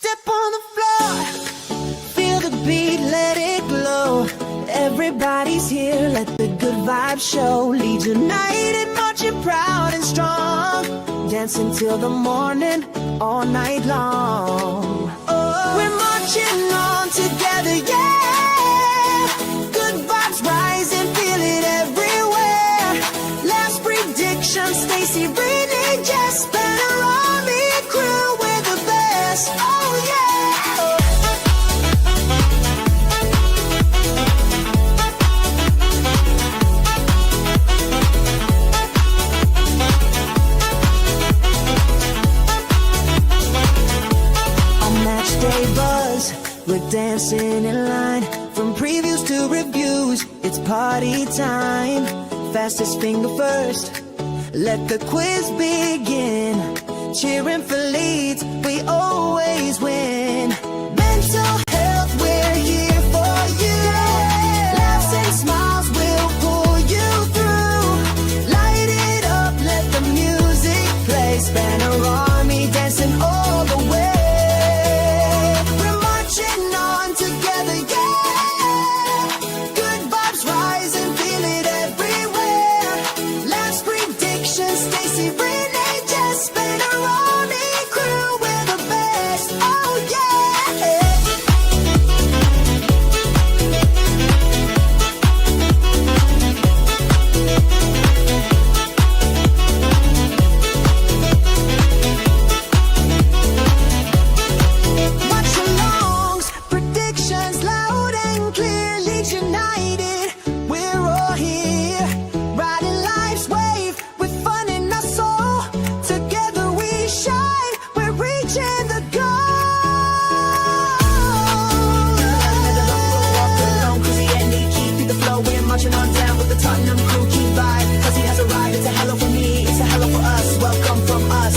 step on the floor, feel the beat, let it glow. Everybody's here, let the good vibes show. Lead united, marching proud and strong, dancing till the morning, all night long. Oh, we're marching on together, yeah. Good vibes rising, feel it everywhere. Last prediction, Stacy, Brittany, Jess, Banner Army crew, we're the best. Oh yeah. Day buzz, we're dancing in line. From previews to reviews, it's party time. Fastest finger first, let the quiz begin. Cheering for leads, we always win. Mental health, we're here for you. Laughs and smiles will pull you through. Light it up, let the music play. Spanner Army dancing all the way. Together, yeah. Good vibes rising, feel it everywhere. Last prediction, Stacy, Renee, Jess, Banner Army crew, we're the best. Oh united, we're all here, riding life's wave with fun in our soul. Together we shine, we're reaching the goal. Cause he and me keep the flow, we're marching on down with the Tottenham crew, keep vibe. Cause he has a ride, it's a hello for me, it's a hello for us, welcome from us.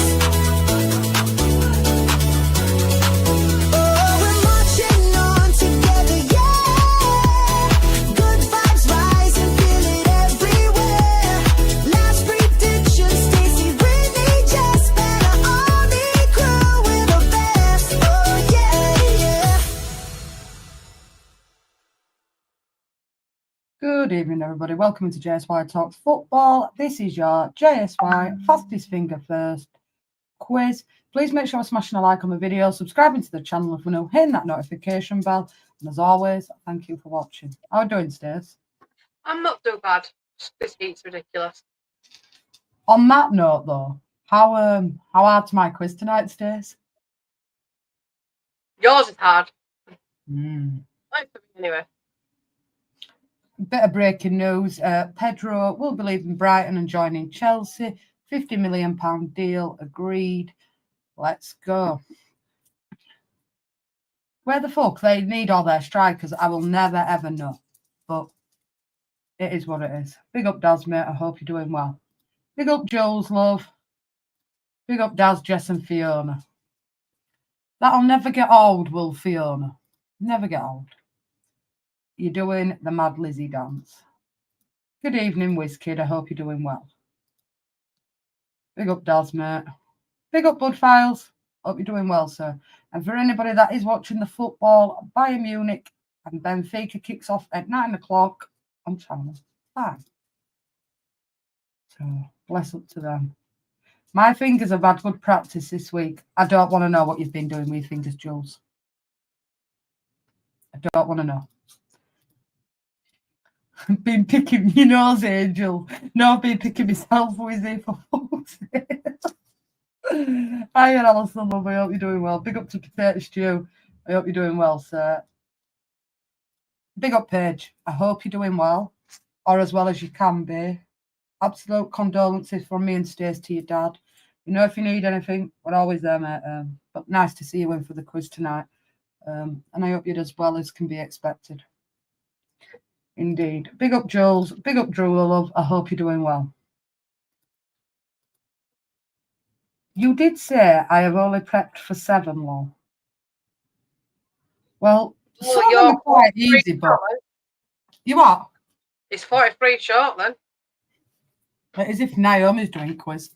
Good evening, everybody. Welcome to JSY Talks Football. This is your JSY Fastest Finger First quiz. Please make sure you're smashing a like on the video, subscribing to the channel if you're new, hitting that notification bell. And as always, thank you for watching. How are you doing, Stace? I'm not too bad. This heat's ridiculous. On that note, though, how hard's my quiz tonight, Stace? Yours is hard. Like for me anyway. Bit of breaking news. Pedro will be leaving Brighton and joining Chelsea. £50 million deal agreed. Let's go. Where the fuck they need all their strikers, I will never ever know. But it is what it is. Big up Daz, mate. I hope you're doing well. Big up Jules, love. Big up Daz, Jess and Fiona. That'll never get old, will Fiona. Never get old. You're doing the Mad Lizzie dance. Good evening, WizKid. I hope you're doing well. Big up Daz, mate. Big up Bud Files. Hope you're doing well, sir. And for anybody that is watching the football, Bayern Munich and Benfica kicks off at 9 o'clock on Channel 5. So, bless up to them. My fingers have had good practice this week. I don't want to know what you've been doing with your fingers, Jules. I don't want to know. Been picking your nose, Angel. No, I've been picking myself, Wizzy, for fuck's sake. Hi, Alison, love. I hope you're doing well. Big up to Potato Stew. I hope you're doing well, sir. Big up, Paige. I hope you're doing well, or as well as you can be. Absolute condolences from me and Stace to your dad. You know, if you need anything, we're always there, mate. But nice to see you in for the quiz tonight. And I hope you did as well as can be expected. Indeed. Big up, Jules. Big up, Drew, love. I hope you're doing well. You did say I have only prepped for 7, lol. Well, some of them are quite easy, but... You what? It's 43 short, then. As if Naomi's doing quiz.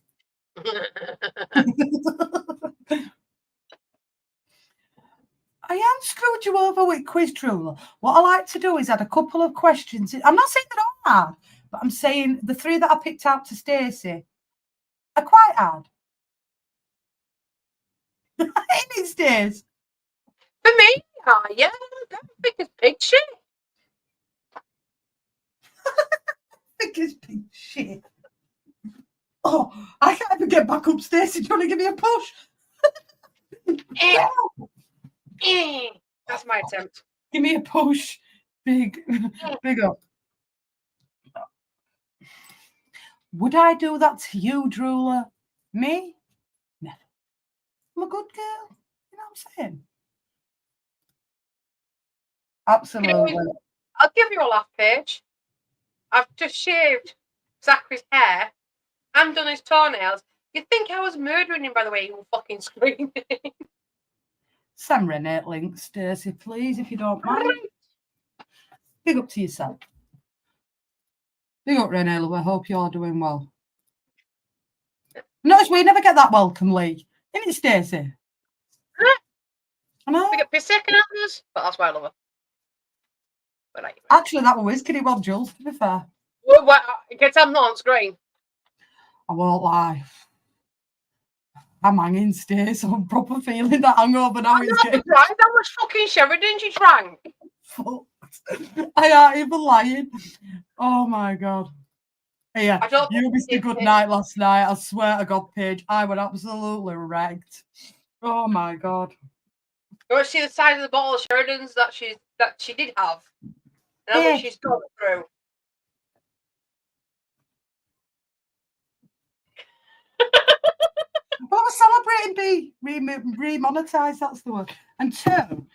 I am screwed you over with quiz drooler. What I like to do is add a couple of questions. I'm not saying they're all hard, but I'm saying the 3 that I picked out to Stacey are quite hard. Ain't it, Stace? For me, yeah, that's because big shit. Biggest big shit. Oh, I can't even get back upstairs. Do you want to give me a push? That's my attempt. Give me a push. Big up. Would I do that to you, drooler? Me? Never. I'm a good girl. You know what I'm saying? Absolutely. I'll give you a laugh, Paige. I've just shaved Zachary's hair and done his toenails. You'd think I was murdering him by the way he was fucking screaming. Sam Renee link, Stacey, please, if you don't mind. Big up to yourself. Big up, Renee. I hope you're doing well. Notice we never get that welcome, Lee. Isn't it, Stacey? I know. We get piss second at us, but that's why I love her. But anyway. Actually, that was Kitty Bob Jules, to be fair. Well, it gets I'm not on screen. I won't lie. I'm hanging, Stacey. I'm proper feeling that hangover now. It's getting Right, how much fucking Sheridan she drank? fucked. I ain't even lying. Oh my god. Yeah, you missed a good night last night. I swear to God, Paige, I was absolutely wrecked. Oh my god. You want to see the size of the bottle of Sheridan's that she did have, and how much she's gone through. Well, we're celebrating remonetized, that's the word. And 2,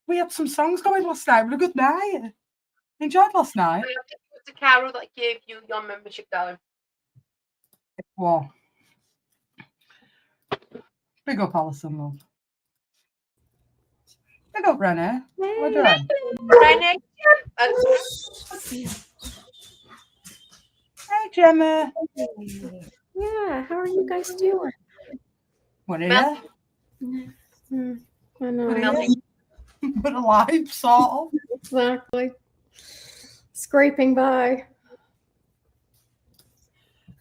we had some songs going last night. It was a good night. Enjoyed last night. And I think it was the Carol that gave you your membership, darling. Wow. Big up, Alison, love. Big up, Renee. What are you doing? Renee. Hey, Gemma. Yeah, how are you guys doing? What are you? I know. Melting. But alive, sort of. Exactly. Scraping by.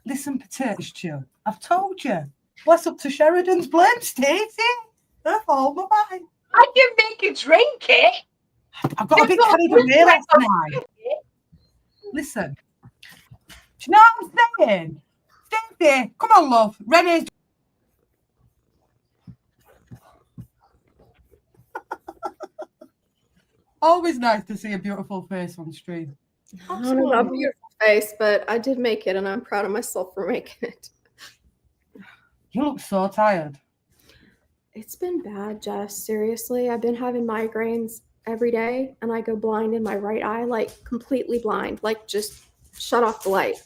Listen, Potato Stew, I've told you. Bless up to Sheridan's blame, Stacey. Her fault, my mind. I can make you drink it. I've got a bit carried away last night. Listen. Do you know what I'm saying? Stacey, come on, love. Renee's. Always nice to see a beautiful face on stream. I don't know about beautiful face, but I did make it, and I'm proud of myself for making it. You look so tired. It's been bad, Jess. Seriously, I've been having migraines every day, and I go blind in my right eye, like completely blind, like just shut off the light.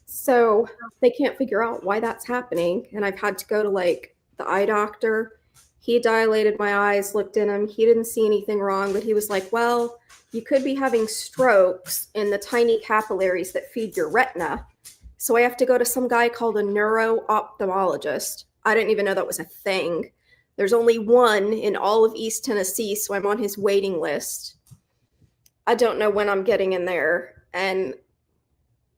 So they can't figure out why that's happening, and I've had to go to like the eye doctor. He dilated my eyes, looked in them. He didn't see anything wrong, but he was like, well, you could be having strokes in the tiny capillaries that feed your retina. So I have to go to some guy called a neuro-ophthalmologist. I didn't even know that was a thing. There's only one in all of East Tennessee, so I'm on his waiting list. I don't know when I'm getting in there. And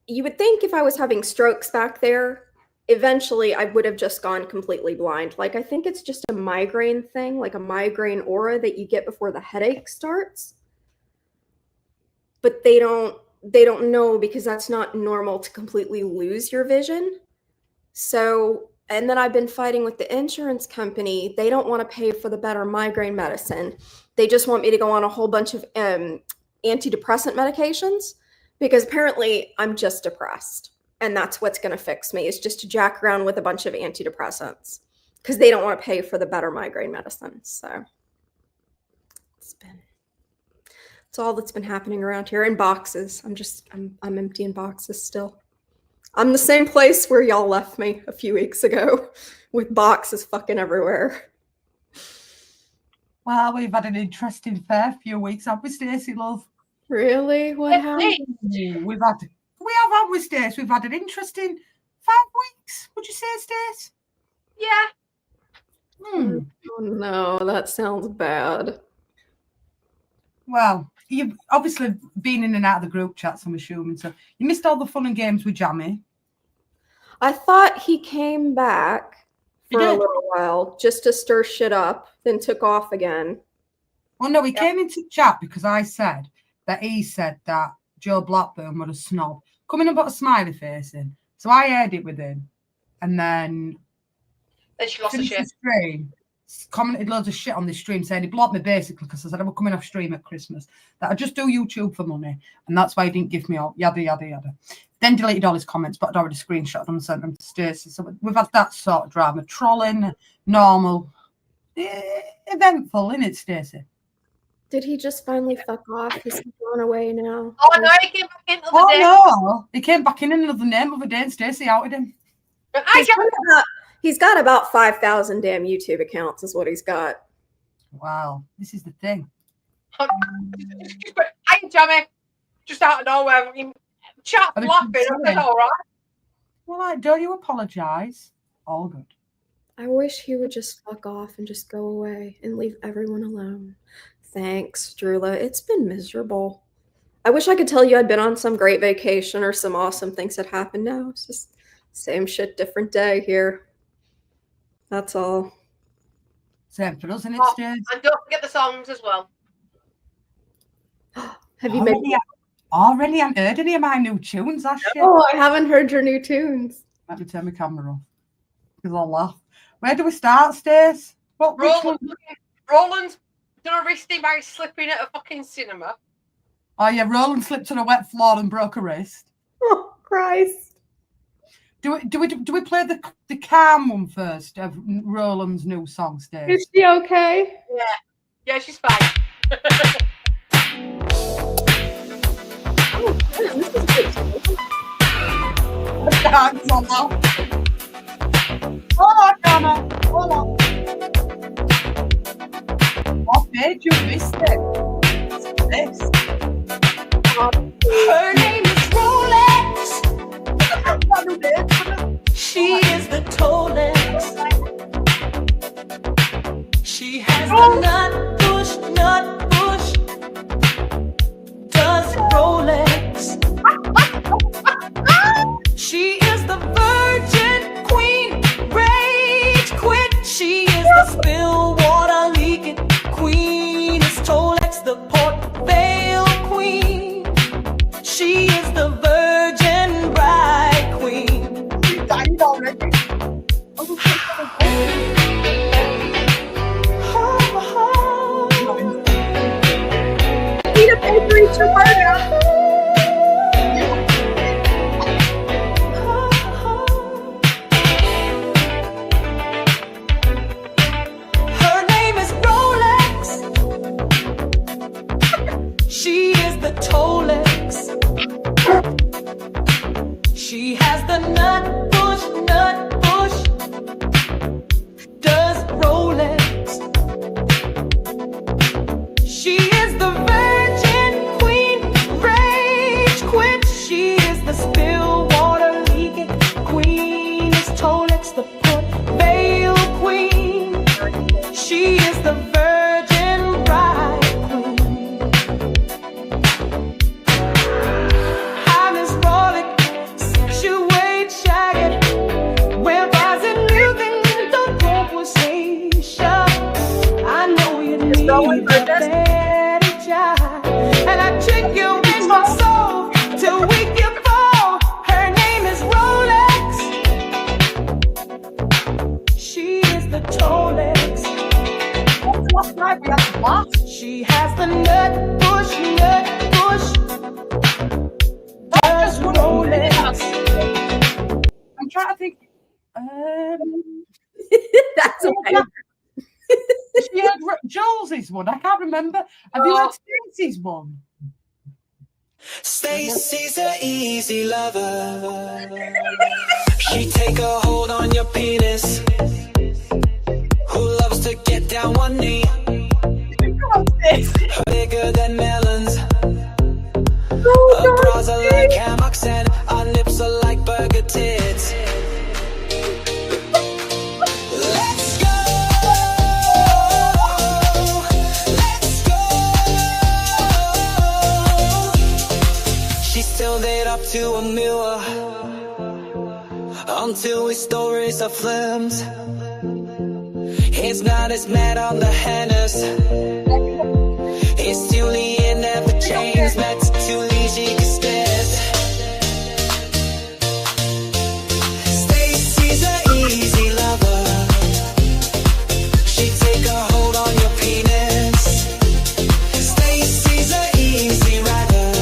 you would think if I was having strokes back there, eventually I would have just gone completely blind. Like, I think it's just a migraine thing, like a migraine aura that you get before the headache starts. But they don't know, because that's not normal to completely lose your vision. So, and then I've been fighting with the insurance company. They don't want to pay for the better migraine medicine. They just want me to go on a whole bunch of antidepressant medications, because apparently I'm just depressed. And that's what's going to fix me, is just to jack around with a bunch of antidepressants, because they don't want to pay for the better migraine medicine. So it's all that's been happening around here in boxes. I'm emptying boxes still. I'm the same place where y'all left me a few weeks ago, with boxes fucking everywhere. Well, we've had an interesting fair few weeks, haven't we, Stacey, love? Really? What happened? We have, haven't we, Stace? We've had an interesting 5 weeks. Would you say, Stace? Yeah. Hmm. Oh no, that sounds bad. Well, you've obviously been in and out of the group chats, I'm assuming. So you missed all the fun and games with Jammy. I thought he came back He for a did. little while just to stir shit up, then took off again. Well, no, he came into chat because I said that he said that Joe Blackburn was a snob. Coming and put a smiley face in. So I aired it with him. And then Then she lost the finished the shit. stream, commented loads of shit on this stream, saying he blocked me basically because I said I was coming off stream at Christmas, that I just do YouTube for money, and that's why he didn't give me all, yada, yada, yada. Then deleted all his comments, but I'd already screenshot them and sent them to Stacey. So we've had that sort of drama. Trolling, normal, eventful, innit, Stacey? Did he just finally fuck off? Is he gone away now? Oh no, he came back in the other Oh, day. no. He came back in another name of a day and Stacey outed him. But I He's got about 5,000 damn YouTube accounts is what he's got. Wow, this is the thing. I Jammy, just out of nowhere. I mean, chat I mean, laughing. I said, all right. Well, like, don't you apologise? All good. I wish he would just fuck off and just go away and leave everyone alone. Thanks, Drula. It's been miserable. I wish I could tell you I'd been on some great vacation or some awesome things had happened. No, it's just same shit, different day here. That's all. Same for us, innit, Oh, Stacey? and don't forget the songs as well. Have you made? Already haven't heard any of my new tunes, that shit. Oh, I haven't heard your new tunes. Let me turn my camera off. Because I'll laugh. Where do we start, Stace? Which one? Roland's done a wristing by slipping at a fucking cinema. Oh, yeah, Roland slipped on a wet floor and broke a wrist. Oh, Christ. Do we play the calm one first of Roland's new song, Stace? Is she okay? Yeah, she's fine. Oh, this is good. Dance on that. Hold on, Donna. Hold on. What made you miss it? This. Her name is Rolex. She is the Tolex. She has the nut bush. Does Rolex. She is the virgin queen. Rage quit. She is the spill water leaking queen. Is Tolex the Port Vale queen. She is the virgin bride queen. You died already. Peter Bakery Tomato. Her name is Rolex. She is the Tolex. She has the nut bush. Does Rolex. She is the virgin queen. Rage quit. She is the spill water leaking queen. Is Tolex the Port Vale queen. She is the virgin bride queen. I'm his Rolex, situate shagged. Where was it living the conversation? I know you need a better job. And I trick you in my soul till we can fall. Her name is Rolex. She is the Tolex. Last night we had the blast. She has the nut bush. Does Rolex. I'm trying to think. That's okay. She had Joel's one. I can't remember. Have you had Stacey's one? Stacy's a easy lover. She take a hold on your penis. Who loves to get down one knee? Bigger than melons. Her bras are like hammocks and our nips are like burger tits. Let's go. to a mirror until we stories are flames. He's not as mad on the Hennes. He's Julian never changed. Met to easy stairs. Stacy's a easy lover. She take a hold on your penis. Stacy's a easy rider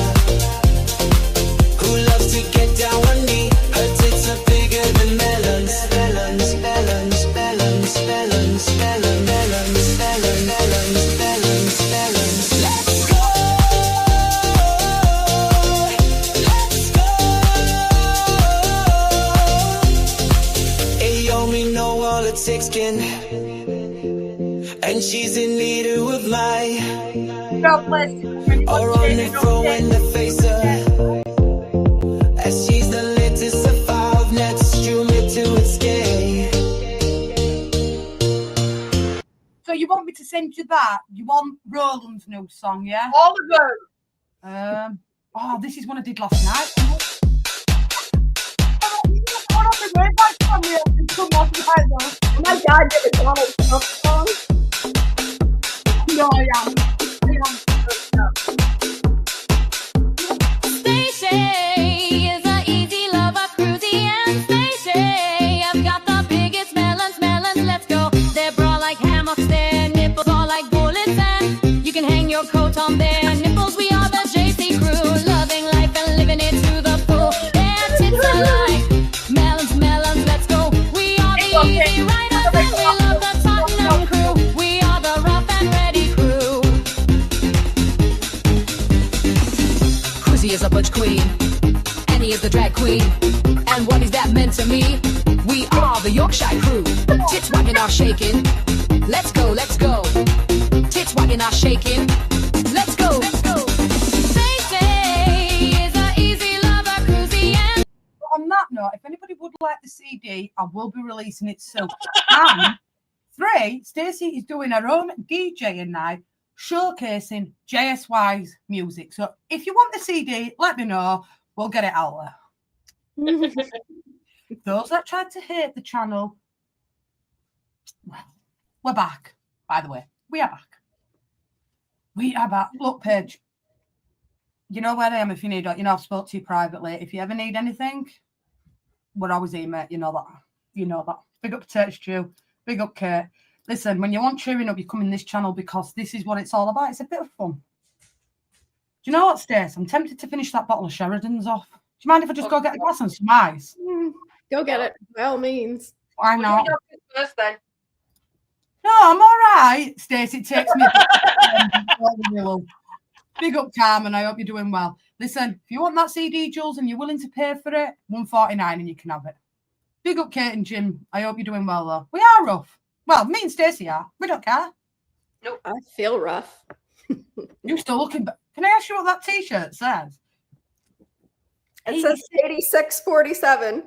who loves to get down one knee. Her tits are bigger than melons. Melons, melons, melons, melons, melons, melons, melons, melons, melons, melons. Let's go. Let's go. Aomi know all the thick skin, and she's in need of my God bless you. or only throw in the face of. As she's the latest of five nets, strew me to its gay. So you want me to send you that? You want Roland's new song, yeah? All of them. Oh, this is one I did last night. What on the way back from me? Come on, Oh my God, did a Donald Trump song? no, I am. Stacy is a easy lover, cruisy and Stacy. I've got the biggest melons, melons, let's go. Their bra like hammocks, their nipples are like bullets, and you can hang your coat on their nipples. We are the JC crew, loving life and living it to the full. Their tits are like melons, melons, let's go. We are the easy riders and we love the Tottenham crew. We are the rough and ready crew. Cruzy is a butch queen, Annie is the drag queen, and what is that meant to me? We are the Yorkshire crew. Tits wagging are shaking. Let's go, let's go. Tits wagging are shaking. Let's go, let's go. Stacey is a easy lover, cruisy and On that note, if anybody would like the CD, I will be releasing it soon. And 3, Stacey is doing her own DJing night, showcasing JSY's music. So if you want the CD, let me know. We'll get it out there. Those that tried to hate the channel, well, we're back, by the way. We are back. We are back. Look, Paige, you know where I am if you need it. You know, I've spoke to you privately. If you ever need anything, we're always here, mate. You know that. You know that. Big up Potato Stew. Big up Kate. Listen, when you want cheering up, you come in this channel because this is what it's all about. It's a bit of fun. Do you know what, Stace? I'm tempted to finish that bottle of Sheridan's off. Do you mind if I just go get a glass and some ice? Go get it, by all means. Why Well, not? you go first then. No, I'm all right. Stacey, it takes me. Big up, Carmen. I hope you're doing well. Listen, if you want that CD, Jules, and you're willing to pay for it, $149 and you can have it. Big up, Kate and Jim. I hope you're doing well, though. We are rough. Well, me and Stacey are. We don't care. I feel rough. You're still looking. Can I ask you what that T-shirt says? It says 8647.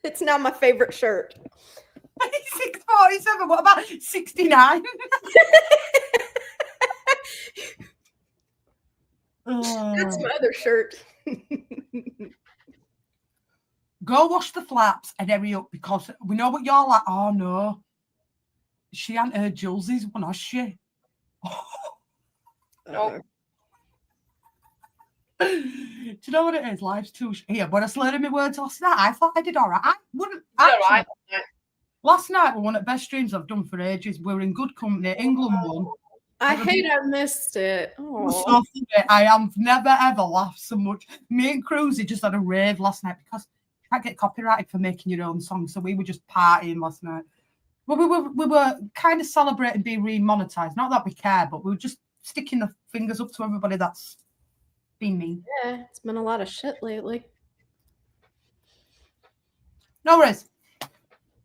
It's now my favorite shirt. 647. What about 69? That's my other shirt. Go wash the flaps and hurry up because we know what you're like. Oh no, she ain't heard Jules's one, has she? No. Do you know what it is? Life's too here. But I slurred in my words last night. I thought I did all right. I wouldn't. All Actually, right. last night was one of the best streams I've done for ages. We were in good company. England won. I hate I missed it. It was Oh. so funny. I have never ever laughed so much. Me and Cruzy just had a rave last night because you can't get copyrighted for making your own song. So we were just partying last night. Well, we were kind of celebrating being remonetized. Not that we care, but we were just sticking the fingers up to everybody that's been mean. Yeah, it's been a lot of shit lately. No worries.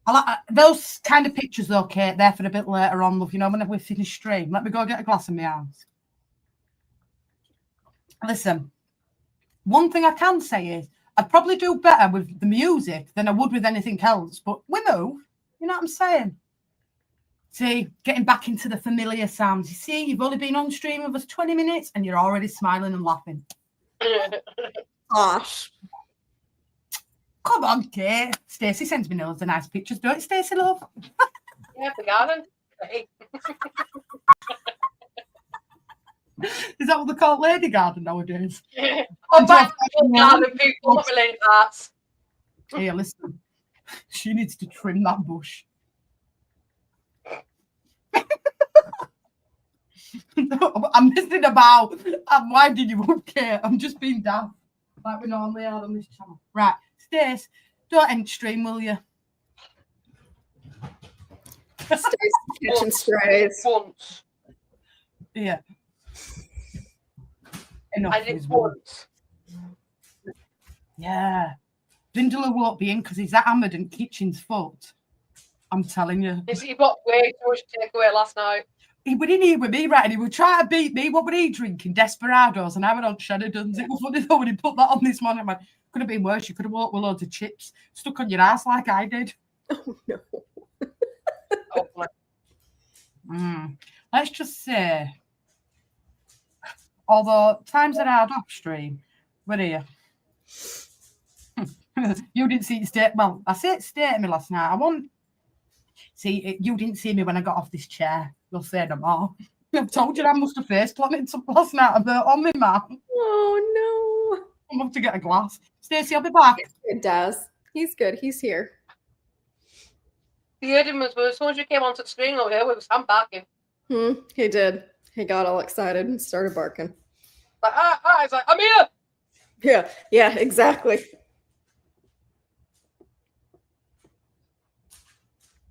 I like those kind of pictures, though, Kate. They're for a bit later on, love. You know, whenever we finish stream, let me go get a glass in my house. Listen, one thing I can say is I'd probably do better with the music than I would with anything else. But we move. You know what I'm saying? See, getting back into the familiar sounds. You see, you've only been on stream with us 20 minutes and you're already smiling and laughing. Gosh. Come on, Kate. Stacey sends me loads of nice pictures, don't it, Stacey, love? Yeah, the garden. Hey. Is that what they call Lady Garden nowadays? I'm back to garden people, not related arts. Here, listen. She needs to trim that bush. I'm messing about. I'm winding you up, Kate. I'm just being daft, like we normally are on this channel. Right, Stace, don't end stream, will you? Stacy kitchen sprays. Once. Yeah. Enough I did is one. once. Yeah. Vindala won't be in because he's that hammered and kitchen's fucked. I'm telling you. He got way too much takeaway last night. He was in here with me, right? And he would try to beat me. What were he drinking? Desperados and having on Sheridan's. It was funny though when he put that on this morning. I'm like, could have been worse. You could have walked with loads of chips stuck on your ass like I did. Oh no. Hopefully. Let's just say, although times are hard off stream, we're here. You didn't see it state. Well, I see it stay to me last night. I won't see. You didn't see me when I got off this chair. You'll say no more. I've told you I must have face planted something last night. I burnt on me, man. Oh I'm up to get a glass. Stacey, I'll be back. no. It does. He's good. He's here. The heard him as soon as you came onto the screen over here, we were Sam barking. He did. He got all excited and started barking. Like, he's like, I'm here. Yeah, exactly.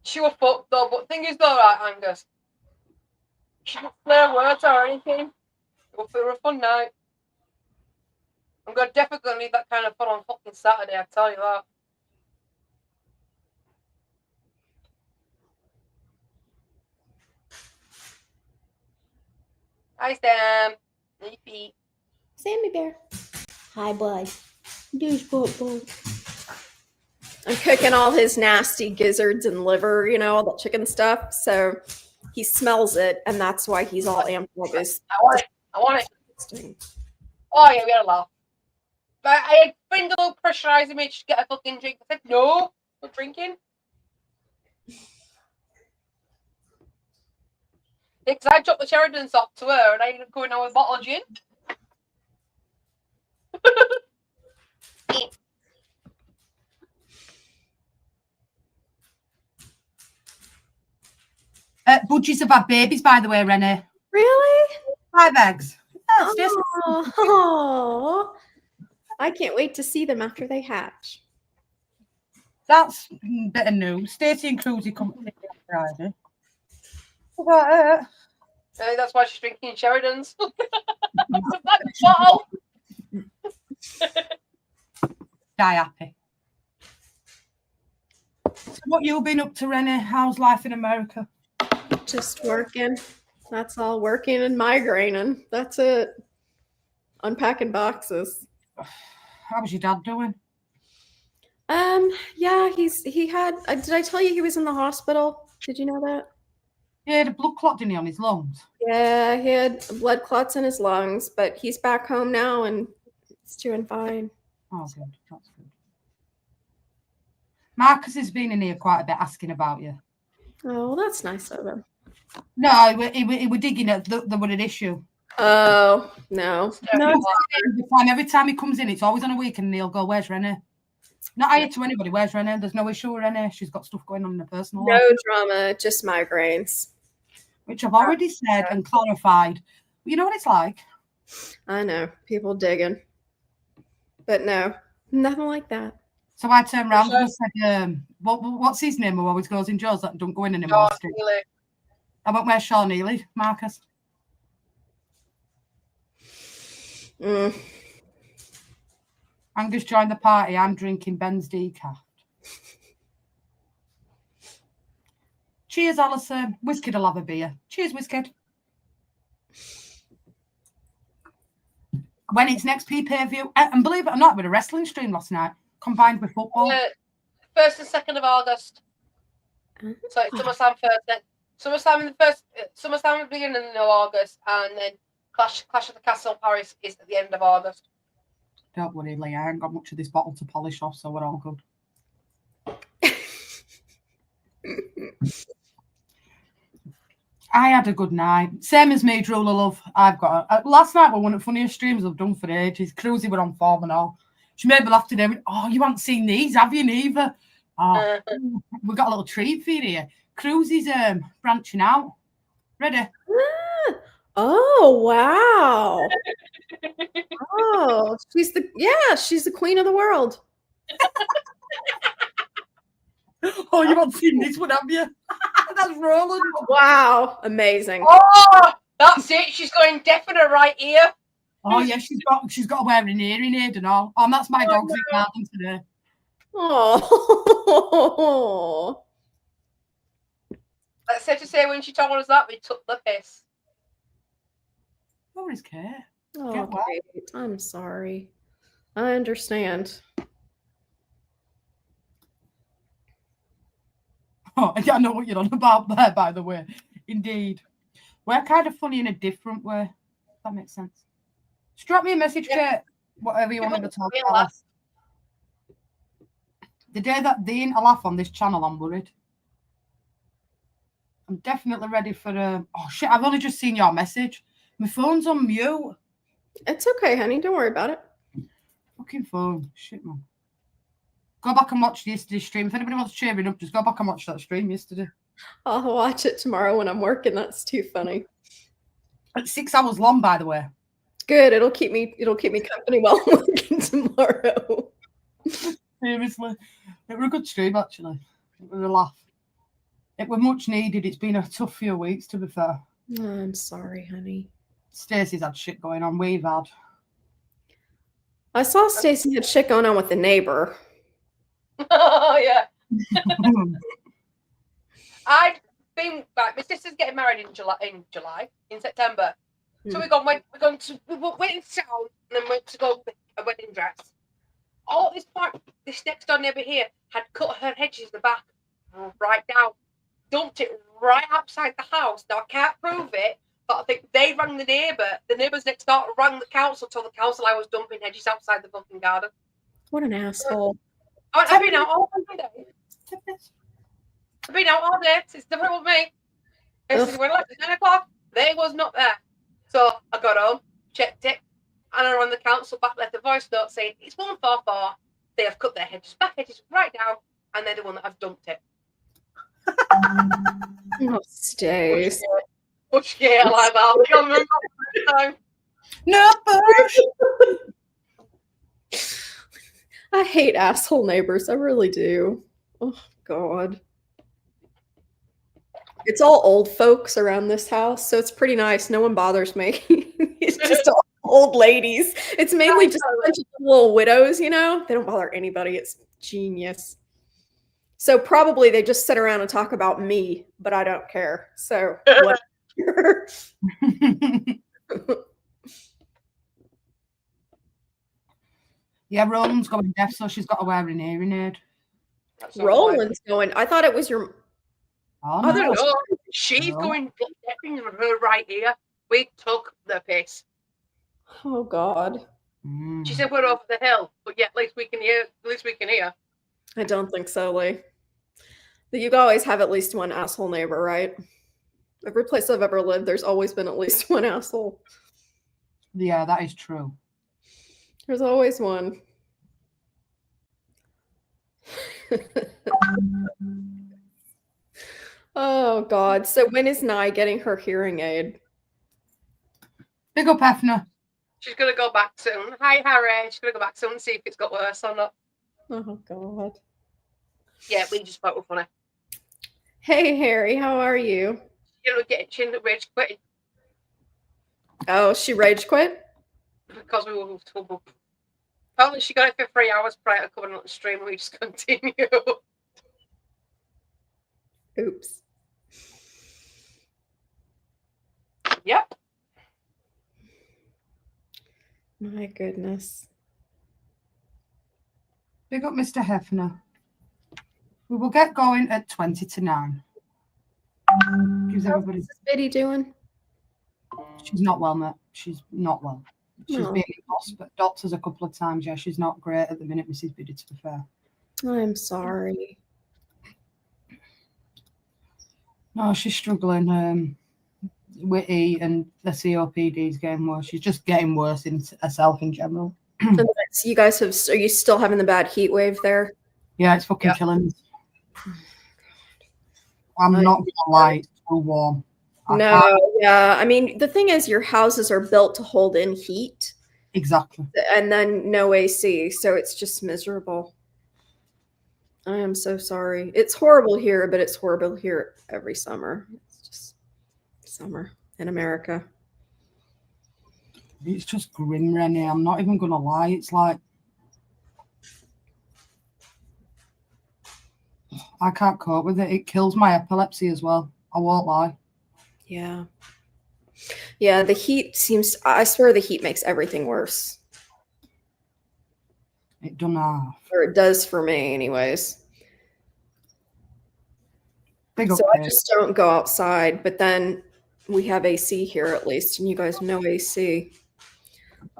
She was fucked though, but thing is though, right, Angus, she didn't play words or anything. It was a fun night. I'm definitely gonna need that kind of fun on fucking Saturday, I tell you that. Hi Sam. Sleepy. Sammy Bear. Hi, bud. I'm cooking all his nasty gizzards and liver, all that chicken stuff. So he smells it, and that's why he's all amped up. I want it. Oh yeah, we had a laugh. But I had Brindle pressurizing me to get a fucking drink. I said, no, not drinking. Because I dropped the Sheridan's off to her and I ended up going out with a bottle of gin. Budgies have had babies, by the way, Renee. Really? 5 eggs. Oh, it's just- Oh, I can't wait to see them after they hatch. That's a bit of news. Stacey and Cruzy come to see me on Friday. What? That's why she's drinking Sheridan's. That bottle. Die happy. So what you been up to, Renee? How's life in America? Just working. That's all, working and migraining. That's it. Unpacking boxes. How was your dad doing? Yeah, he had. Did I tell you he was in the hospital? Did you know that? He had a blood clot, didn't he, on his lungs? Yeah, he had blood clots in his lungs, but he's back home now and he's doing fine. Oh, good. That's good. Marcus has been in here quite a bit asking about you. Oh, well, that's nice of him. No, he were digging at there were an issue. Oh, no. Every time he comes in, it's always on a weekend and he'll go, where's Renee? Not hired to anybody, where's Renee? There's no issue with Renee. She's got stuff going on in her personal life. No drama, just migraines. Which I've already said and clarified. You know what it's like? I know, people digging. But no, nothing like that. So I turned around and said, what's his name who always goes in Joe's that don't go in anymore? Sean Neely. I won't wear Sean Neely, Marcus. Angus joined the party. I'm drinking Ben's decaf. Cheers, Alison. Wizkid will have a beer. Cheers, Wizkid. When it's next PPV, and believe it or not, with a wrestling stream last night, combined with football. 1st and 2nd of August. So it's SummerSlam first, then SummerSlam in the first, SummerSlam at the beginning of August, and then Clash of the Castle Paris is at the end of August. Don't worry, Lee. I ain't got much of this bottle to polish off, so we're all good. I had a good night. Same as me, Drula Love. I've got last night was one of the funniest streams I've done for ages. Cruzy were on form and all. She made me laugh today. Oh, you haven't seen these, have you, neither? Oh, we got a little treat for you here. Cruzy's branching out. Ready? Ah, oh wow. Oh, she's the queen of the world. Oh, you haven't seen this one, have you? That's Roland. Wow, amazing. Oh, that's it. She's going deaf in her right ear. Oh yeah, she's got to wear an hearing aid and all. Oh, and that's my dog's in garden today. Oh. That's safe to say when she told us that, we took the piss. Oh, his care. Oh, Get well. Kate, I'm sorry. I understand. Oh, I know what you're on about there, by the way. Indeed. We're kind of funny in a different way. If that makes sense. Just drop me a message, Kate. Whatever you want me to talk about. The day that they ain't a laugh on this channel, I'm worried. I'm definitely ready for oh shit, I've only just seen your message. My phone's on mute. It's okay, honey. Don't worry about it. Fucking phone. Shit, man. Go back and watch yesterday's stream. If anybody wants cheering up, just go back and watch that stream yesterday. I'll watch it tomorrow when I'm working. That's too funny. It's 6 hours long, by the way. Good. It'll keep me company while I'm working tomorrow. Seriously. It was a good stream, actually. It was a laugh. It was much needed. It's been a tough few weeks, to be fair. Oh, I'm sorry, honey. Stacey's had shit going on. We've had. I saw Stacey had shit going on with the neighbor. Oh, yeah. I'd been like, my sister's getting married in September. So we went in town and then went to go get a wedding dress. All at this point, this next door neighbour here had cut her hedges in the back right down, dumped it right outside the house. Now I can't prove it, but I think they rang the neighbour. The neighbours next door rang the council, told the council I was dumping hedges outside the fucking garden. What an asshole. I've been out all day. I've been out all day. It's different with me. It's when left at 9 o'clock. They was not there. So I got home, checked it, and I rang the council back, left a voice note saying it's 144. They have cut their hedges right down, and they're the one that have dumped it. Oh, Stace. Push yeah, like that. I remember the time. No, I hate asshole neighbors. I really do. Oh, God. It's all old folks around this house, so it's pretty nice. No one bothers me. It's just all old ladies. It's mainly just a bunch of little widows, you know? They don't bother anybody. It's genius. So probably they just sit around and talk about me, but I don't care. So whatever. Yeah, Roland's going deaf, so she's got to wear an hearing aid. Roland's going. I thought it was your. Oh, I don't no. know. She's going deaf in her right ear. We took the piss. Oh God. She said we're over the hill, but yeah, at least we can hear. At least we can hear. I don't think so, Lee. You always have at least one asshole neighbor, right? Every place I've ever lived, there's always been at least one asshole. Yeah, that is true. There's always one. Oh God. So when is Nye getting her hearing aid? Big up, Hefner. She's gonna go back soon. Hi, Harry. She's gonna go back soon and see if it's got worse or not. Oh God. Yeah, we just thought we're funny. Hey Harry, how are you? You know, she ended up rage quitting Oh, she rage quit? because we were trouble. Apparently, she got it for 3 hours prior to coming on the stream, and we just continue. Oops. Yep. My goodness. Big up, Mr. Hefner. We will get going at 20 to 9. Gives everybody. What's Biddy doing? She's not well, mate. She's not well. She's Oh. been in hospital, doctors a couple of times. Yeah, she's not great at the minute, Mrs. Biddy, to be fair. I'm sorry. No, she's struggling. Witty and the COPD is getting worse. She's just getting worse in herself in general. And that's- you guys have, are you still having the bad heat wave there? Yeah, it's fucking Yeah. killing us. I'm I- not gonna lie, it's too warm. I No, can't- yeah. I mean, the thing is, your houses are built to hold in heat exactly. and then no AC. So it's just miserable. I am so sorry. It's horrible here, but it's horrible here every summer. It's just summer in America. It's just grim, Rennie. I'm not even gonna lie. It's like I can't cope with it. It kills my epilepsy as well. I won't lie. Yeah. Yeah, the heat seems, I swear the heat makes everything worse. It done half. Or it does for me, anyways. Big up, So I Kate. just don't go outside, but then we have AC here at least, and you guys know AC.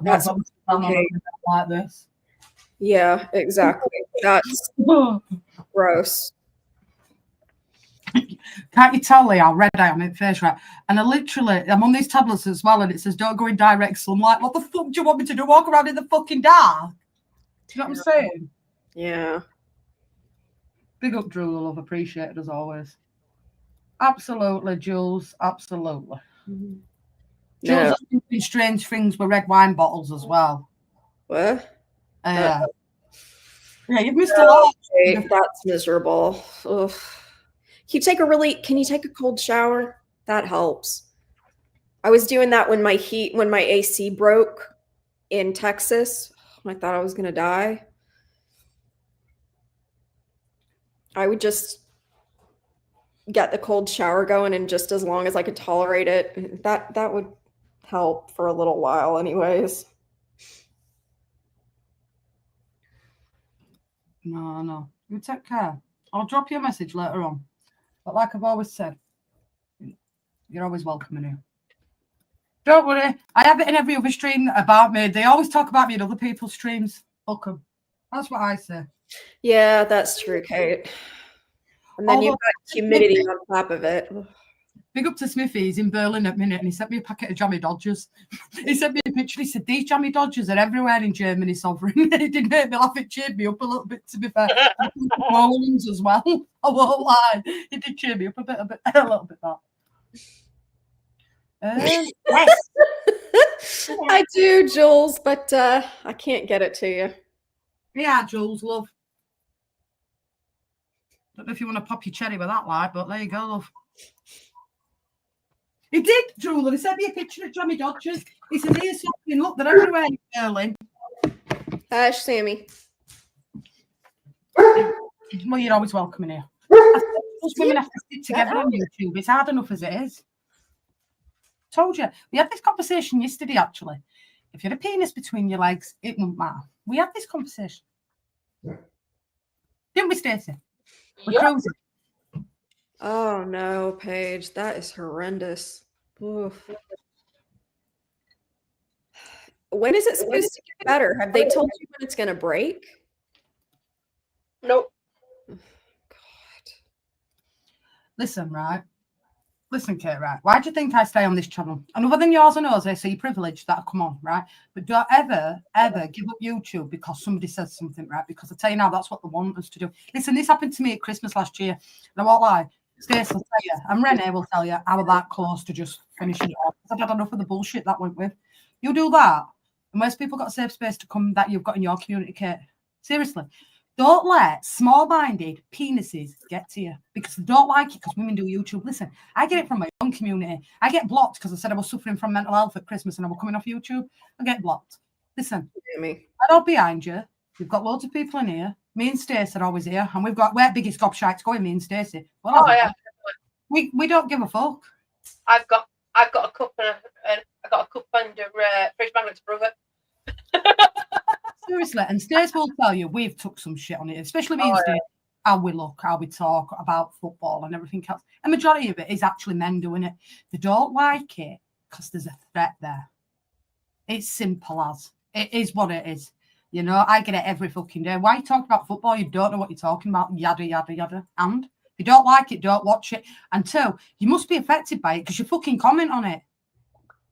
That's That's okay. Like this. Yeah, exactly. That's gross. Can't you tell, Lee, how red I am in face, right? And I'm on these tablets as well, and it says don't go in direct sunlight. What the fuck do you want me to do? Walk around in the fucking dark? Do you know what I'm saying? Yeah. Big up, Drew, love, appreciated as always. Absolutely, Jules, absolutely. Jules Yeah. has been doing strange things with red wine bottles as well. What? Yeah, you've missed a lot. Okay, that's miserable. Ugh. Can you take a cold shower? That helps. I was doing that when my AC broke in Texas. I thought I was gonna die. I would just get the cold shower going, and just as long as I could tolerate it, that would help for a little while anyways. No. You take care. I'll drop you a message later on. But like I've always said, you're always welcome in here. Don't worry. I have it in every other stream about me. They always talk about me in other people's streams. Fuck 'em. That's what I say. Yeah, that's true, Kate. And then you've Although- got humidity on top of it. Big up to Smithy. He's in Berlin at the minute and he sent me a packet of jammy Dodgers. He sent me a picture. He said, these jammy Dodgers are everywhere in Germany, sovereign. It did make me laugh. It cheered me up a little bit, to be fair. Rollins as well. I won't lie. It did cheer me up a little bit, that. Yes. I do, Jules, but I can't get it to you. Yeah, Jules, love. Don't know if you want to pop your cherry with that light, but there you go, love. He did, Jules. He sent me a picture of Johnny Dodgers. He said, here's something. Look, they're everywhere in Berlin. Hush, Sammy. Well, you're always welcome in here. Us women have to stick together on YouTube. It's hard enough as it is. Told you. We had this conversation yesterday, actually. If you had a penis between your legs, it wouldn't matter. We had this conversation. Didn't we, Stacey? We're Yep. cruising. Oh no, Paige, that is horrendous. Oof. When is it supposed to get better? Have they told you when it's going to break? Nope. God. Listen, right? Listen, Kate, right? Why do you think I stay on this channel? And other than yours and ours, I see privilege that I come on, right? But don't ever give up YouTube because somebody says something, right? Because I tell you now, that's what they want us to do. Listen, this happened to me at Christmas last year. And I won't lie. Stacey will tell you, and Renee will tell you, I was that close to just finishing it off. I've had enough of the bullshit that went with. You do that, and most people got a safe space to come that you've got in your community, Kate. Seriously. Don't let small-minded penises get to you because they don't like it because women do YouTube. Listen, I get it from my own community. I get blocked because I said I was suffering from mental health at Christmas and I was coming off YouTube. I get blocked. Listen, Sammy. I'm not behind you. We've got loads of people in here. Me and Stacey are always here, and we're biggest gobshites going. Me and Stacey. Well, Oh yeah. we don't give a fuck. I've got a cup and a fridge magnet to prove it. Seriously, and Stacey will tell you we've took some shit on it, especially me and Oh, yeah. Stacey. How we look, how we talk about football and everything else. A majority of it is actually men doing it. They don't like it because there's a threat there. It's simple as. It is what it is. You know, I get it every fucking day. Why you talk about football? You don't know what you're talking about. Yada, yada, yada. And if you don't like it, don't watch it. And two, you must be affected by it because you fucking comment on it.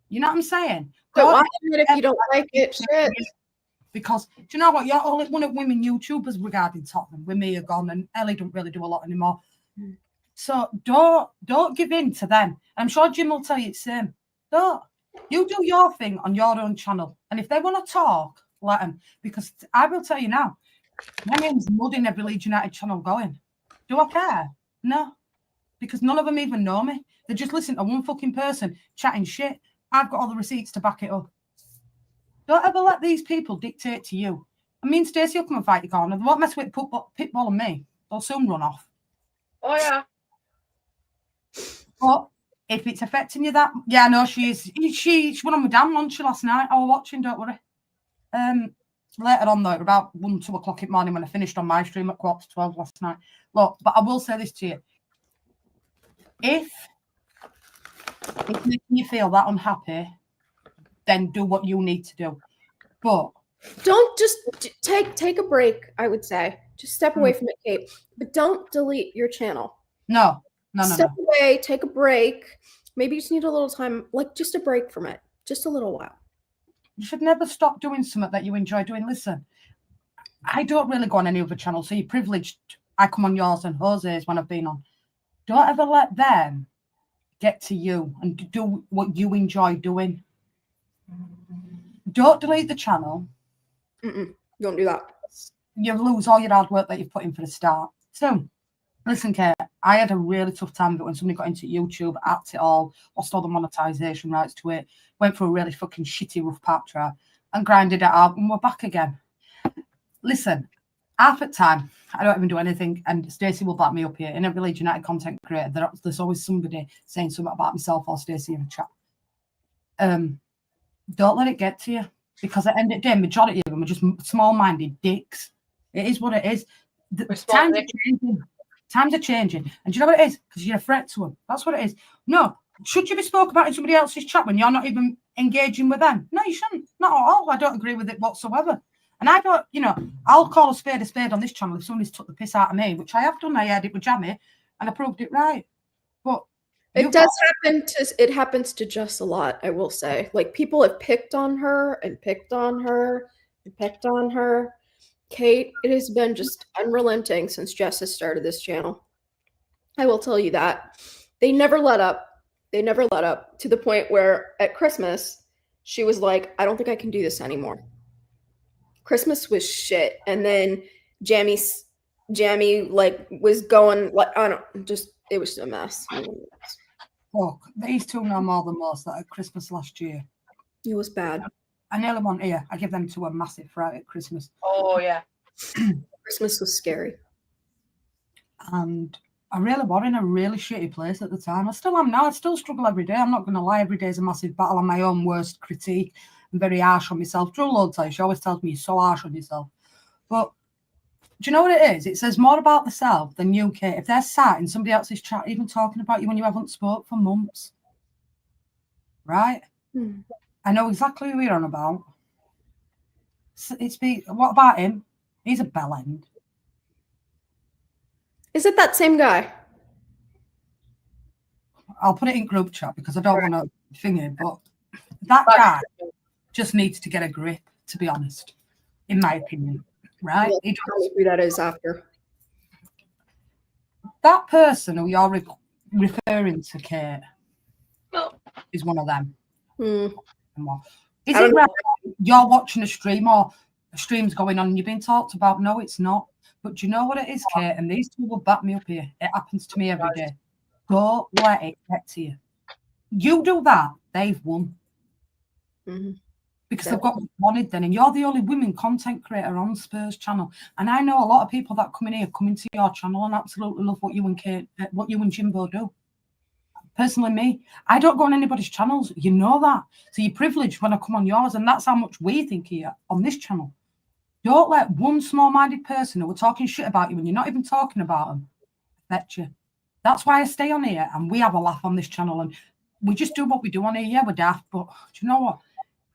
You know what I'm saying? But Don't watch it if you don't like it. Shit. Because do you know what? You're only one of women YouTubers regarding Tottenham. With me are gone, and Ellie don't really do a lot anymore. So don't give in to them. I'm sure Jim will tell you the same. Don't. You do your thing on your own channel, and if they want to talk, let them. Because I will tell you now, my name's mud in every Leeds United channel going. Do I care? No, because none of them even know me. They just listen to one fucking person chatting shit. I've got all the receipts to back it up. Don't ever let these people dictate to you. I mean, Stacey will come and fight your corner. They won't mess with Pitbull and me. They'll soon run off. Oh yeah. But if it's affecting you that, yeah, no, she went on with damn lunch last night. I was watching, don't worry. Later on though, at about 1-2 o'clock in the morning when I finished on my stream at 11:45 last night. Look, but I will say this to you: if it's making you feel that unhappy, then do what you need to do. But Don't just take a break, I would say. Just step away from it, Kate. But don't delete your channel. no. Step away, take a break. Maybe you just need a little time, like just a break from it. Just a little while. You should never stop doing something that you enjoy doing. Listen, I don't really go on any other channel, so you're privileged. I come on yours and Jose's when I've been on. Don't ever let them get to you and do what you enjoy doing. Don't delete the channel. Don't do that. You lose all your hard work that you've put in for the start. So, listen, Kate, I had a really tough time of it when somebody got into YouTube, hacked it all, lost all the monetization rights to it, went through a really fucking shitty rough patch and grinded it out, and we're back again. Listen, half the time, I don't even do anything, and Stacey will back me up here. In every Leeds United content creator, there's always somebody saying something about myself or Stacey in a chat. Don't let it get to you, because at the end of the day, majority of them are just small-minded dicks. It is what it is. Times are changing. Times are changing. And do you know what it is? Because you're a threat to them. That's what it is. No, should you be spoke about in somebody else's chat when you're not even engaging with them? No, you shouldn't. Not at all. I don't agree with it whatsoever. And I don't, I'll call a spade on this channel if somebody's took the piss out of me, which I have done. I had it with Jamie and I proved it right. But it happens to Jess a lot, I will say. Like, people have picked on her and picked on her and picked on her. Kate, it has been just unrelenting since Jess has started this channel. I will tell you that. They never let up. They never let up to the point where at Christmas, she was like, I don't think I can do this anymore. Christmas was shit. And then Jamie was going, it was a mess. Look, these two know more than most that at Christmas last year. It was bad. I nearly want here. I give them two a massive fright at Christmas. Oh yeah. Christmas was scary. And I really was in a really shitty place at the time. I still am now. I still struggle every day. I'm not going to lie. Every day is a massive battle. I'm my own worst critique. I'm very harsh on myself. Drew will tell you. She always tells me you're so harsh on yourself. But do you know what it is? It says more about the self than you, Kate. If they're sat in somebody else's chat, even talking about you when you haven't spoke for months. Right? I know exactly who you're on about. What about him? He's a bellend. Is it that same guy? I'll put it in group chat because I don't want to thing it, but that guy just needs to get a grip, to be honest, in my opinion. Right? Well, tell me who that is after. That person who you're referring to, Kate, is one of them. Is it right you're watching a stream or a stream's going on and you're being talked about? No, it's not. But do you know what it is, Kate? And these two will back me up here. It happens to me every day. Don't let it get to you. You do that, they've won. Because they've got what they wanted then. And you're the only women content creator on Spurs channel. And I know a lot of people that come in here, come into your channel and absolutely love what you and Kate, what you and Jimbo do. Personally, me, I don't go on anybody's channels. You know that. So you're privileged when I come on yours, and that's how much we think here on this channel. Don't let one small-minded person who are talking shit about you and you're not even talking about them affect you. That's why I stay on here and we have a laugh on this channel and we just do what we do on here. Yeah, we're daft, but do you know what?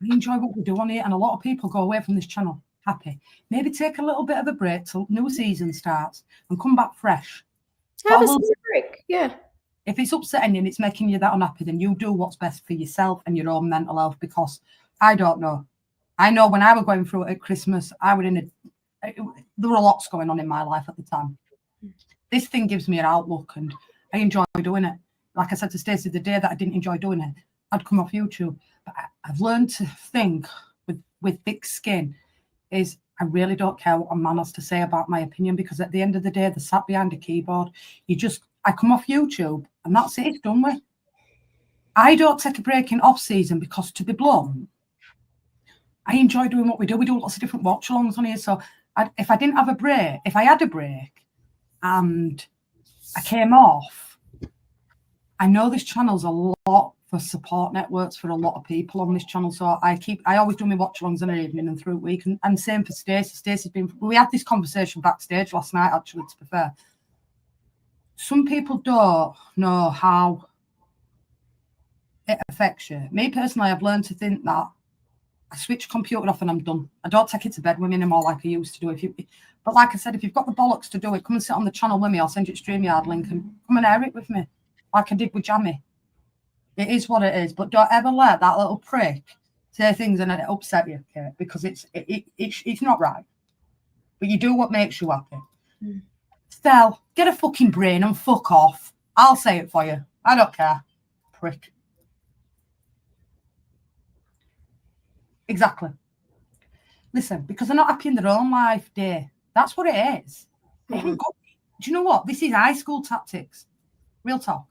I enjoy what we do on here, and a lot of people go away from this channel happy. Maybe take a little bit of a break till new season starts and come back fresh. Have a But summer break. Yeah. if it's upsetting you and it's making you that unhappy, then you do what's best for yourself and your own mental health. Because I don't know. I know when I was going through it at Christmas, there were lots going on in my life at the time. This thing gives me an outlook, and I enjoy doing it. Like I said to Stacey, the day that I didn't enjoy doing it, I'd come off YouTube. But I've learned to think with thick skin is I really don't care what a man has to say about my opinion, because at the end of the day, they're sat behind a keyboard. I come off YouTube and that's it, it's done with. I don't take a break in off season because, to be blunt, I enjoy doing what we do. We do lots of different watch alongs on here. So if I had a break and I came off, I know this channel's a lot for support networks for a lot of people on this channel. So I always do my watch alongs in the evening and through the week. And same for Stacey. We had this conversation backstage last night, actually, to be fair. Some people don't know how it affects you. Me personally, I've learned to think that I switch computer off and I'm done. I don't take it to bed with me anymore like I used to do. But like I said, if you've got the bollocks to do it, come and sit on the channel with me. I'll send you a StreamYard link and come and air it with me, like I did with Jammy. It is what it is. But don't ever let that little prick say things and it upset you, Kate, because it's not right. But you do what makes you happy. Stell, get a fucking brain and fuck off. I'll say it for you. I don't care. Prick. Exactly. Listen, because they're not happy in their own life, dear. That's what it is. Do you know what? This is high school tactics. Real talk.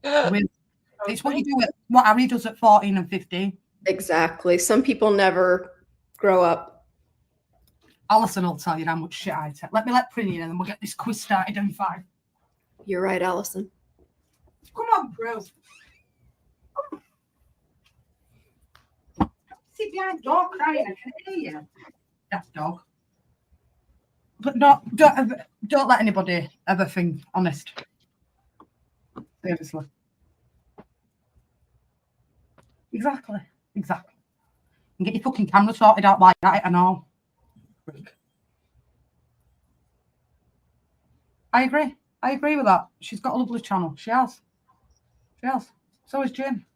It's what you do what Harry does at 14 and 15. Exactly. Some people never grow up. Alison will tell you how much shit I take. Let Prinny in and then we'll get this quiz started in 5. You're right, Alison. Come on, bro. Sit behind dog crying. I can hear you. That dog. But don't let anybody ever think honest. Seriously. Exactly. And get your fucking camera sorted out like that and all. I agree with that. She's got a lovely channel. She has. So has Jim.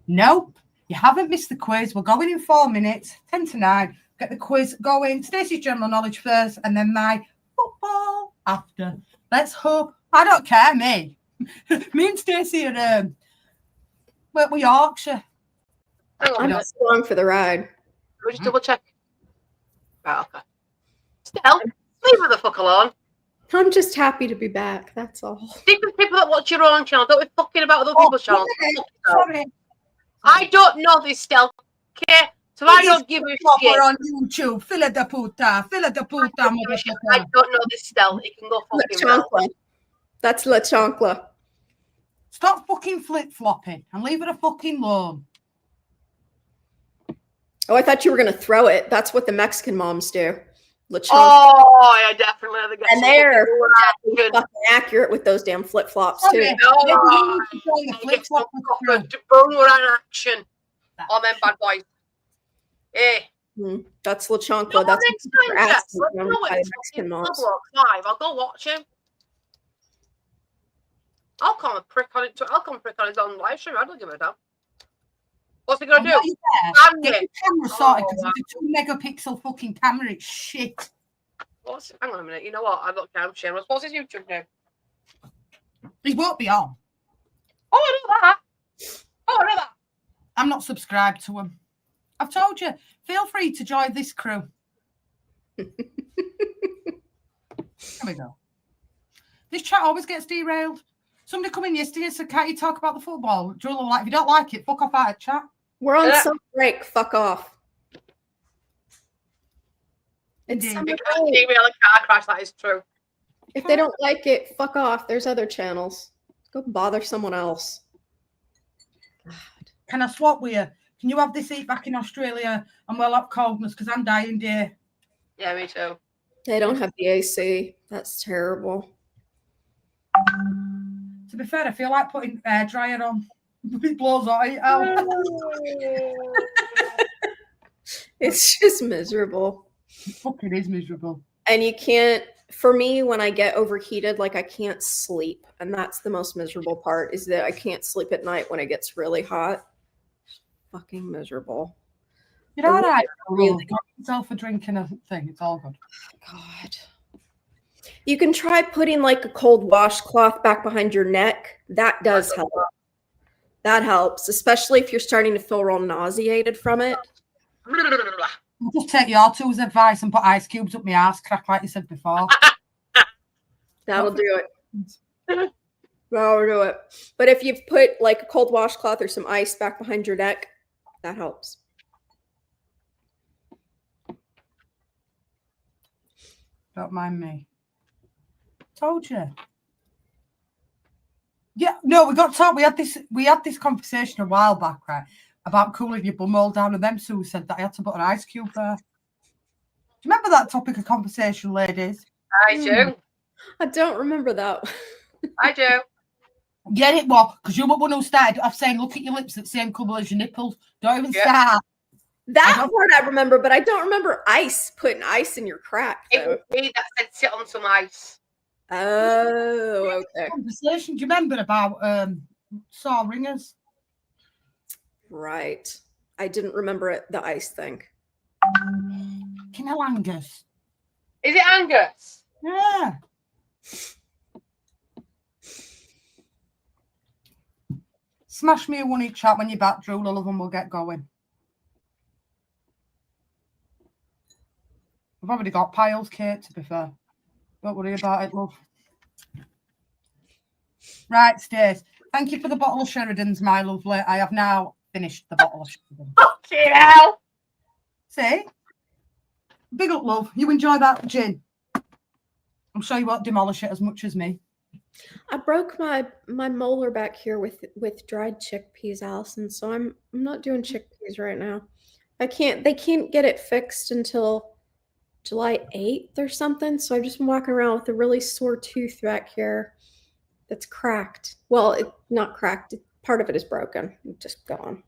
Nope. You haven't missed the quiz. We're going in 4 minutes, 10 to 9. Get the quiz going. Stacey's general knowledge first, and then my football after. Let's hope. I don't care, me. Me and Stacey are we're Yorkshire. I'm just along for the ride. We'll just double check. Right, okay. Stell, leave her the fuck alone. I'm just happy to be back. That's all. Different people that watch your own channel. Don't be fucking about other people's channels. Sorry. I don't know this, Stell. Okay? So I don't give a shit. We're on YouTube. Fila da puta, motherfucker. I don't know this, Stell. It can go La fucking well. chancla. That's La chancla. Stop fucking flip-flopping and leave it a fucking alone. Oh, I thought you were going to throw it. That's what the Mexican moms do. La chancla. Oh, yeah, definitely. And they're fucking accurate with those damn flip-flops, too. Okay. No, Flip-flop boomerang action on them bad boys. Eh. That's La chancla. No, That's next time, what Jess. ass Let's done go by with the Mexican moms. live. I'll go watch him. I'll come and prick on it. I'll come and prick on his own live stream. I don't give a damn. What's he gonna do? Get your camera sorted because it's a 2-megapixel fucking camera. It's shit. Hang on a minute. You know what? I don't care. I'm shameless. What's his YouTube name? He won't be on. Oh, I know that. I'm not subscribed to him. I've told you. Feel free to join this crew. Here we go. This chat always gets derailed. Somebody come in yesterday and said, can't you talk about the football? Julia was like, if you don't like it, fuck off out of chat. We're on some break. Fuck off. It's Indeed. summer Because break. email and car crash, that is true. If they don't like it, fuck off. There's other channels. Go bother someone else. Can I swap with you? Can you have this heat back in Australia and we'll have coldness because I'm dying, dear? Yeah, me too. They don't have the AC. That's terrible. To be fair, I feel like putting air dryer on. It blows out. It's just miserable. Fucking is miserable. And you can't, for me, when I get overheated, like I can't sleep. And that's the most miserable part is that I can't sleep at night when it gets really hot. Fucking miserable. You're all right. Really? Got yourself a drink and a thing. It's all good. God. You can try putting like a cold washcloth back behind your neck. That does help. That helps, especially if you're starting to feel real nauseated from it. I'll just take your two's advice and put ice cubes up my ass crack like you said before. That'll do it. That'll do it. But if you've put like a cold washcloth or some ice back behind your neck, that helps. Don't mind me. Told you. Yeah, no, we got to talk. We had this conversation a while back, right? About cooling your bum all down, and them Sue said that I had to put an ice cube there. Do you remember that topic of conversation, ladies? I do. I don't remember that. I do. Get it, what? Because you're the one who started off saying, look at your lips at the same colour as your nipples. Don't even Yeah. start. That part I remember, but I don't remember putting ice in your crack. It Though. was me that said sit on some ice. Oh, okay. Conversation. Do you remember about sore ringers? Right. I didn't remember it, the ice thing. Kinnalangus. Is it Angus? Yeah. Smash me a one each chat when you're back, Drew. All of them will get going. We've already got piles, Kate, to be fair. Don't worry about it, love. Right, Stace. Thank you for the bottle of Sheridan's, my lovely. I have now finished the bottle of Sheridan. Fucking hell. See? Big up, love. You enjoy that gin. I'm sure you won't demolish it as much as me. I broke my molar back here with dried chickpeas, Allison. So I'm not doing chickpeas right now. They can't get it fixed until July 8th or something. So I've just been walking around with a really sore tooth back here that's cracked. Well, it's not cracked. Part of it is broken. It's just gone.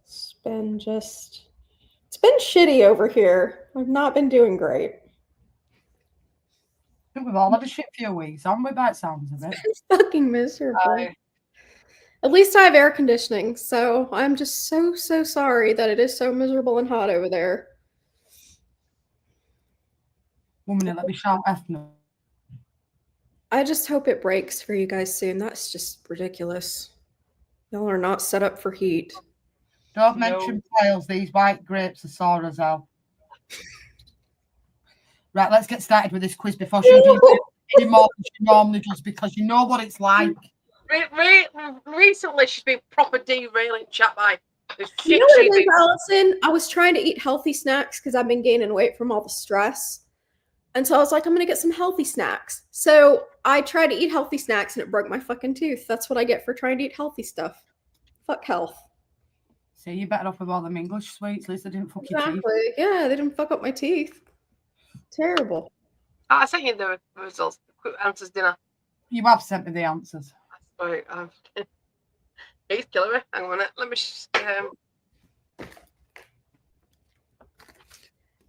It's been shitty over here. I've not been doing great. I think we've all had a shit few weeks, haven't we, by the sounds of it? It's fucking miserable. Aye. At least I have air conditioning, so I'm just so sorry that it is so miserable and hot over there. Woman, let me shout ethno. I just hope it breaks for you guys soon. That's just ridiculous. Y'all are not set up for heat. Don't mention piles. These white grapes are sore as hell. Right, let's get started with this quiz before she does any more than she normally does, because you know what it's like. Recently, she's been proper derailing chat by the shit You know what she's it is, been- Allison? I was trying to eat healthy snacks because I've been gaining weight from all the stress. And so I was like, I'm going to get some healthy snacks. So I tried to eat healthy snacks and it broke my fucking tooth. That's what I get for trying to eat healthy stuff. Fuck health. See, you're better off with all them English sweets. At least they didn't fuck your teeth. Exactly. Yeah, they didn't fuck up my teeth. Terrible. I sent you the results, quick answers dinner. You have sent me the answers. Sorry, he's killing me. Hang on a minute. Let me just,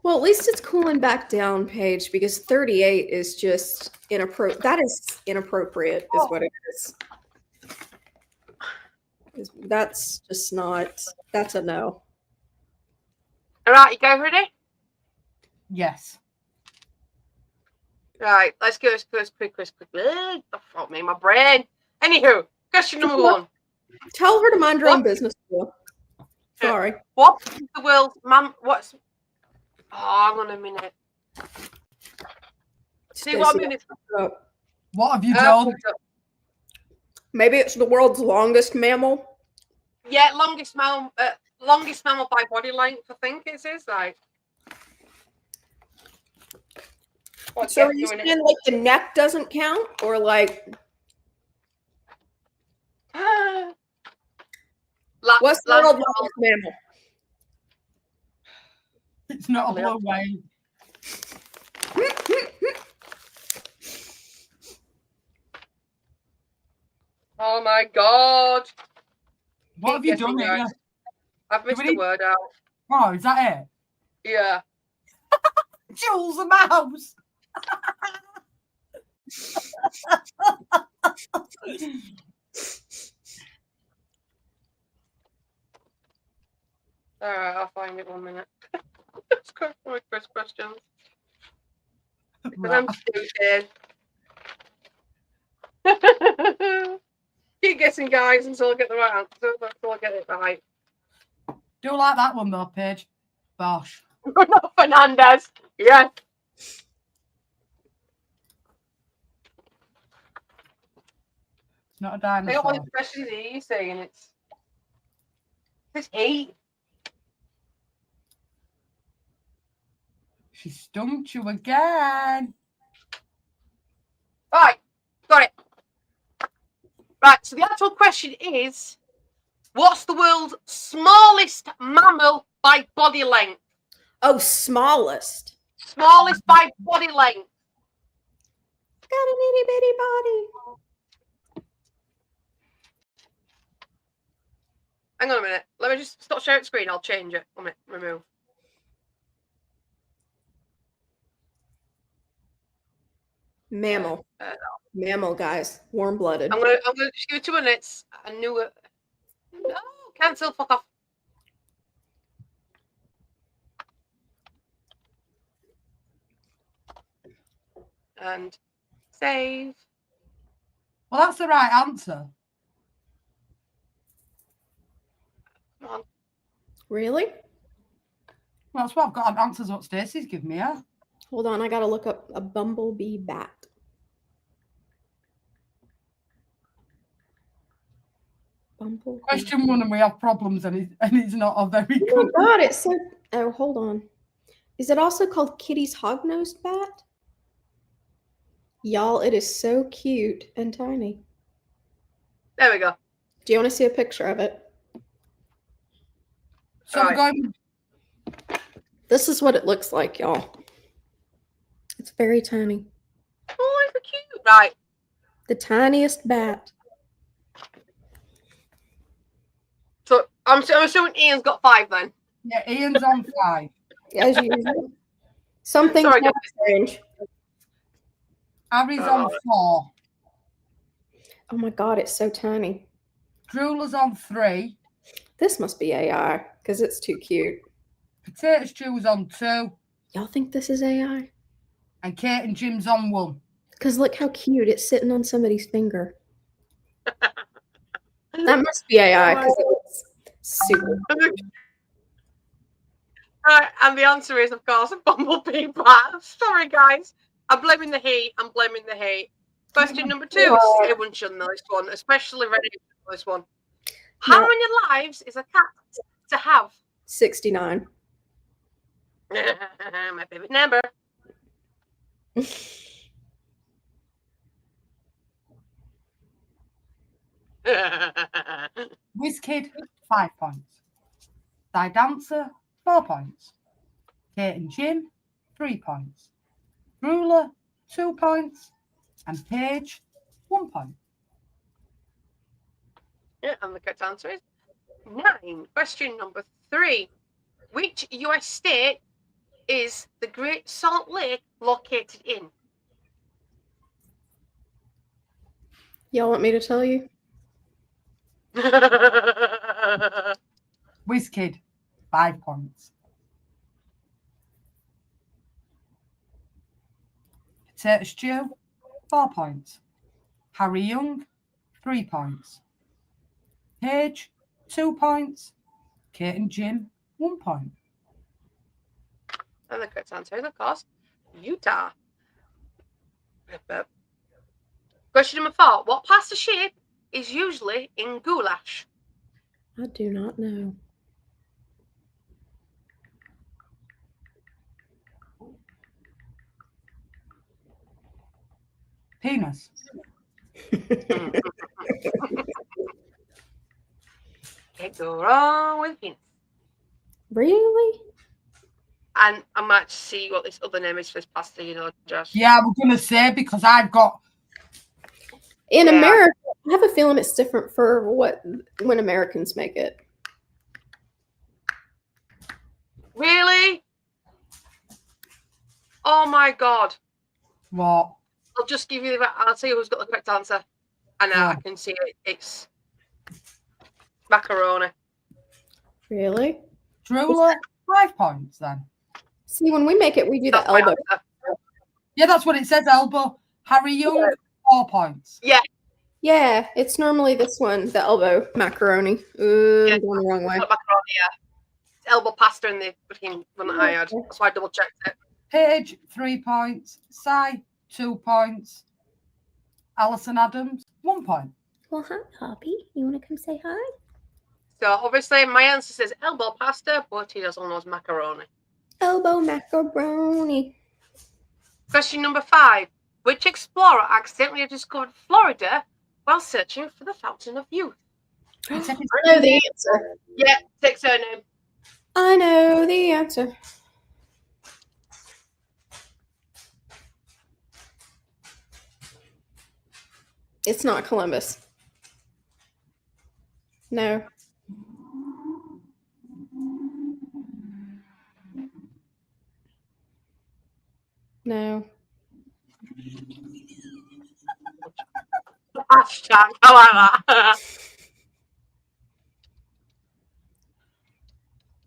Well, at least it's cooling back down, Paige, because 38 is just inappropriate. That is inappropriate, is what it is. That's just not, that's a no. all right, you guys ready? Yes. Right, let's go quick. The fuck me, my brain. Anywho, question number one. Tell her to mind her own What? business. Will. Sorry. What is the world's what's hang on a minute. See what I mean? It's, What have you done? Maybe it's the world's longest mammal. yeah, longest mammal by body length, I think it is. Like, what's So are you saying like the neck doesn't count, or like what's the world's longest mammal? It's not a blue whale. Oh my god! What have you done Guessing, here? guys. I've missed Everybody- the word out. Oh, is that it? Yeah. Jules the mouse. All right, I'll find it 1 minute. Let's go for my first questions. Because I'm stupid. Keep guessing, guys, until I get the right answer. Until I get it right. Do like that one though, Paige. Bosh. Bruno Fernandez. Yeah. It's not a I got dinosaur. one especially that you're saying it's 8. She stumped you again. Right, got it. Right, so the actual question is, what's the world's smallest mammal by body length? Oh, smallest. Smallest by body length. Got an itty bitty body. Hang on a minute. Let me just stop sharing screen. I'll change it. 1 minute. Remove. Mammal. Mammal, guys. Warm blooded. I'm gonna just give it 2 minutes. I knew it. No, cancel. Fuck off. And save. Well, that's the right answer. Come on. Really? Well, that's what I've got. Answers what Stacey's given me. Yeah. Hold on, I gotta look up a bumblebee bat. Bumblebee. Question 1, and we have problems, and it's not a very Oh good. my god, it's so. Oh, hold on. Is it also called Kitty's hog-nosed bat? Y'all, it is so cute and tiny. There we go. Do you want to see a picture of it? So we're Right. going. This is what it looks like, y'all. It's very tiny. Oh, it's so cute. Right. The tiniest bat. So I'm assuming Ian's got 5 then. Yeah, Ian's on 5. As usual. Something Sorry, guys. strange. Harry's on 4. Oh my god, it's so tiny. Drooler's on 3. This must be AI because it's too cute. Potato Stew's on 2. Y'all think this is AI? And Kate and Jim's on 1. Because look how cute it's sitting on somebody's finger. That must be AI because it's super. Right, and the answer is, of course, a bumblebee bat. Sorry, guys. I'm blaming the heat. I'm blaming the heat. Question number 2. Everyone should know this one, especially ready for this one. How No. many lives is a cat to have? 69. My favorite number. WizKid, 5 points. Thy Dancer, 4 points. Kate and Jim, 3 points. Ruler, 2 points. And Paige, 1 point. Yeah, and the correct answer is 9. Question number 3. Which US state is the Great Salt Lake located in? Y'all want me to tell you? WizKid, 5 points. Potato Stew, 4 points. Harry Young, 3 points. Paige, 2 points. Kate and Jim, 1 point. And the correct answer is, of course, Utah. Question number 4. What pasta shape is usually in goulash? I do not know. Penis. Can't go wrong with penis. Really? And I might see what this other name is for this pasta, you know, Josh. Yeah, we're going to say because I've got. In Yeah. America, I have a feeling it's different for when Americans make it. Really? Oh my god. What? I'll just give you I'll tell you who's got the correct answer. And I Go. can see it. It's macaroni. Really? Drooler, 5 points then. See, when we make it, we do the That's my elbow. answer. Yeah, that's what it says, elbow. Harry Young, 4 points. Yeah, it's normally this one, the elbow macaroni. Ooh, Yeah. I'm going the wrong way. Not macaroni, yeah. It's elbow pasta in the freaking one that I had. That's why I double checked it. Paige, 3 points. Si, 2 points. Alison Adams, 1 point. Well, hi, Poppy. You want to come say hi? So obviously my answer says elbow pasta, but he doesn't know macaroni. Elbow macaroni. Question number 5. Which explorer accidentally discovered Florida while searching for the Fountain of Youth? I know the answer. Yeah, take surname. I know the answer. It's not Columbus. No. No. Hashtag, I like that.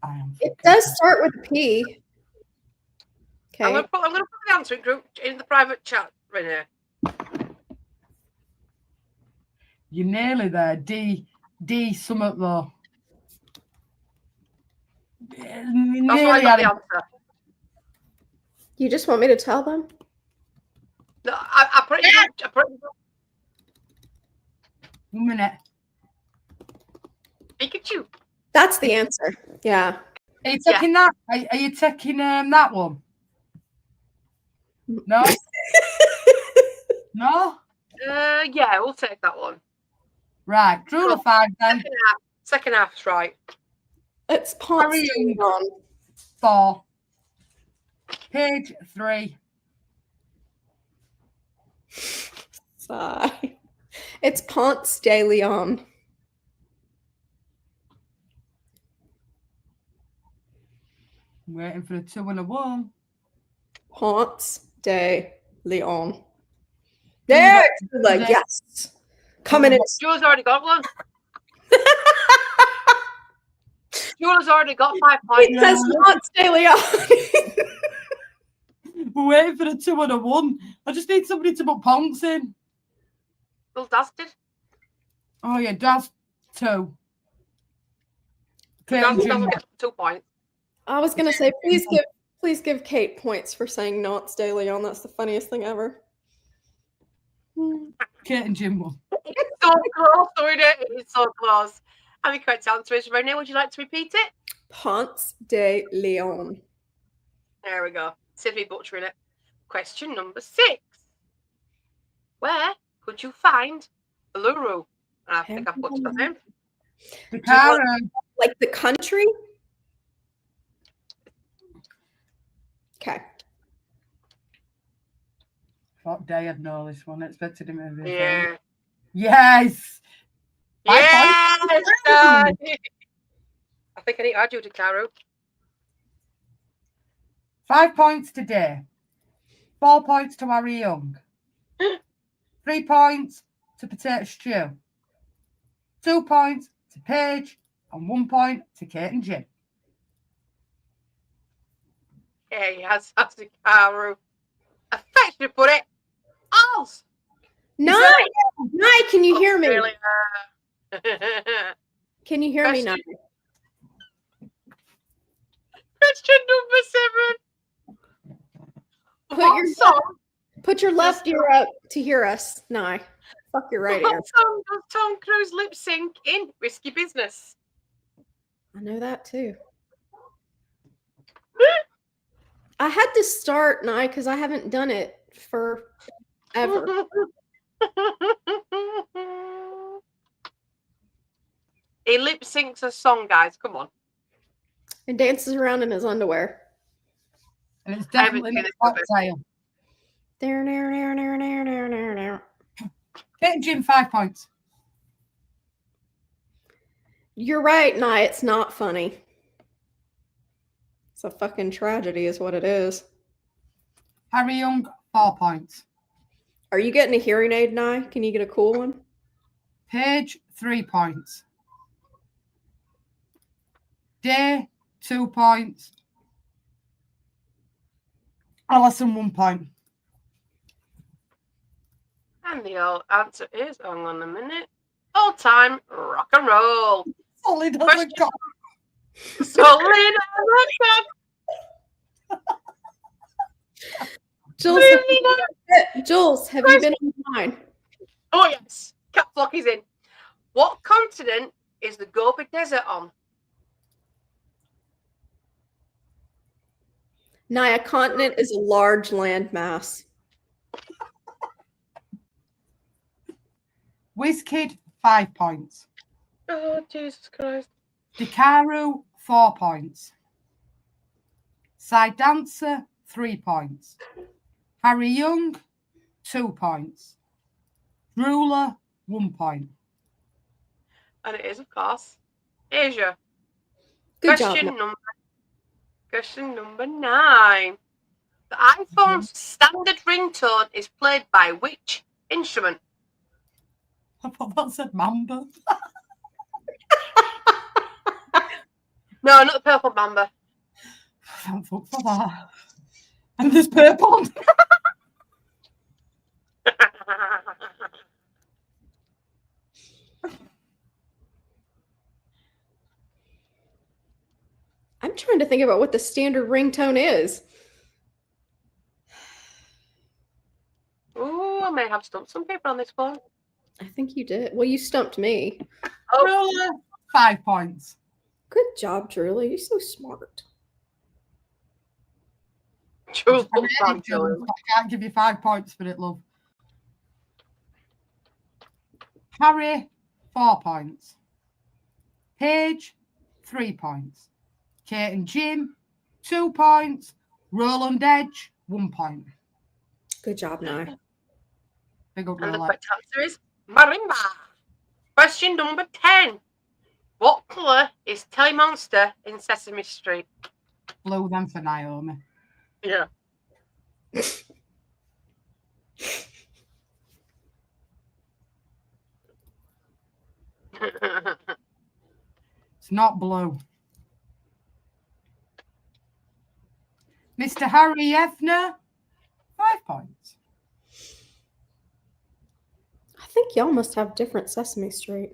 I am It fucking- does start with a P. I'm Okay. gonna put the answering group in the private chat right here. You're nearly there. D summit though. That's Nearly why I got had the it. answer. You just want me to tell them? No, I put it in the group. I put it in the 1 minute. Pikachu. That's the answer. Yeah. Are you taking that? Are you taking that one? No? No? Yeah, we'll take that one. Right. Drooler 5 then. Second half's right. It's Ponce Harry de Young. Leon. 4. Page 3. Sigh. It's Ponce de Leon. Waiting for the 2 and a 1. Ponce de Leon. There, like Yeah. yes, coming in. Jules already got one. Jules already got 5 points. It says Ponce de Leon. We're waiting for the 2 and a 1. I just need somebody to put Ponce in. Well, dusted. Oh yeah, that's 2. Kate and Doesn't Jim, get 2 points. I was gonna say, please give Kate points for saying Ponce de Leon. That's the funniest thing ever. Kate and Jim won. It's so close, isn't it? It's so close. And the correct answer is Renee. Would you like to repeat it? Ponce de Leon. There we go. Save me butchering it. Question number 6. Where could you find Uluru? And I think I've butchered that name. The car. Like the country? Okay. What day I'd know this one? I expected him to be. Yeah. Yes. Yes! points. I think I need to add you to Caro. 5 points today. 4 points to Harry Young. 3 points to Potato Stew. 2 points to Paige. And 1 point to Kate and Jim. Yeah, yes, that's the Caro. Affectionately put it. Alls! Nye, can you hear me? Really? Can you hear me now? Question number 7. Put What your song, Put your left ear up to hear us, Nye. Fuck your right ear. what song does Tom Cruise lip sync in Risky Business? I know that too. I had to start, Nye, because I haven't done it for ever. He lip syncs a song, guys. Come on. And dances around in his underwear. And it's I haven't definitely seen not it, but- cocktail. There. Kate and Jim, 5 points. You're right, Nye. It's not funny. It's a fucking tragedy, is what it is. Harry Young, 4 points. Are you getting a hearing aid, Nye? Can you get a cool one? Paige, 3 points. Day, 2 points. Alison, 1 point. And the old answer is, hang on a minute, all-time rock and roll. Solid as a Question. cock. Solid as a cock. Jules, Jules, have you been online? Oh yes, Cat Flock is in. What continent is the Gobi Desert on? Nye, a continent is a large landmass. WizKid, 5 points. Oh Jesus Christ! Dikaru, 4 points. Side Dancer, 3 points. Harry Young, 2 points. Ruler, 1 point. And it is, of course, Asia. Good job. Question number 9. The iPhone's standard ringtone is played by which instrument? I thought that said Mamba. No, not the purple mamba. Thank fuck for that. And there's purple. I'm trying to think about what the standard ringtone is. Ooh, I may have stumped some people on this one. I think you did. Well, you stumped me. Ruler, 5 points. Good job, Julie. You're so smart. Jules, I can't give you 5 points for it, love. Harry, 4 points. Paige, 3 points. Kate and Jim, 2 points. Roland Edge, 1 point. Good job, Nye. Big up And the Roland. correct answer is marimba. Question number 10. What colour is Telly Monster in Sesame Street? Blue then for Naomi. Yeah. It's not blue. Mr. Harry Hefner, 5 points. I think y'all must have different Sesame Street.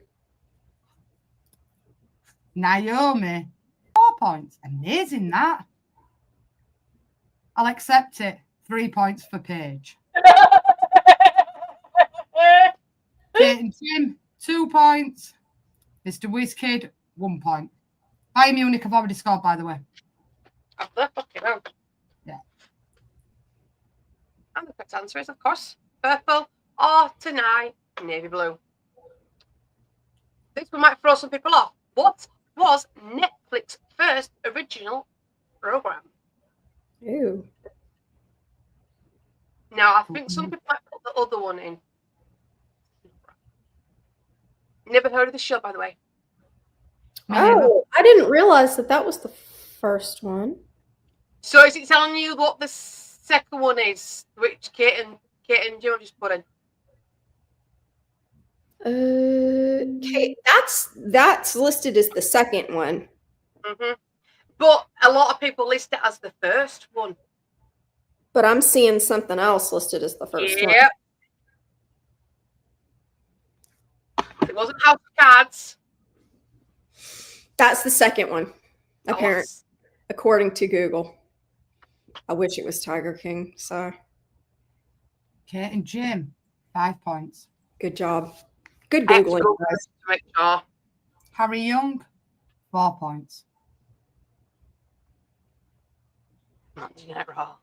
Naomi, 4 points. Amazing that. I'll accept it. 3 points for Paige. Kate and Jim, 2 points. Mr. WizKid, 1 point. Bayern Munich have already scored, by the way. After fucking hell. Yeah. And the correct answer is, of course, purple or tonight, navy blue. This one might throw some people off. What was Netflix's first original program? Ew. Now, I think some people might put the other one in. Never heard of the show, by the way. Oh, I didn't realize that that was the first one. So is it telling you what the second one is, which Kate and Jim just put in? Okay, that's listed as the second one. Mm-hmm. But a lot of people list it as the first one. But I'm seeing something else listed as the first one. Yep. It wasn't House of Cards. That's the second one, apparently, Yes. according to Google. I wish it was Tiger King. So Kate and Jim, 5 points. good job. Good I have to Googling, Google guys. to make sure. Harry Young, 4 points. Not doing it wrong.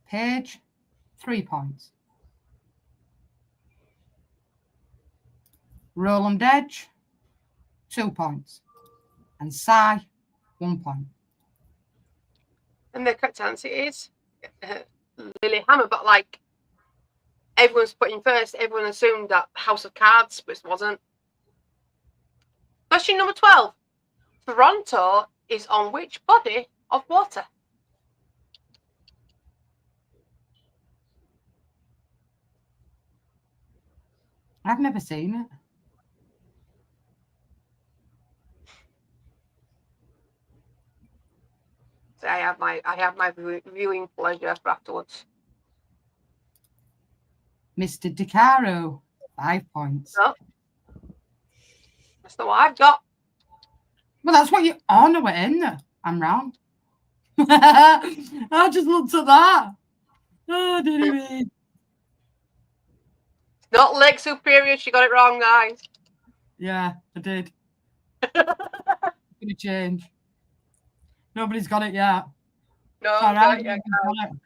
Paige, 3 points. Roland Edge, 2 points. And Cy, 1 point. And the correct answer is Lily Hammer. But like everyone's putting first, everyone assumed that House of Cards, but it wasn't. Question number 12. Toronto is on which body of water? I've never seen it. So I have my viewing pleasure for afterwards. Mr. DiCaro, 5 points. No. That's not what I've got. Well, that's what you. Oh, no, we're in there. I'm round. I just looked at that. Oh, did he mean? It's not Lake Superior. She got it wrong, guys. Yeah, I did. Gonna change. Nobody's got it yet. No, Sorry, got I it, yeah, haven't got it.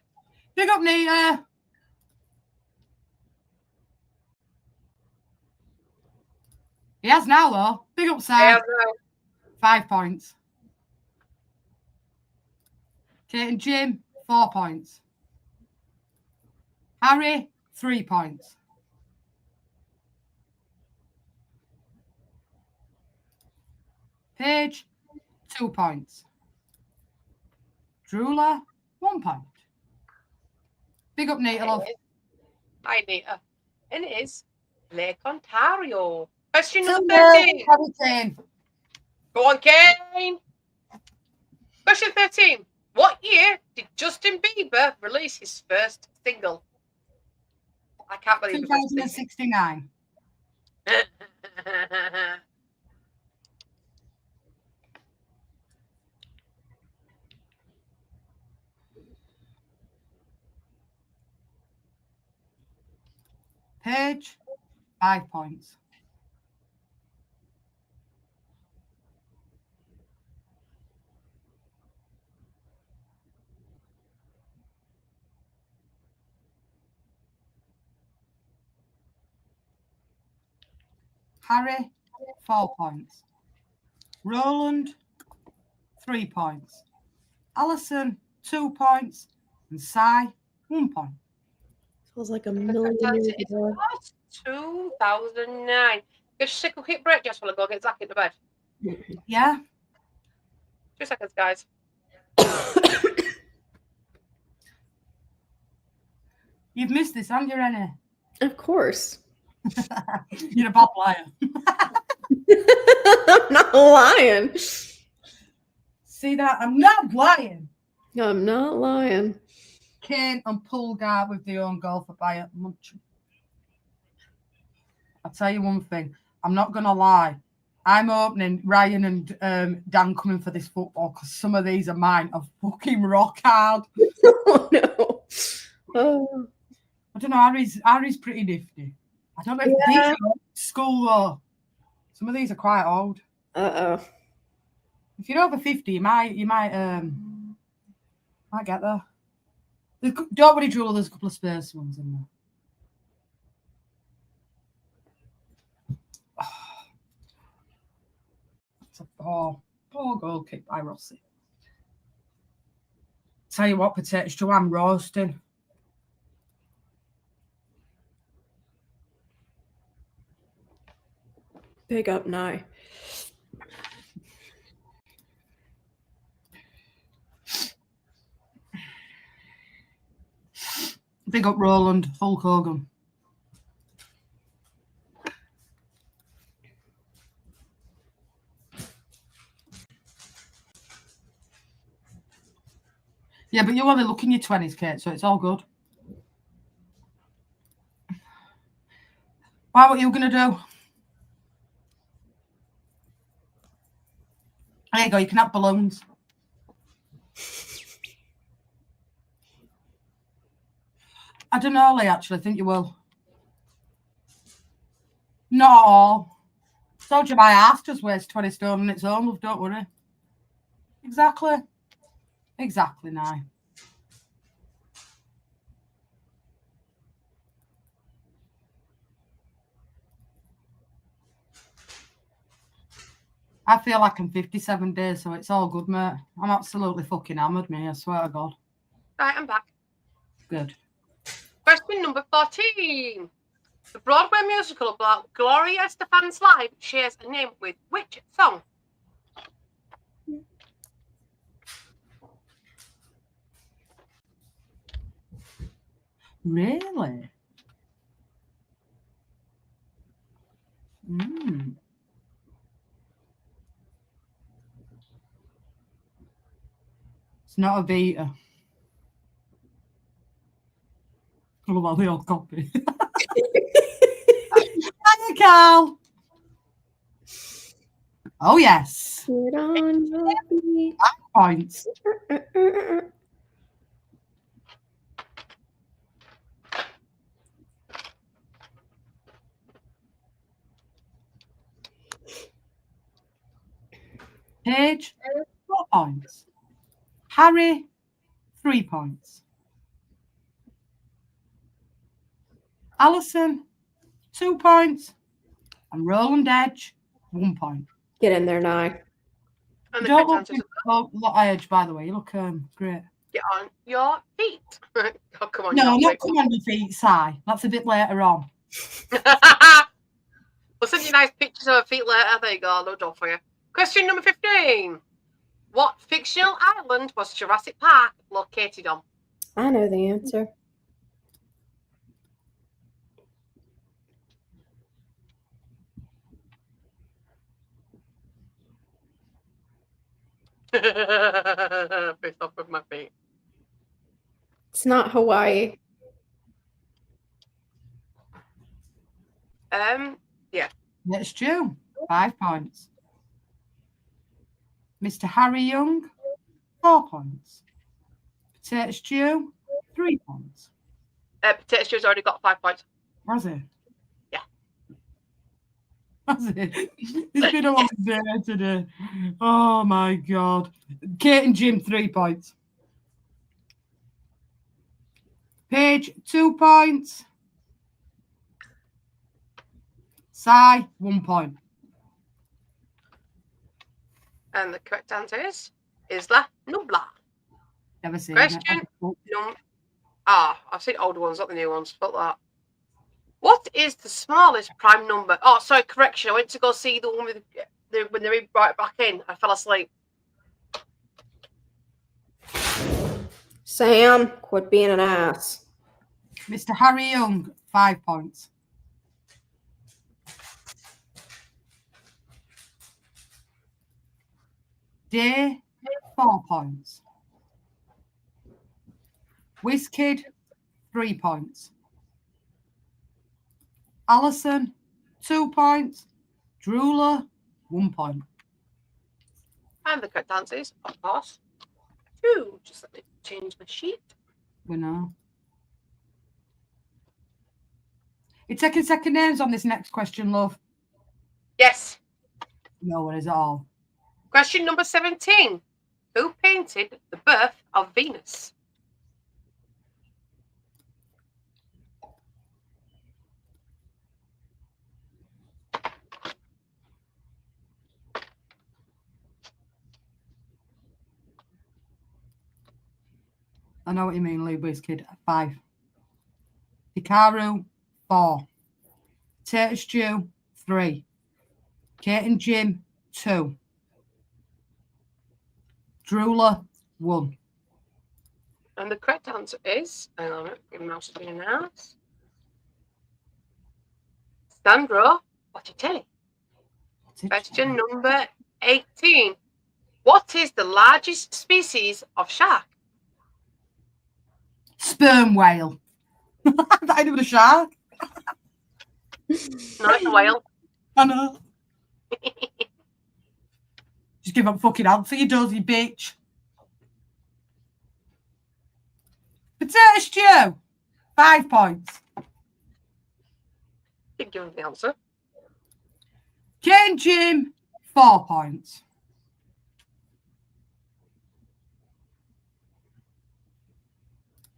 Big up, Nita. He has now, though. Big up, Sam. yeah, no. 5 points. Kate and Jim, 4 points. Harry, 3 points. Paige, 2 points. Drula, 1 point. Big up, Nita, love. Hi, Nita. And it is Lake Ontario. Question number 13. Go on, Kane. Question 13. What year did Justin Bieber release his first single? I can't believe it. 2069. Paige, 5 points. Harry, 4 points. Roland, 3 points. Alison, 2 points. And Sai, 1 point. Feels like a million years It ago. was 2009. Just take a quick break just while I go get Zach into bed. Yeah. 2 seconds, guys. You've missed this, haven't you, Rennie? Of course. You're a bad liar. I'm not lying. See that? I'm not lying. I'm not lying. Kane and Pulgar with the own goal for Bayern Munich. I'll tell you one thing. I'm not going to lie. I'm opening Ryan and Dan coming for this football because some of these are mine are fucking rock hard. Oh, no. Oh. I don't know. Harry's pretty nifty. I don't know if these are old school though. Some of these are quite old. Uh-oh. If you're over 50, you might get there. Don't worry, Drew, there's a couple of Spurs ones in there. It's a poor goal kick by Rossi. Tell you what, Potato Stew, I'm roasting. Big up, Nye. Big up Roland, Hulk Hogan. Yeah, but you only look in your 20s, Kate, so it's all good. Why, what are you going to do? There you go, you can have balloons. I don't know, Lee, actually. I think you will. Not all. Told you my ass just weighs 20 stone on its own, love, don't worry. Exactly. Exactly, now. I feel like I'm 57 days, so it's all good, mate. I'm absolutely fucking hammered, me, I swear to God. Right, I'm back. Good. Question number 14. The Broadway musical about Gloria Estefan's life shares a name with which song? Really? Mm. It's not a Vita. What about the old copy? Hiya, Carl. Oh, yes. Get on your feet. Points. Paige, 4 points. Harry, 3 points. Alison, 2 points. And Roland Edge, 1 point. Get in there now. And the Don't correct look answer is look Edge, by the way. You look great. get on your feet. Oh, come on. No, your not feet. come on your feet, Si. That's a bit later on. We'll send you nice pictures of her feet later. There you go. No job for you. Question number 15. What fictional island was Jurassic Park located on? I know the answer. Pissed off with my feet. It's not Hawaii. It's Stu, 5 points. Mr. Harry Young, 4 points. Potato Stew, 3 points. Potato Stew's already got 5 points. Has it? Yeah. Has it? It's been a long day today. Oh my God. Kate and Jim, 3 points. Paige, 2 points. Si, 1 point. And the correct answer is Isla Nublar. Never seen Question it. I've seen older ones, not the new ones. Fuck that. What is the smallest prime number? Oh, sorry, correction. I went to go see the one with when they brought it back in. I fell asleep. Sam, quit being an ass. Mr. Harry Young, 5 points. Day, 4 points. WizKid, 3 points. Alison, 2 points. Drooler, 1 point. And the correct answer is, of course, 2. Just let me change my sheet. We know. You're taking second names on this next question, love. Yes. No worries at all. Question number 17. Who painted The Birth of Venus? I know what you mean, Lee WizKid, 5. Hikaru, 4. Potato Stew, 3. Kate and Jim, 2. Drooler, 1. And the correct answer is, hang on a minute, my mouse is being announced. Sandro Botticelli. Question number 18. What is the largest species of shark? Sperm whale. That ain't even a shark. No, it's a whale. I know. Just give up fucking answer, you dozy bitch. Potato Stew, 5 points. Didn't give him the answer. Kate and Jim, 4 points.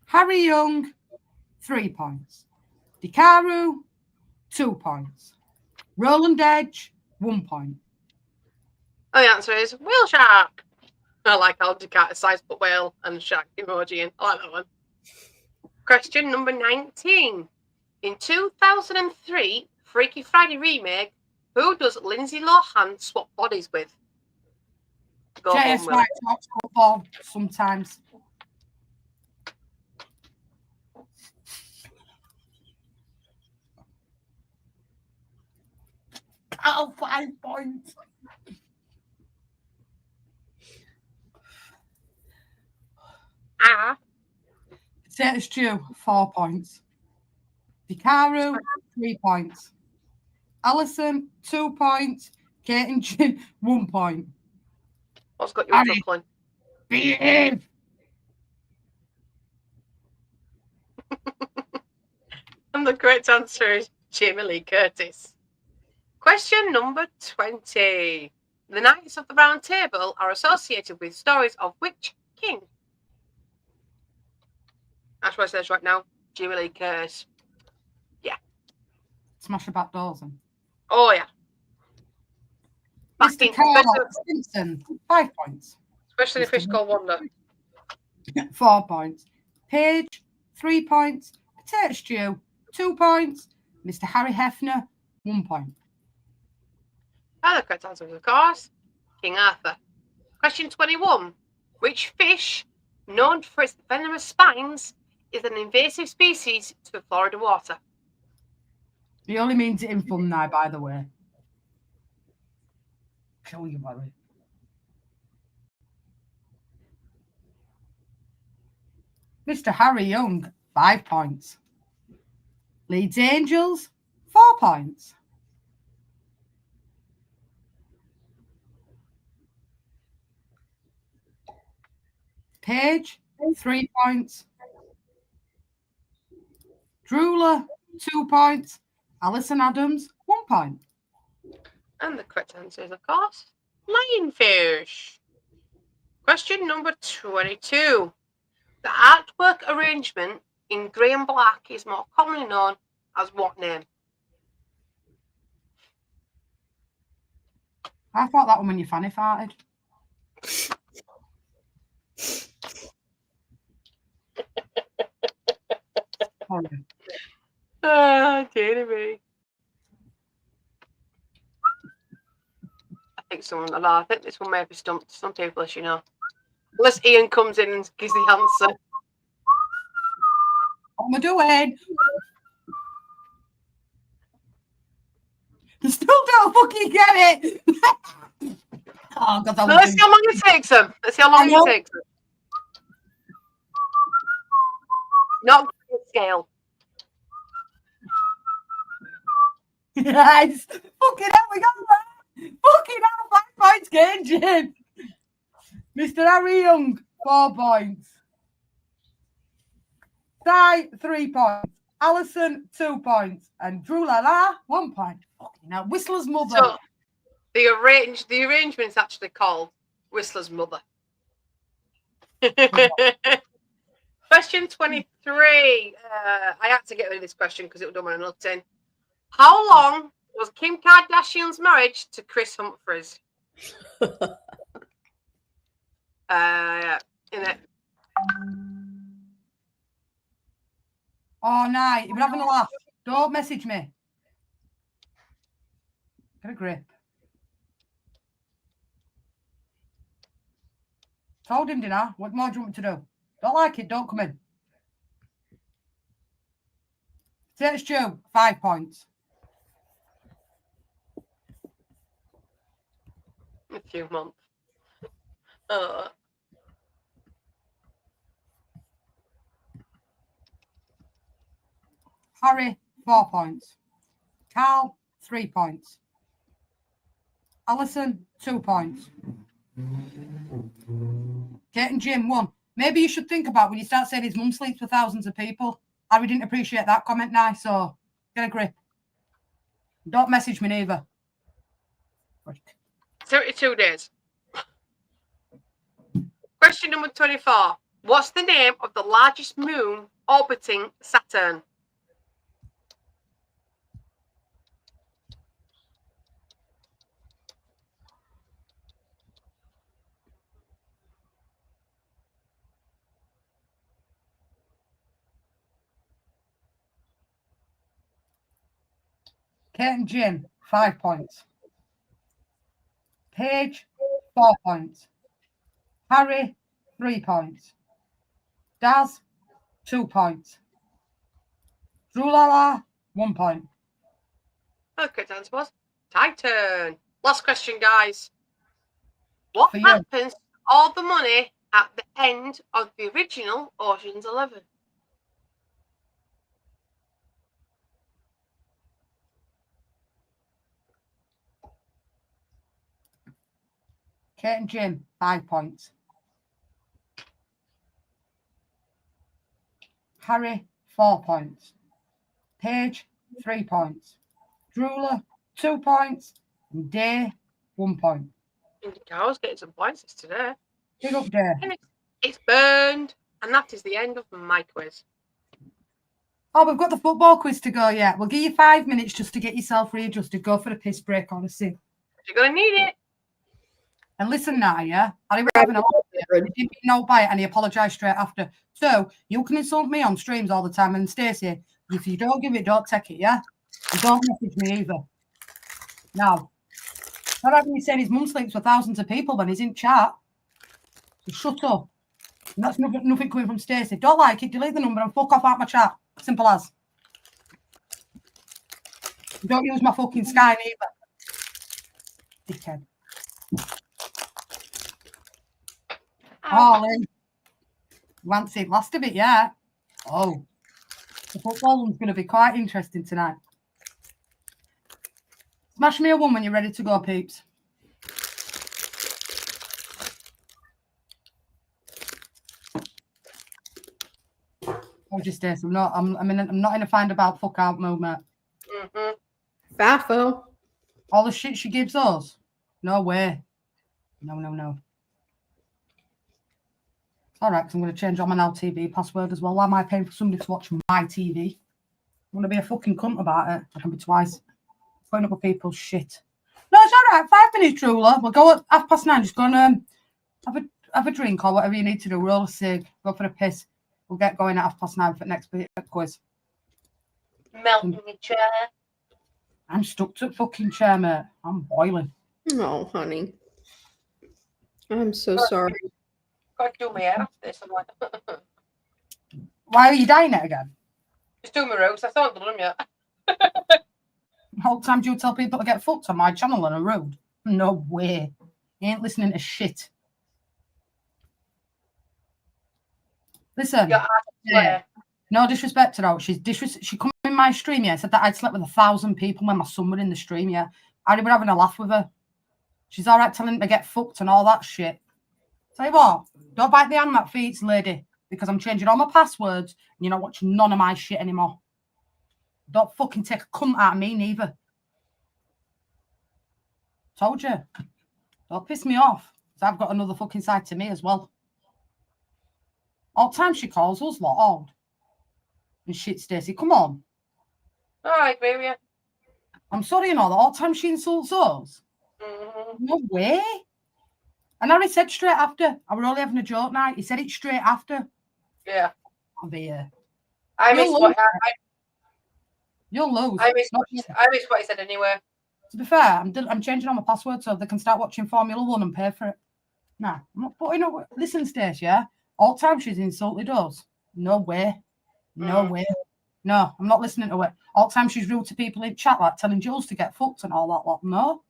Harry Young, 3 points. Hikaru, 2 points. Roland Edge, 1 point. And the answer is whale shark. I like how Descartes size put whale and shark emoji in. I like that one. Question number 19. In 2003 Freaky Friday remake, who does Lindsay Lohan swap bodies with? Go JS home, Will. White talks football sometimes. Cal, 5 points. Ah. Potato Stew, 4 points. Hikaru, 3 points. Alison, 2 points. Kate and Jim, 1 point. What's got you Harry. chuckling? Behave. And the correct answer is Jamie Lee Curtis. Question number 20. The Knights of the Round Table are associated with stories of which king? That's what it says right now. Jamie Lee Curtis. Smash the back doors in. Oh, yeah. Back Mr. in, Carl especially, Simpson, 5 points. especially in a fish called Wanda. 4 points. Paige, 3 points. Potato Stew, 2 points. Mr. Harry Hefner, 1 point. Oh, the correct answer is, of course, King Arthur. Question 21. Which fish, known for its venomous spines, is an invasive species to Florida water? He only means it in fun now, by the way. Kill you, Barry. Mr. Harry Young, 5 points. Leeds Angels, 4 points. Paige, 3 points. Drooler, 2 points. Alison Adams, 1 point. And the correct answer is, of course, lionfish. Question number 22. The artwork arrangement in grey and black is more commonly known as what name? I thought that one when you fanny farted. Sorry. Ah, dear me. I think this one may be stumped some people, as you know. Unless Ian comes in and gives the answer. What am I doing? You still don't fucking get it. Oh, God, No, let's see how long it takes them. Let's see how long it takes them. Not great scale. Yes. Fucking hell, we got that. Fucking hell, 5 points gained, Jim. Mr. Harry Young, 4 points. Ty, 3 points. Alison, 2 points. And Drew Lala, 1 point. Fucking hell, Whistler's mother. So the arrangement's actually called Whistler's Mother. Question 23. I had to get rid of this question because it would have done my nothing. How long was Kim Kardashian's marriage to Chris Humphries? In it. Oh, no, you're having a laugh. Don't message me. Get a grip. Told him, didn't I? What more do you want me to do? Don't like it, don't come in. Potato Stew, 5 points. A few months. Harry, 4 points. Carl, 3 points. Alison, 2 points. Kate and Jim, 1. Maybe you should think about when you start saying his mum sleeps with thousands of people. Harry didn't appreciate that comment now, so get a grip. Don't message me neither. 32 days. Question number 24. What's the name of the largest moon orbiting Saturn? Kate and Jim, 5 points. Paige, 4 points. Harry, 3 points. Daz, 2 points. Drulala, 1 point. Okay, answer was Titan. Last question, guys. What For you. happens to all the money at the end of the original Ocean's 11? Kate and Jim, 5 points. Harry, 4 points. Paige, 3 points. Drula, 2 points. And Day, 1 point. I was getting some points today. Big up, Day. And it's burned. And that is the end of my quiz. Oh, we've got the football quiz to go yet. We'll give you 5 minutes just to get yourself readjusted. Go for a piss break, honestly. You're going to need it. And listen now, yeah? I didn't have an he didn't mean no by it and he apologised straight after. So you can insult me on streams all the time and Stacey, if you don't give it, don't take it, yeah? And don't message me either. Now, not having you saying his mum sleeps with thousands of people when he's in chat. So shut up. And that's nothing coming from Stacey. Don't like it, delete the number and fuck off out my chat. Simple as. Don't use my fucking Sky either. Dickhead. Oh, Lynn. You want to see last of it, yeah? Oh. The football one's going to be quite interesting tonight. Smash me a one when you're ready to go, peeps. Oh, just this. I'm not in a find about fuck out mode, mate. Mm-hmm. Fafo. All the shit she gives us? No way. No. All right, because I'm going to change on my Now TV password as well. Why am I paying for somebody to watch my TV? I'm going to be a fucking cunt about it. I can be twice. Putting up with people's shit. No, it's all right. 5 minutes, Drula. We'll go at 9:30. Just go and have a drink or whatever you need to do. Roll a cig. Go for a piss. We'll get going at 9:30 for the next quiz. Melt in your chair. I'm stuck to the fucking chair, mate. I'm boiling. Oh, honey. I'm so sorry. Got to do my hair after this. I'm like, Why are you dying it again? just do my roast. I haven't done them yet. The whole time do you tell people to get fucked on my channel on a road? No way. You ain't listening to shit. Listen. Your ass Yeah. No disrespect to her. She come in my stream, yeah, said that I'd slept with 1,000 people when my son were in the stream, yeah. I were having a laugh with her. She's all right telling me to get fucked and all that shit. Tell you what, don't bite the hand that feeds, lady, because I'm changing all my passwords and you're not watching none of my shit anymore. Don't fucking take a cunt out of me, neither. Told you. Don't piss me off, because I've got another fucking side to me as well. All the time she calls us lot old. And shit, Stacey, come on. Oh, I agree with you. I'm sorry and all that. All the time she insults us. Mm-hmm. No way. And Harry said straight after, I were only having a joke night. He said it straight after. Yeah. I'll be here. I miss You'll what lose. You'll lose. I miss Not- what he said anyway. To be fair, I'm changing all my password so they can start watching Formula 1 and pay for it. Nah, I'm not putting up. Listen, Stacey, yeah? All the time she's insulted us. No way. No way. No, I'm not listening to it. All the time she's rude to people in chat, like telling Jules to get fucked and all that lot. No.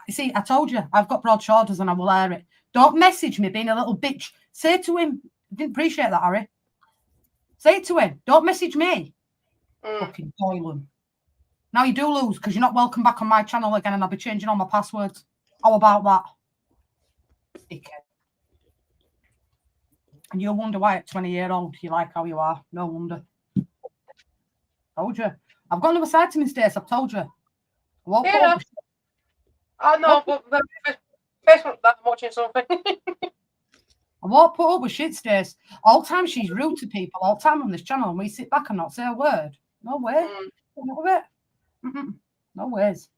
You see, I told you, I've got broad shoulders and I will air it. Don't message me being a little bitch. Say to him, I didn't appreciate that, Harry. Say it to him. Don't message me. Fucking Doylan. Now you do lose because you're not welcome back on my channel again and I'll be changing all my passwords. How about that? Dickhead. And you'll wonder why at 20-year-old you like how you are. No wonder. Told you. I've got another side to me, Stace. I've told you. I won't put up with shit. Oh no, but Facebook, I'm watching something. I won't put up with shit, Stace. All the time she's rude to people, all the time on this channel, and we sit back and not say a word. No way. Put up with it. Mm-mm. No ways.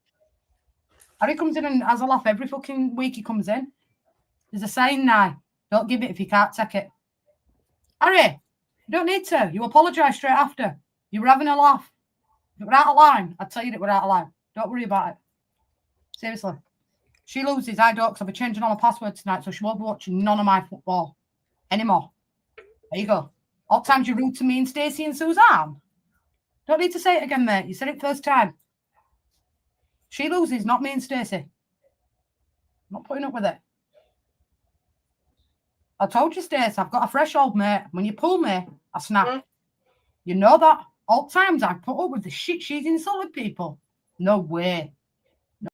Harry comes in and has a laugh every fucking week he comes in. There's a saying now. Don't give it if you can't take it. Harry, you don't need to. You apologise straight after. You were having a laugh. If it were out of line, I'd tell you that we're out of line. Don't worry about it. Seriously. She loses, I don't, because I'll be changing all my password tonight, so she won't be watching none of my football anymore. There you go. All times you're rude to me and Stacey and Suzanne. Don't need to say it again, mate. You said it first time. She loses, not me and Stacey. I'm not putting up with it. I told you, Stacey, I've got a threshold, mate. When you pull me, I snap. Mm. You know that. All times I put up with the shit she's insulted people. No way.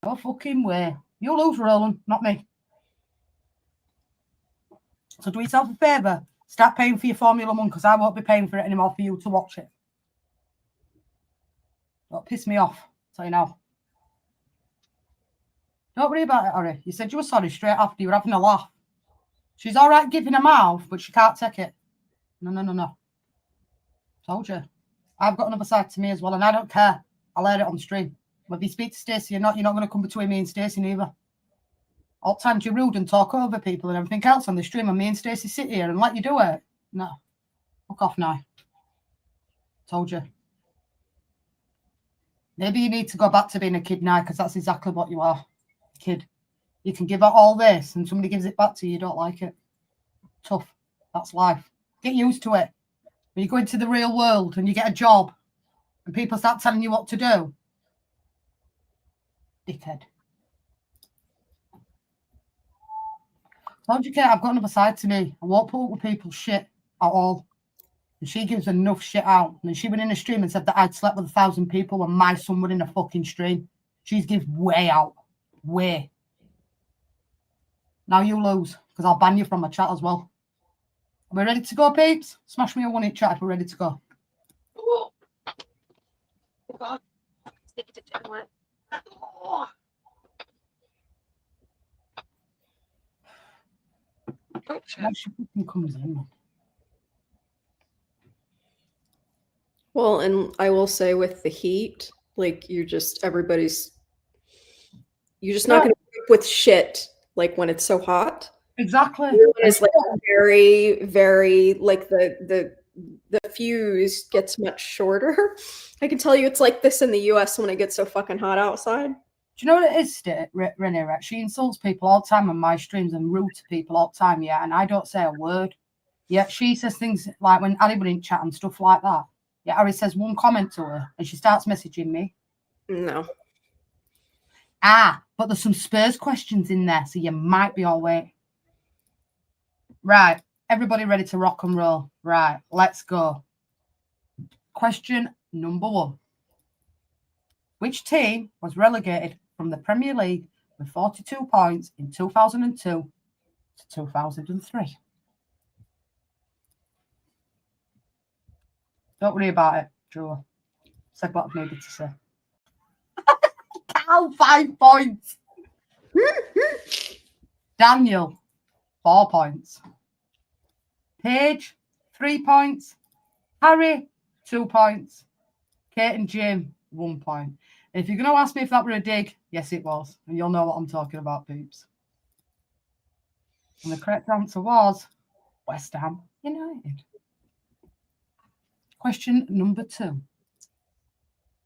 No fucking way. You lose, Roland, not me. So do yourself a favour. Start paying for your Formula 1 because I won't be paying for it anymore for you to watch it. Don't piss me off. So you know. Don't worry about it, Harry. You said you were sorry straight after you were having a laugh. She's all right giving a mouth, but she can't take it. No. Told you. I've got another side to me as well, and I don't care. I'll air it on stream. Whether you speak to Stacey or not, you're not going to come between me and Stacey neither. All the times you're rude and talk over people and everything else on the stream, and me and Stacey sit here and let you do it. No. Fuck off now. Told you. Maybe you need to go back to being a kid now, because that's exactly what you are. A kid. You can give out all this and somebody gives it back to you, you don't like it. Tough. That's life. Get used to it. When you go into the real world and you get a job and people start telling you what to do. Dickhead. Told you, Kate, I've got another side to me. I won't put up with people's shit at all. And she gives enough shit out. And she went in a stream and said that I'd slept with 1,000 people and my son was in a fucking stream. She's gives way out. Way. Now you lose, because I'll ban you from my chat as well. Are we ready to go, peeps? Smash me a 1 in chat if we're ready to go. Oh, God. Stick it to it. Oh. Oh, shit. How she fucking comes in, man. Well, and I will say with the heat, like you're just not going to cook with shit like when it's so hot. Exactly. It's like very, very like the fuse gets much shorter. I can tell you it's like this in the US when it gets so fucking hot outside. Do you know what it is, Renee? Right? She insults people all the time on my streams and rude to people all the time, yeah, and I don't say a word. Yeah, she says things like when Harry would in chat and stuff like that. Yeah, Harry says one comment to her and she starts messaging me. No. But there's some Spurs questions in there, so you might be all right. Right, everybody ready to rock and roll? Right, let's go. Question number 1. Which team was relegated from the Premier League with 42 points in 2002 to 2003? Don't worry about it, Drew. Said what I've needed to say. Cal, 5 points. Daniel, 4 points. Paige, 3 points. Harry, 2 points. Kate and Jim, 1 point. And if you're going to ask me if that were a dig, yes, it was. And you'll know what I'm talking about, peeps. And the correct answer was West Ham United. Question number 2.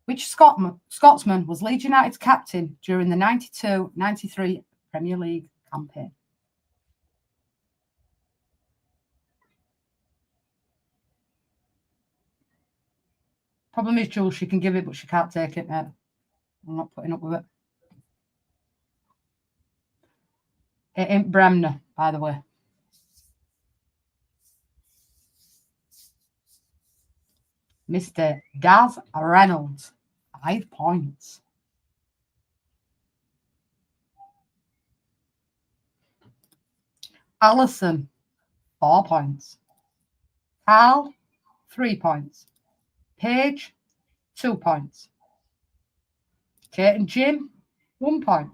Which Scotsman was Leeds United's captain during the 92-93 Premier League campaign? Problem is, Jules, she can give it, but she can't take it, mate. I'm not putting up with it. It ain't Bremner, by the way. Mr. Gaz Reynolds, 5 points. Alison, 4 points. Carl, 3 points. Paige, 2 points. Kate and Jim, 1 point.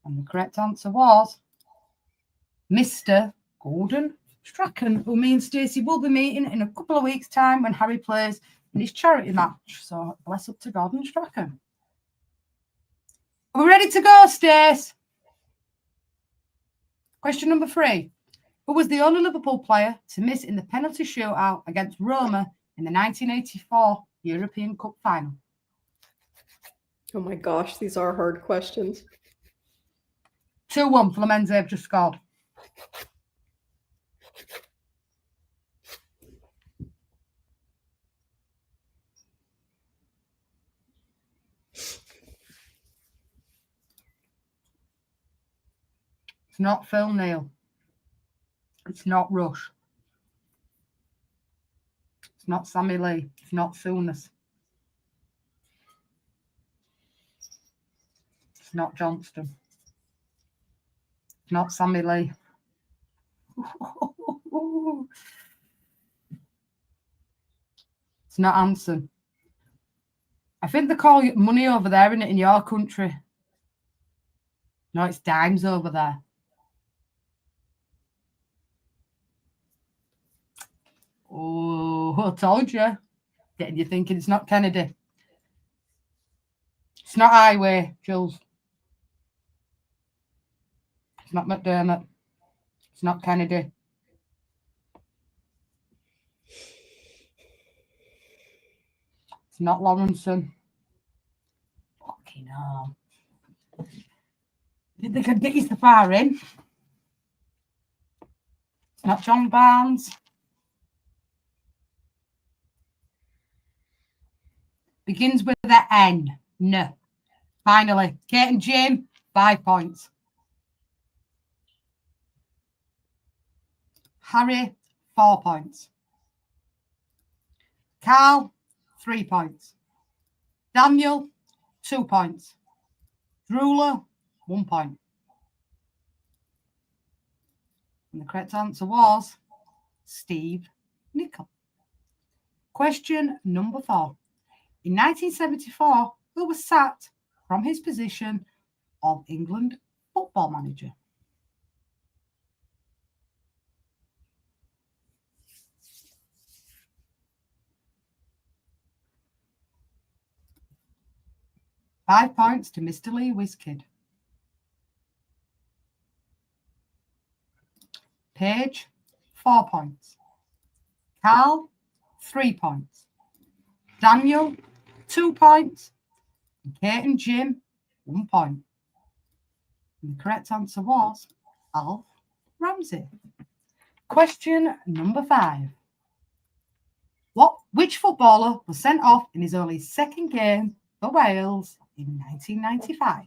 And the correct answer was Mr. Gordon Strachan, who me and Stacey will be meeting in a couple of weeks' time when Harry plays in his charity match. So bless up to Gordon Strachan. Are we ready to go, Stace? Question number 3. Who was the only Liverpool player to miss in the penalty shootout against Roma in the 1984 European Cup final? Oh my gosh, these are hard questions. 2-1, Fluminense have just scored. It's not Phil Neal. It's not Rush. It's not Sammy Lee. It's not Souness. It's not Johnston. It's not Sammy Lee. It's not Anson. I think they call it money over there, isn't it, in your country? No, it's dimes over there. Oh, I told you. Getting you thinking it's not Kennedy. It's not Highway, Jules. It's not McDermott. It's not Kennedy. It's not Lawrenson. Fucking hell. Did they could get you so far in? It's not John Barnes. Begins with the N. N. Finally, Kate and Jim, 5 points. Harry, 4 points. Carl, 3 points. Daniel, 2 points. Drula, 1 point. And the correct answer was Steve Nicol. Question number 4. In 1974, who was sacked from his position of England football manager? Five points to Mr. Lee Whiskid. Paige, 4 points. Carl, 3 points. Daniel, 2 points. And Kate and Jim, 1 point. And the correct answer was Alf Ramsey. Question number 5. Which footballer was sent off in his only second game for Wales in 1995?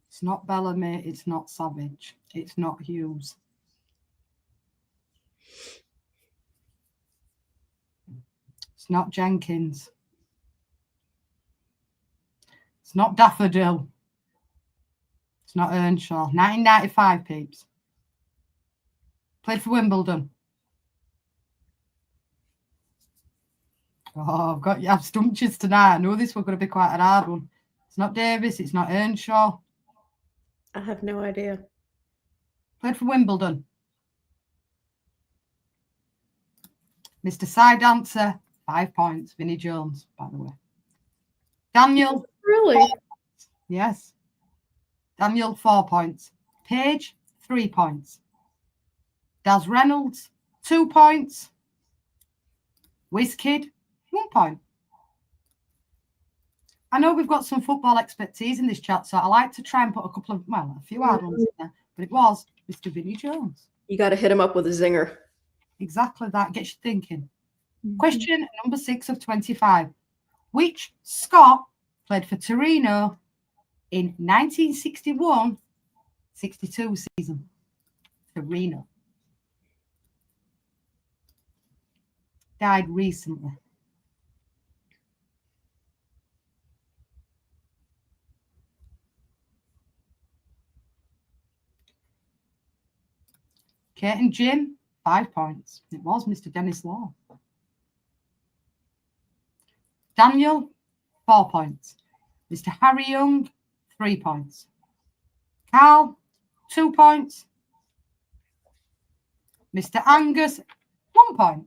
It's not Bellamy, it's not Savage, it's not Hughes. It's not Jenkins. It's not Daffodil. It's not Earnshaw. 1995, peeps. Played for Wimbledon. Oh, I've stumped you tonight. I know this was going to be quite a hard one. It's not Davis. It's not Earnshaw. I have no idea. Played for Wimbledon. Mr. Side Dancer, 5 points. Vinnie Jones, by the way. Daniel. Really? Yes. Daniel, 4 points. Paige, 3 points. Daz Reynolds, 2 points. Whiskid, 1 point. I know we've got some football expertise in this chat, so I like to try and put a few hard ones in there. But it was Mr. Vinnie Jones. You got to hit him up with a zinger. Exactly that. Gets you thinking. Question number 6 of 25. Which Scot played for Torino in 1961-62 season? Torino. Died recently. Kate and Jim, 5 points. It was Mr. Dennis Law. Daniel, 4 points. Mr. Harry Young, 3 points. Carl, 2 points. Mr. Angus, 1 point.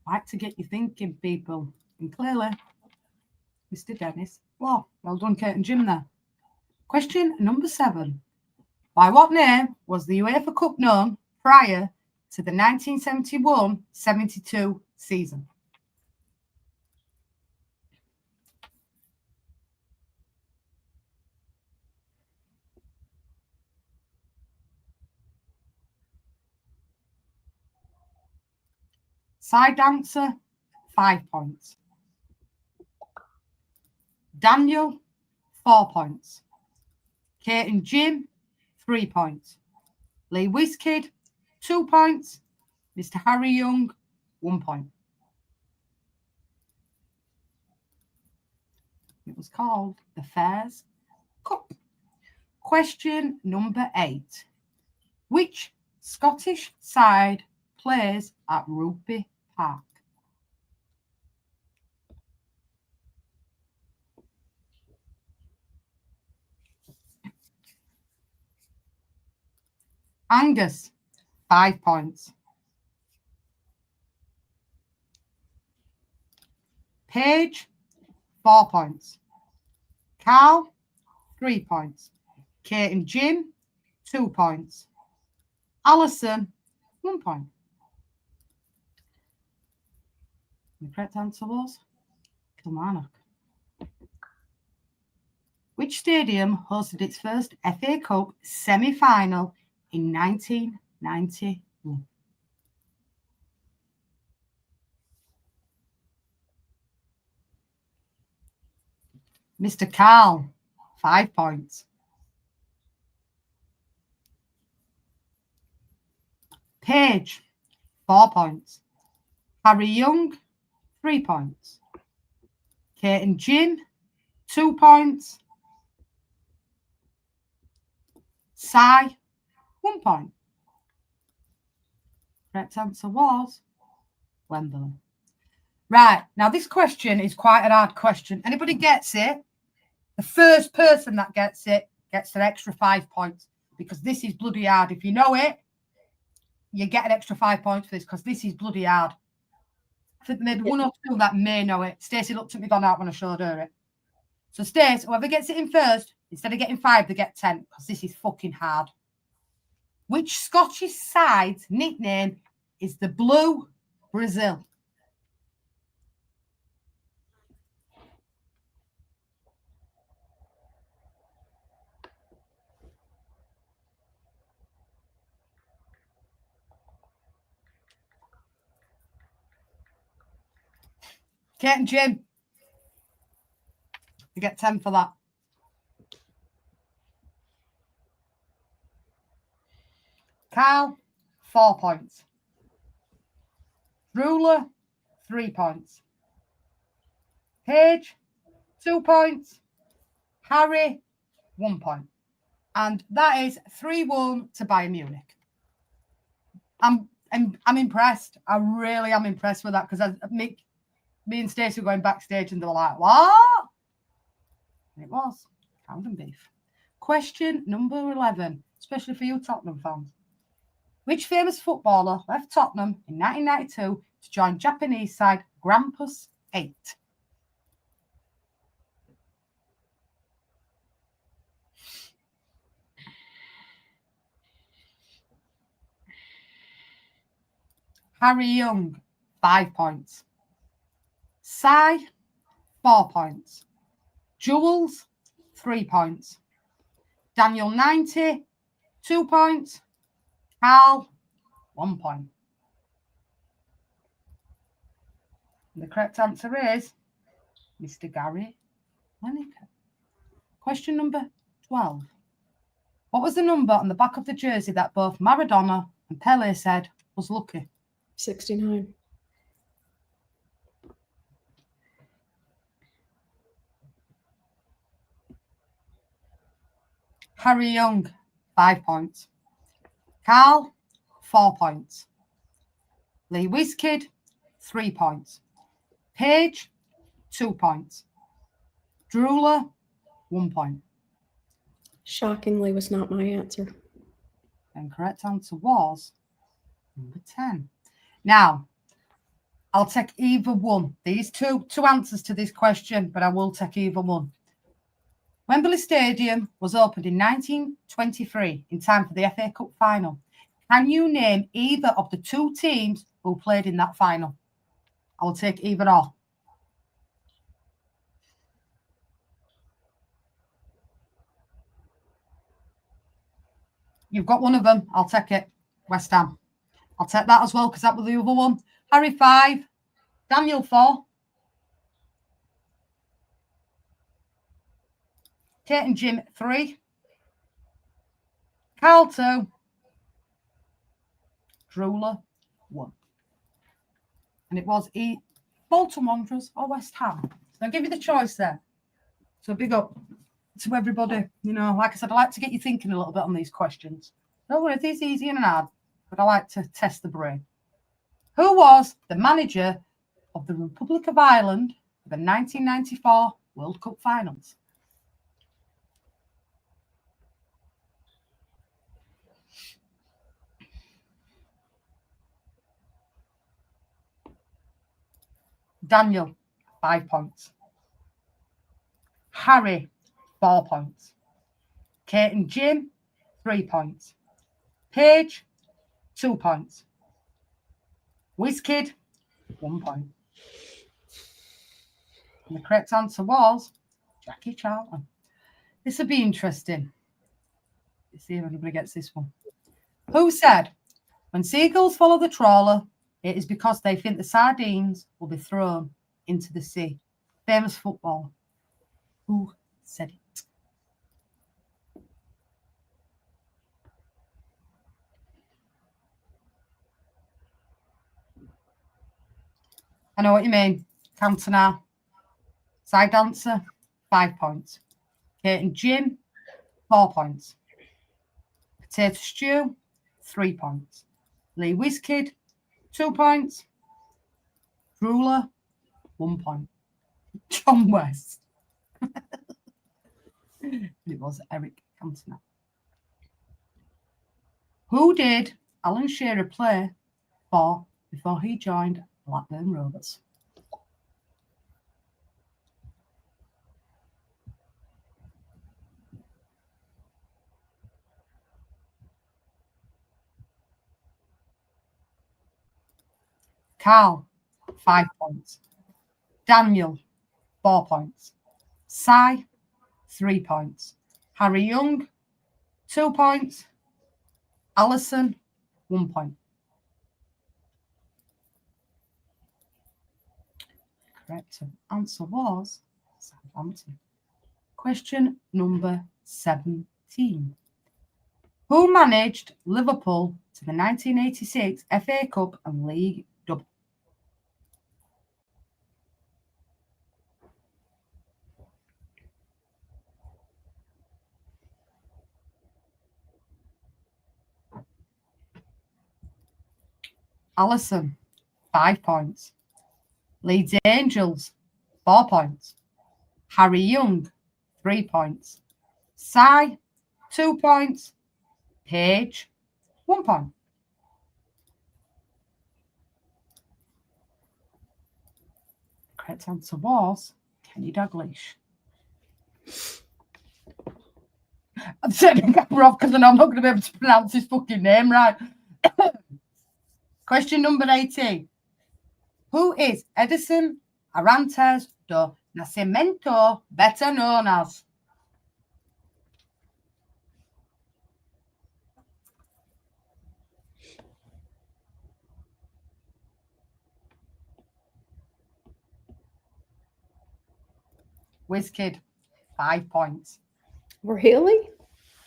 I like to get you thinking, people. And clearly, Mr. Dennis Law. Well done, Kate and Jim there. Question number 7. By what name was the UEFA Cup known prior to the 1971-72 season? Side answer, 5 points. Daniel, 4 points. Kate and Jim, 3 points. Lee Whiskid, 2 points. Mr. Harry Young, 1 point. It was called the Fairs Cup. Question number 8. Which Scottish side plays at Rugby Park? Angus, 5 points. Paige, 4 points. Carl, 3 points. Kate and Jim, 2 points. Alison, 1 point. The correct answer was Kilmarnock. Which stadium hosted its first FA Cup semi-final in 1991? Mr. Carl, 5 points. Paige, 4 points. Harry Young, 3 points. Kate and Jim, 2 points. Sai, 1 point. Correct answer was Wembley. Right, now this question is quite an hard question. Anybody gets it? The first person that gets it gets an extra 5 points because this is bloody hard. If you know it, you get an extra 5 points for this because this is bloody hard. I think maybe one or two that may know it. Stacey looked at me gone out when I showed her it. So Stacey, whoever gets it in first, instead of getting 5, they get 10 because this is fucking hard. Which Scottish side's nickname is the Blue Brazil? Kate and Jim, you get 10 for that. Carl, 4 points. Ruler, 3 points. Paige, 2 points. Harry, 1 point. And that is 3-1 to Bayern Munich. I'm impressed. I really am impressed with that because me and Stacey were going backstage and they were like, what? And it was pound and beef. Question number 11, especially for you Tottenham fans. Which famous footballer left Tottenham in 1992 to join Japanese side Grampus 8? Harry Young, 5 points. Sai, 4 points. Jules, 3 points. Daniel 90, 2 points. Carl, 1 point. And the correct answer is Mr. Gary Lineker. Question number 12. What was the number on the back of the jersey that both Maradona and Pele said was lucky? 69. Harry Young, 5 points. Carl, 4 points. Lee Whiskid, 3 points. Paige, 2 points. Drooler, 1 point. Shockingly was not my answer. And correct answer was number 10. Now, I'll take either one. These two answers to this question, but I will take either one. Wembley Stadium was opened in 1923 in time for the FA Cup final. Can you name either of the two teams who played in that final? I will take either or. You've got one of them. I'll take it. West Ham. I'll take that as well because that was the other one. Harry 5. Daniel 4. Kate and Jim 3. Carl 2. Drooler 1. And it was Bolton Wanderers or West Ham. So I'll give you the choice there. So big up to everybody. You know, like I said, I like to get you thinking a little bit on these questions. No worries, it's easy and hard, but I like to test the brain. Who was the manager of the Republic of Ireland for the 1994 World Cup finals? Daniel, 5 points. Harry, 4 points. Kate and Jim, 3 points. Paige, 2 points. WizKid, 1 point. And the correct answer was Jackie Charlton. This will be interesting. Let's see if anybody gets this one. Who said, when seagulls follow the trawler, it is because they think the sardines will be thrown into the sea? Famous footballer. Who said it? I know what you mean. Counter now. Side answer, 5 points. Kate and Jim, 4 points. Potato Stew, 3 points. Lee WizKid, 2 points. Drooler, 1 point. John West. It was Eric Cantona. Who did Alan Shearer play for before he joined Blackburn Rovers? Carl, 5 points. Daniel, 4 points. Cy, 3 points. Harry Young, 2 points. Alison, 1 point. Correct answer was Southampton. Question number 17. Who managed Liverpool to the 1986 FA Cup and League double? Alison, 5 points. Leeds Angels, 4 points. Harry Young, 3 points. Cy, 2 points. Paige, 1 point. Correct answer was Kenny Dalglish. I'm turning the camera off because I know I'm not going to be able to pronounce his fucking name right. Question number 18. Who is Edison Arantes do Nascimento, better known as? WizKid, 5 points. Really?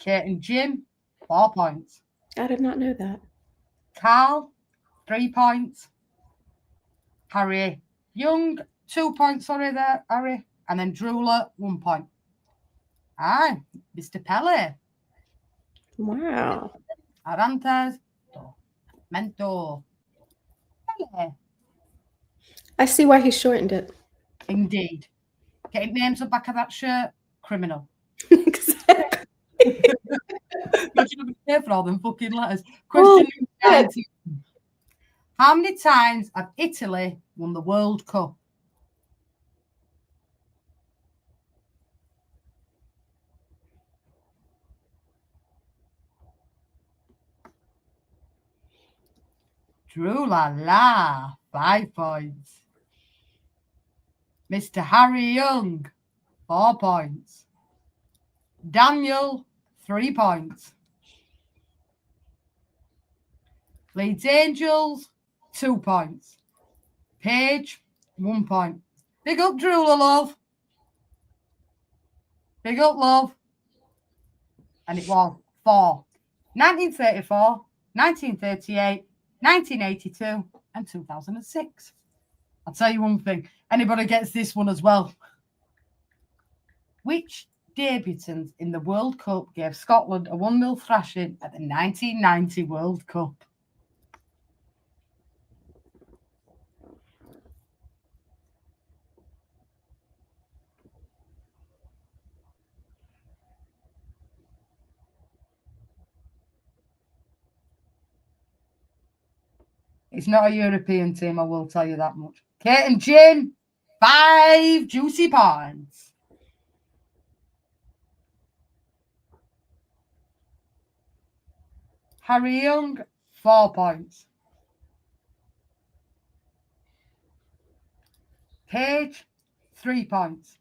Kate and Jim, 4 points. I did not know that. Carl, 3 points. Harry Young, 2 points, sorry there, Harry. And then Drooler, 1 point. Aye, Mr. Pele. Wow. Arantes, Mento. Pele. I see why he shortened it. Indeed. Getting names on the back of that shirt, criminal. Exactly. Imagine I'm here for all them fucking letters. Question number 19. How many times have Italy won the World Cup? True la la, 5 points. Mr. Harry Young, 4 points. Daniel, 3 points. Leeds Angels, 2 points. Paige, 1 point. Big up, Drula, love. Big up, love. And it was 4. 1934, 1938, 1982, and 2006. I'll tell you one thing. Anybody gets this one as well. Which debutant in the World Cup gave Scotland a 1-0 thrashing at the 1990 World Cup? It's not a European team, I will tell you that much. Kate and Jim, 5 juicy points. Harry Young, 4 points. Paige, 3 points.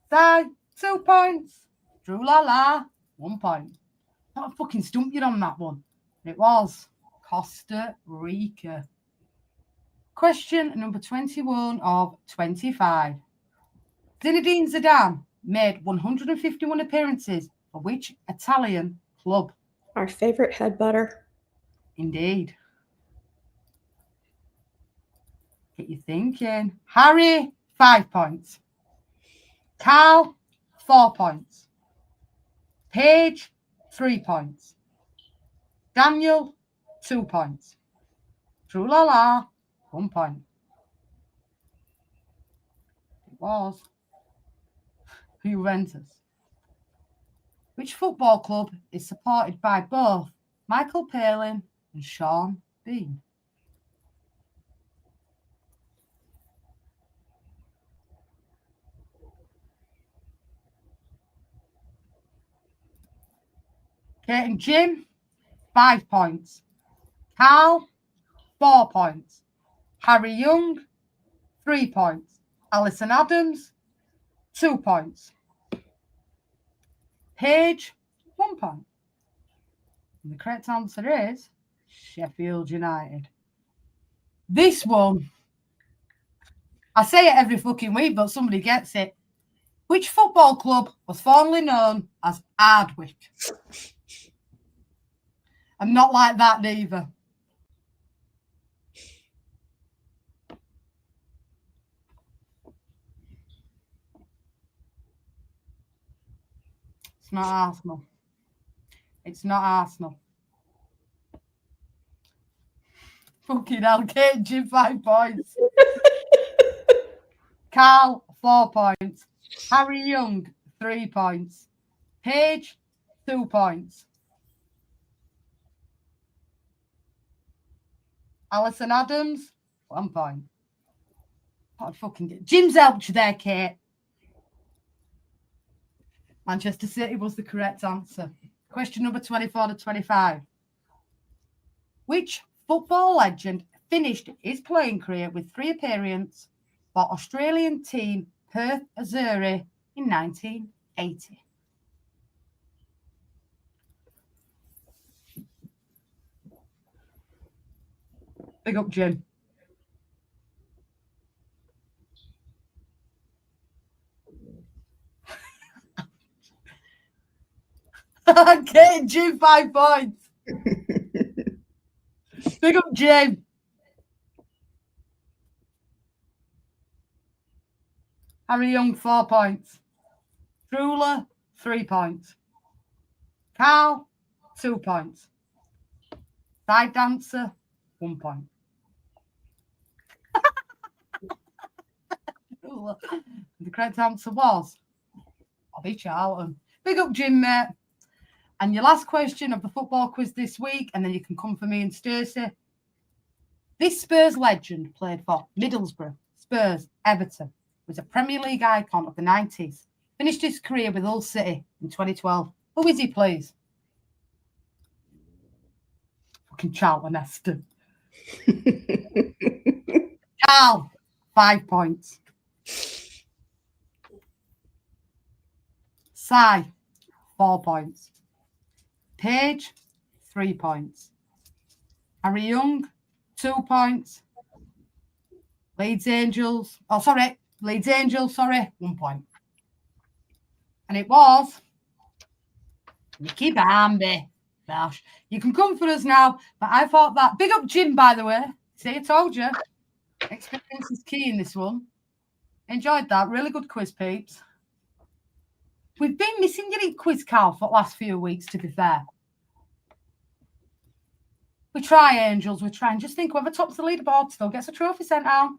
Sai, 2 points. Drew Lala, 1 point. What a fucking stump you on that one. It was Costa Rica. Question number 21 of 25. Zinedine Zidane made 151 appearances for which Italian club? Our favorite head butter. Indeed. Get you thinking. Harry, 5 points. Carl, 4 points. Paige, 3 points. Daniel, 2 points. True la la, 1 point. It was Juventus. Which football club is supported by both Michael Palin and Sean Bean? Kate and Jim, 5 points. Carl, 4 points. Harry Young, 3 points. Alison Adams, 2 points. Paige, 1 point. And the correct answer is Sheffield United. This one, I say it every fucking week, but somebody gets it. Which football club was formerly known as Ardwick? I'm not like that neither. It's not Arsenal. It's not Arsenal. Fucking hell, Kate and Jim, 5 points. Carl, 4 points. Harry Young, 3 points. Paige, 2 points. Alison Adams, 1 point. What fucking Jim's helped you there, Kate. Manchester City was the correct answer. Question number 24 to 25. Which football legend finished his playing career with 3 appearances for Australian team Perth Azzurri in 1980? Big up, Jim. Okay, Jim, 5 points. Big up, Jim. Harry Young, 4 points. Trula, 3 points. Carl, 2 points. Side dancer, 1 point. The correct answer was Bobby Charlton. Big up, Jim, mate. And your last question of the football quiz this week, and then you can come for me and Stacey. This Spurs legend played for Middlesbrough, Spurs, Everton, was a Premier League icon of the 90s. Finished his career with Hull City in 2012. Who is he, please? Fucking Charlton Heston. Carl, 5 points. Si, 4 points. Paige, 3 points. Harry Young, 2 points. Leeds Angels, 1 point. And it was Nicky Bambi. Gosh, you can come for us now, but I thought that. Big up Jim, by the way. See, I told you. Experience is key in this one. Enjoyed that. Really good quiz, peeps. We've been missing your quiz, Carl, for the last few weeks, to be fair. We try, Angels. We try. And just think whoever tops the leaderboard still gets a trophy sent out.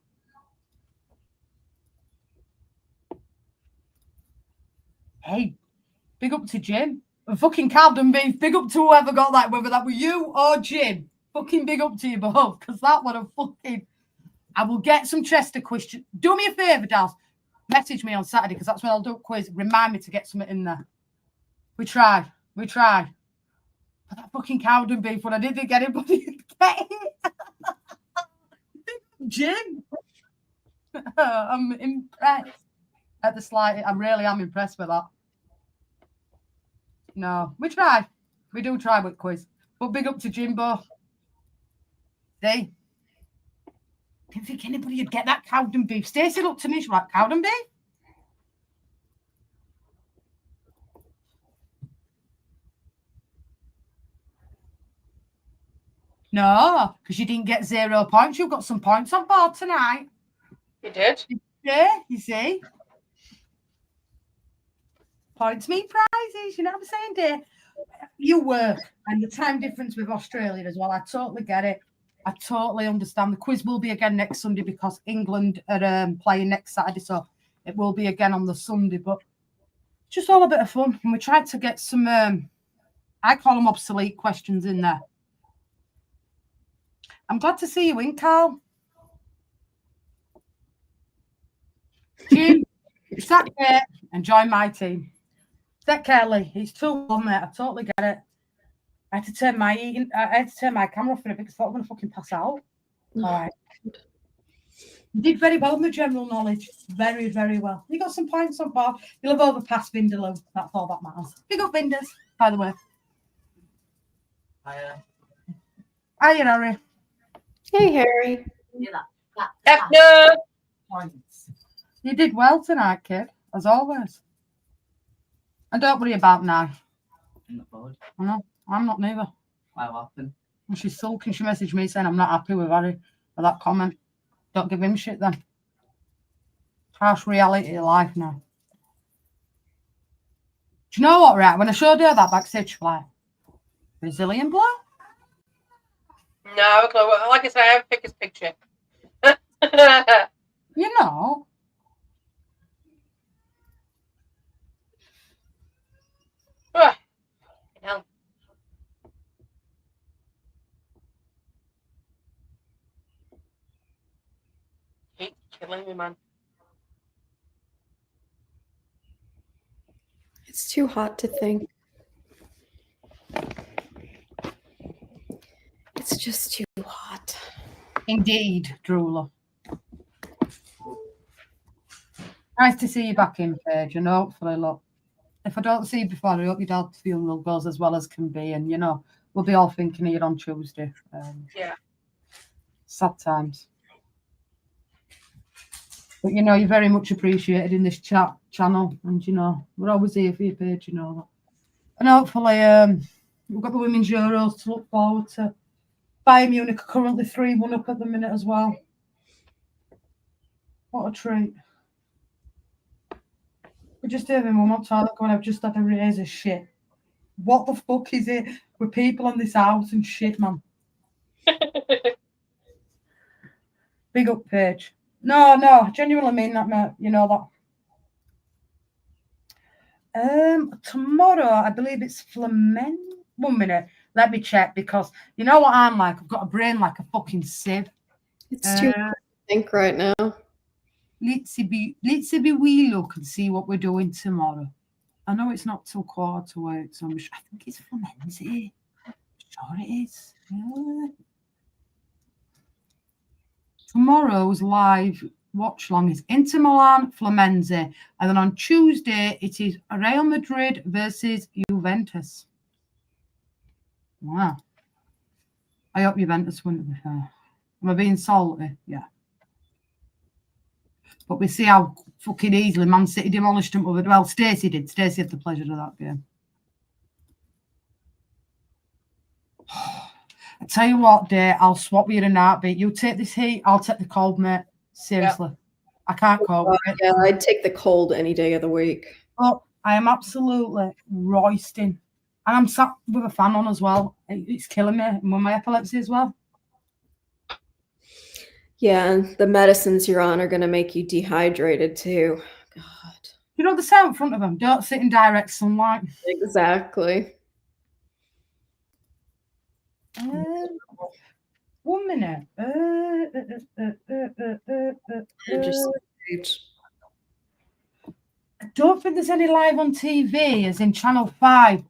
Hey, big up to Jim. And fucking Camden Beef, big up to whoever got that, whether that were you or Jim. Fucking big up to you both, because that would have fucking... I will get some Chester questions. Do me a favour, Daz. Message me on Saturday, because that's when I'll do a quiz. Remind me to get something in there. We try. But that fucking Camden Beef, when I didn't get anybody to get it. Jim. I'm impressed. At the slight, I really am impressed with that. No, we try. We do try with quiz. But big up to Jimbo. See? Didn't think anybody would get that Cowden Beef. Stacey looked to me, she's like, Cowden Beef? No, because you didn't get 0 points. You've got some points on board tonight. You did? Yeah, you see? Points mean prizes, you know what I'm saying, dear? You work, and the time difference with Australia as well. I totally get it. I totally understand. The quiz will be again next Sunday because England are playing next Saturday, so it will be again on the Sunday. But just all a bit of fun. And we tried to get some, I call them obsolete questions in there. I'm glad to see you in, Carl. Jim, sat there and join my team. Take care, Lee. He's too warm, mate. I totally get it. I had to turn my camera off for a bit because I thought I'm going to fucking pass out. All right. You did very well in the general knowledge. Very, very well. You got some points on board. You'll have overpassed Vindaloo. That's all that matters. Big up Vinders, by the way. Hiya, Harry. Hey, Harry. Hefner! Points. You did well tonight, kid, as always. And don't worry about now. In the board. I know. I'm not neither. What happened? And she's sulking. She messaged me saying I'm not happy with Harry for that comment. Don't give him shit then. Harsh reality of life now. Do you know what, right? When I showed her that backstage fly, Brazilian blow? No, like I said, I haven't picked his picture. You know. Ah, hell. Hate killing me, man. It's too hot to think. It's just too hot. Indeed, drooler. Nice to see you back in, Paige, and hopefully, look, if I don't see you before, I hope your dad's funeral goes as well as can be, and, you know, we'll be all thinking of you on Tuesday. Yeah. Sad times. But, you know, you're very much appreciated in this channel, and, you know, we're always here for you, Paige, you know that. And hopefully, we've got the Women's Euros to look forward to. Bayern Munich are currently 3-1 up at the minute as well. What a treat. We're just having one more toilet going, I've just had a raise of shit. What the fuck is it with people in this house and shit, man? Big up, Paige. No, I genuinely mean that, mate. You know that. Tomorrow, I believe it's Flamengo. 1 minute. Let me check, because you know what I'm like. I've got a brain like a fucking sieve. It's too hot to think right now. Let's be we look and see what we're doing tomorrow. I know it's not till 7:15, so I think it's Flamengo. Sure it is. Yeah. tomorrow's live watch long is Inter Milan, Fluminense, and then on Tuesday it is Real Madrid versus Juventus. Wow. I hope Juventus win, to be fair. Am I being salty? Yeah. But we see how fucking easily Man City demolished them. Well, Stacey did. Stacey had the pleasure of that game. I tell you what, Day, I'll swap you in a heartbeat. You take this heat, I'll take the cold, mate. Seriously. I can't cope with it. Yeah, I'd take the cold any day of the week. But I am absolutely roisting. And I'm sat with a fan on as well. It's killing me. And with my epilepsy as well. Yeah, and the medicines you're on are going to make you dehydrated too. God. You know the sound in front of them. Don't sit in direct sunlight. Exactly. 1 minute. I don't think there's any live on TV, as in Channel 5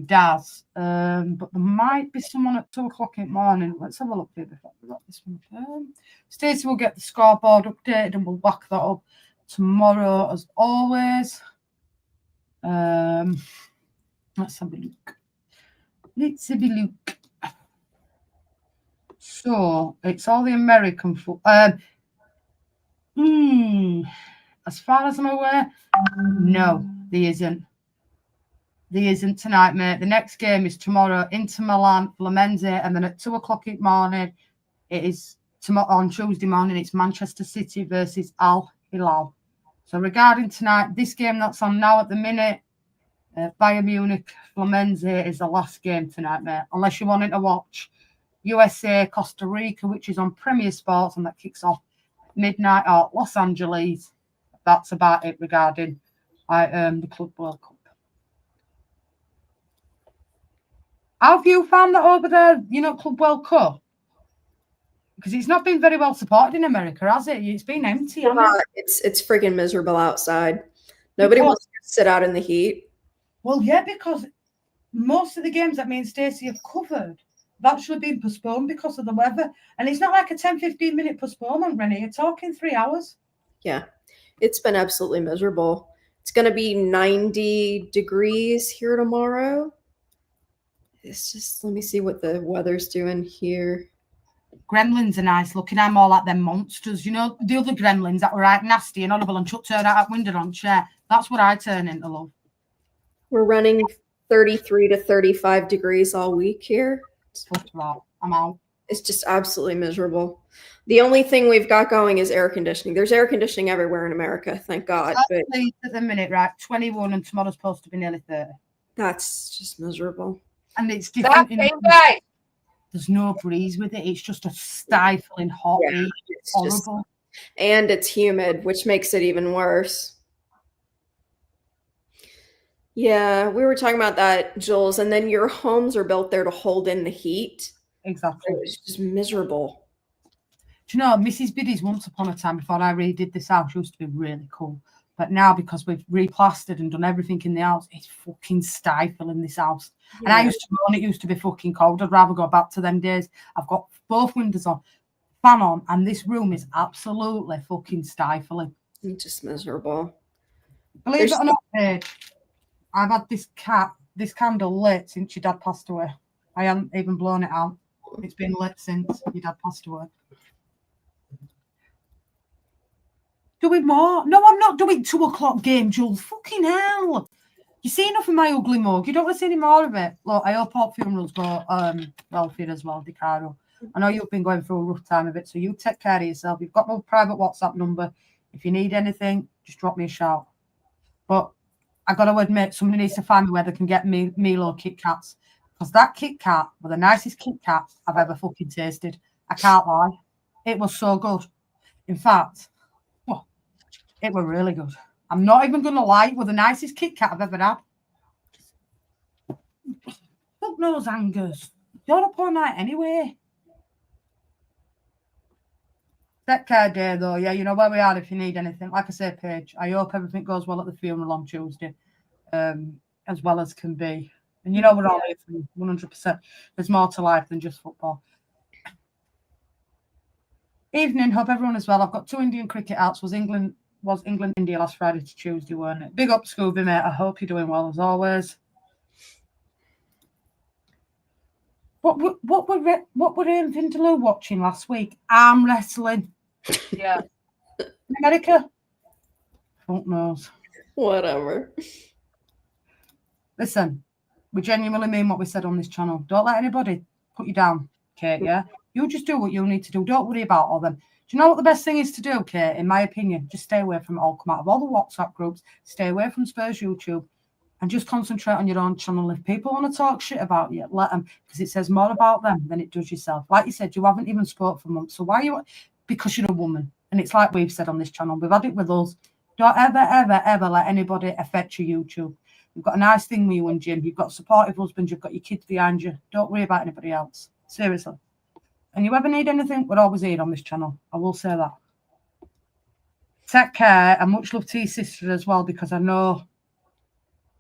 does. But there might be someone at 2 o'clock in the morning. Let's have a look here before we got this one. Stacey will get the scoreboard updated and we'll back that up tomorrow as always. Let's have a look. Let's have a look. So it's all the American football. As far as I'm aware, no, there isn't. There isn't tonight, mate. The next game is tomorrow, Inter Milan, Fluminense, and then at 2 o'clock in the morning, it is tomorrow on Tuesday morning. It's Manchester City versus Al Hilal. So regarding tonight, this game that's on now at the minute, Bayern Munich, Fluminense is the last game tonight, mate. Unless you're wanting to watch USA, Costa Rica, which is on Premier Sports, and that kicks off midnight or Los Angeles. That's about it regarding the Club World Cup. How have you found that over there, Club World Cup? Because it's not been very well supported in America, has it? It's been empty, hasn't it? It's friggin' miserable outside. Nobody wants to sit out in the heat. Well, yeah, because most of the games that me and Stacey have covered have actually been postponed because of the weather. And it's not like a 10, 15-minute postponement, Rennie. You're talking 3 hours. Yeah, it's been absolutely miserable. It's going to be 90 degrees here tomorrow. It's just, let me see what the weather's doing here. Gremlins are nice looking. I'm all like them monsters. You know, the other gremlins that were right nasty and horrible and chucked her out that window on chair. That's what I turn into, love. We're running 33 to 35 degrees all week here. I'm out. It's just absolutely miserable. The only thing we've got going is air conditioning. There's air conditioning everywhere in America, thank God. But at the minute, right, 21 and tomorrow's supposed to be nearly 30. That's just miserable. And it's different. There's no breeze with it. It's just a stifling hot heat. It's horrible. And it's humid, which makes it even worse. Yeah, we were talking about that, Jules. And then your homes are built there to hold in the heat. Exactly. It's just miserable. Do you know, Mrs. Biddy's once upon a time, before I redid this house, used to be really cool. But now, because we've replastered and done everything in the house, it's fucking stifling this house. Yeah. And I used to go and it used to be fucking cold. I'd rather go back to them days. I've got both windows on, fan on, and this room is absolutely fucking stifling. It's just miserable. Believe it or not, Paige, I've had this candle lit since your dad passed away. I haven't even blown it out. It's been lit since your dad passed away. Doing more? No, I'm not doing 2 o'clock game, Jules. Fucking hell. You see enough of my ugly mug. You don't want to see any more of it. Look, I hope all funerals go well for you as well, DiCaro. I know you've been going through a rough time of it, so you take care of yourself. You've got my private WhatsApp number. If you need anything, just drop me a shout. But I got to admit, somebody needs to find me where they can get me Milo Kit Kats. Because that Kit Kat were the nicest Kit Kat I've ever fucking tasted. I can't lie. It was so good. In fact, it were really good. I'm not even going to lie. It were the nicest Kit Kat I've ever had. Fuck knows, Angus. You're up all night anyway. Take care, Day, though. Yeah, you know where we are if you need anything. Like I say, Paige, I hope everything goes well at the funeral on Tuesday, as well as can be. And you know we're all here for you, 100%. There's more to life than just football. Evening, hope everyone is well. I've got 2 Indian cricket outs. Was England India last Friday to Tuesday, weren't it? Big up, Scooby, mate. I hope you're doing well as always. What were Vindaloo watching last week? Arm wrestling. Yeah. America? Fuck knows. Whatever. Listen, we genuinely mean what we said on this channel. Don't let anybody put you down, Kate, yeah? You just do what you need to do. Don't worry about all them. Do you know what the best thing is to do, Kate? In my opinion, just stay away from it all. Come out of all the WhatsApp groups, stay away from Spurs YouTube, and just concentrate on your own channel. If people want to talk shit about you, let them, because it says more about them than it does yourself. Like you said, you haven't even spoke for months. So why are you? Because you're a woman. And it's like we've said on this channel. We've had it with us. Don't ever, ever, ever let anybody affect your YouTube. You've got a nice thing with you and Jim. You've got a supportive husband. You've got your kids behind you. Don't worry about anybody else. Seriously. And you ever need anything, we're always here on this channel. I will say that. Take care, and much love to your sister as well, because I know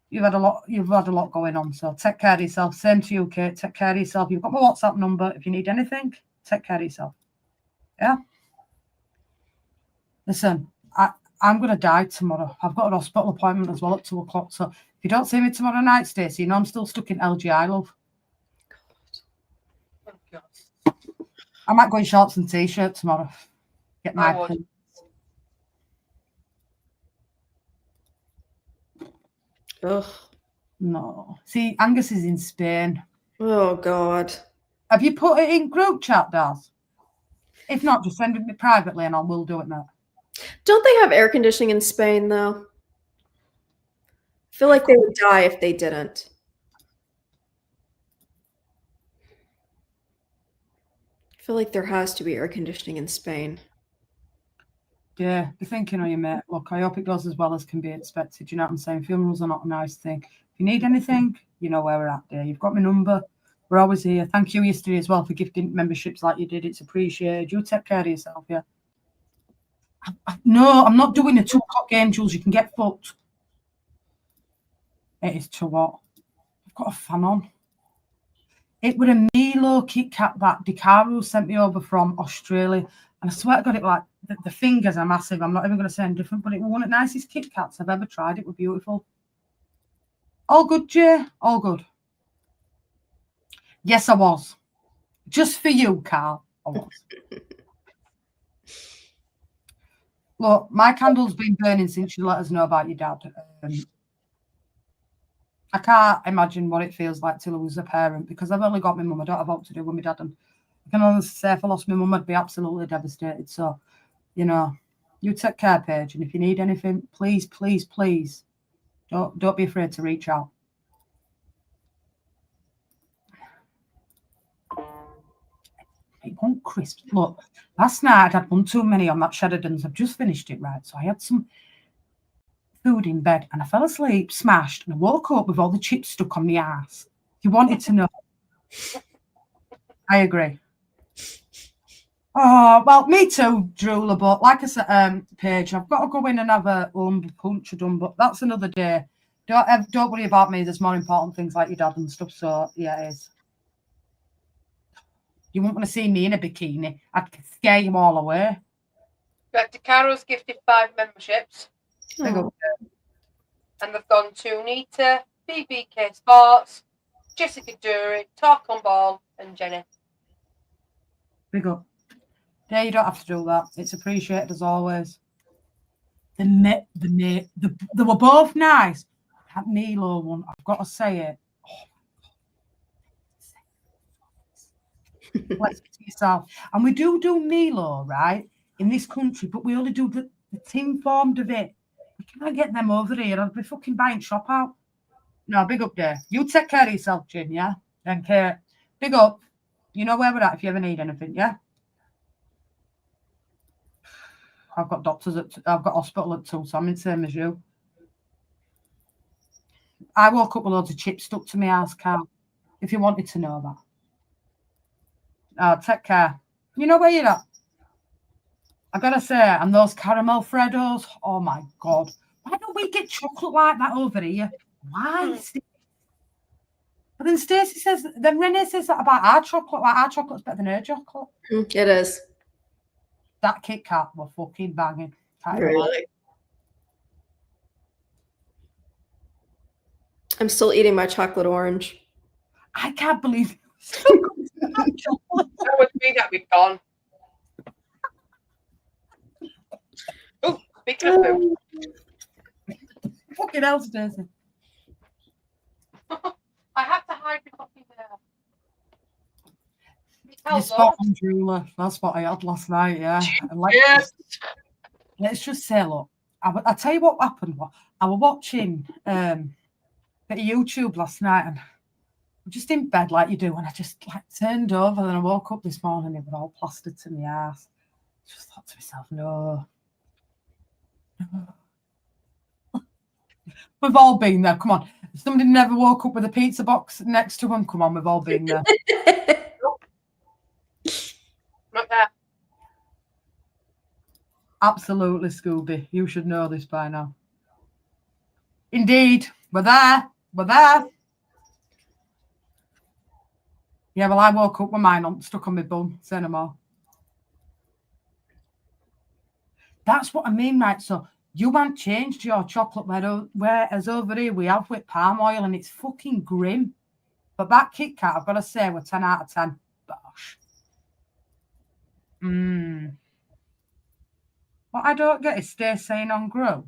you've had a lot going on. So take care of yourself. Same to you, Kate. Take care of yourself. You've got my WhatsApp number. If you need anything, take care of yourself. Yeah. Listen, I'm going to die tomorrow. I've got an hospital appointment as well at 2 o'clock. So if you don't see me tomorrow night, Stacey, you know I'm still stuck in LGI, love. Oh, God. I might go in shorts and t-shirt tomorrow. Get my I would. pin. Ugh. No. See, Angus is in Spain. Oh God. Have you put it in group chat, Daz? If not, just send it me privately and I will do it now. Don't they have air conditioning in Spain though? I feel like they would die if they didn't. I feel like there has to be air conditioning in Spain. Yeah, be thinking of you, mate. Look, I hope it goes as well as can be expected. You know what I'm saying? Funerals are not a nice thing. If you need anything, you know where we're at there. You've got my number. We're always here. Thank you yesterday as well for gifting memberships like you did. It's appreciated. You take care of yourself, yeah? No, I'm not doing the 2 o'clock game, Jules. You can get fucked. It is too hot. I've got a fan on. It was a Milo Kit Kat that DiCaro sent me over from Australia. And I swear to God, it like the fingers are massive. I'm not even going to say anything different, but it was one of the nicest Kit Kats I've ever tried. It was beautiful. All good, Jay? All good. Yes, I was. Just for you, Carl. I was. Look, my candle's been burning since you let us know about your dad. I can't imagine what it feels like to lose a parent because I've only got my mum. I don't have what to do with my dad. And I can only say if I lost my mum, I'd be absolutely devastated. So, you know, you take care, Paige. And if you need anything, please, please, please, don't be afraid to reach out. It won't crisp. Look, last night I'd had one too many on that Sheridan's. I've just finished it, right? So I had some food in bed and I fell asleep, smashed, and I woke up with all the chips stuck on my ass. You wanted to know. I agree. Oh, well, me too, Drooler, but like I said, Paige, I've got to go in and have a punch done, but that's another day. Don't worry about me. There's more important things like your dad and stuff, so yeah, it is. You won't want to see me in a bikini. I'd scare you all away. But DiCaro's gifted 5 memberships. Big up. And they've gone to Nita, BBK Sports, Jessica Dury, Talk on Ball, and Jenny. Big up. Yeah, you don't have to do that. It's appreciated as always. They were both nice. That Milo one, I've got to say it. Let's get to yourself. And we do Milo, right, in this country, but we only do the tin formed of it. We can't get them over here. I'll be fucking buying shop out. No, big up there. You take care of yourself, Jim, yeah? And Kate, big up. You know where we're at if you ever need anything, yeah? I've got I've got hospital at 2, so I'm in the same as you. I woke up with loads of chips stuck to my ass, Carl, if you wanted to know that. Take care. You know where you're at? I gotta say, and those caramel Freddos, oh my God. Why don't we get chocolate like that over here? Why? But then Stacey says, then Renee says that about our chocolate, like our chocolate's better than her chocolate. It is. That Kit Kat were fucking banging. Can't even lie. Really? I'm still eating my chocolate orange. I can't believe That would be that we've gone. Oh, speaking of food, fucking else, Daisy. I have to hide the coffee there. You How's spot on Drula. That's what I had last night, yeah. And Yes. let's just say, look, I'll tell you what happened. I was watching a bit of YouTube last night and I'm just in bed like you do, and I just like turned over, and then I woke up this morning, it was all plastered to my ass. Just thought to myself, no. We've all been there. Come on. If somebody never woke up with a pizza box next to them, come on, we've all been there. Not there. Absolutely, Scooby. You should know this by now. Indeed. We're there. We're there. Yeah, well, I woke up with mine on, stuck on my bum. Say no more. That's what I mean, right? So you haven't changed your chocolate, whereas over here we have with palm oil and it's fucking grim. But that Kit Kat, I've got to say, we're 10 out of 10. Bosh. What I don't get is stay sane on grow.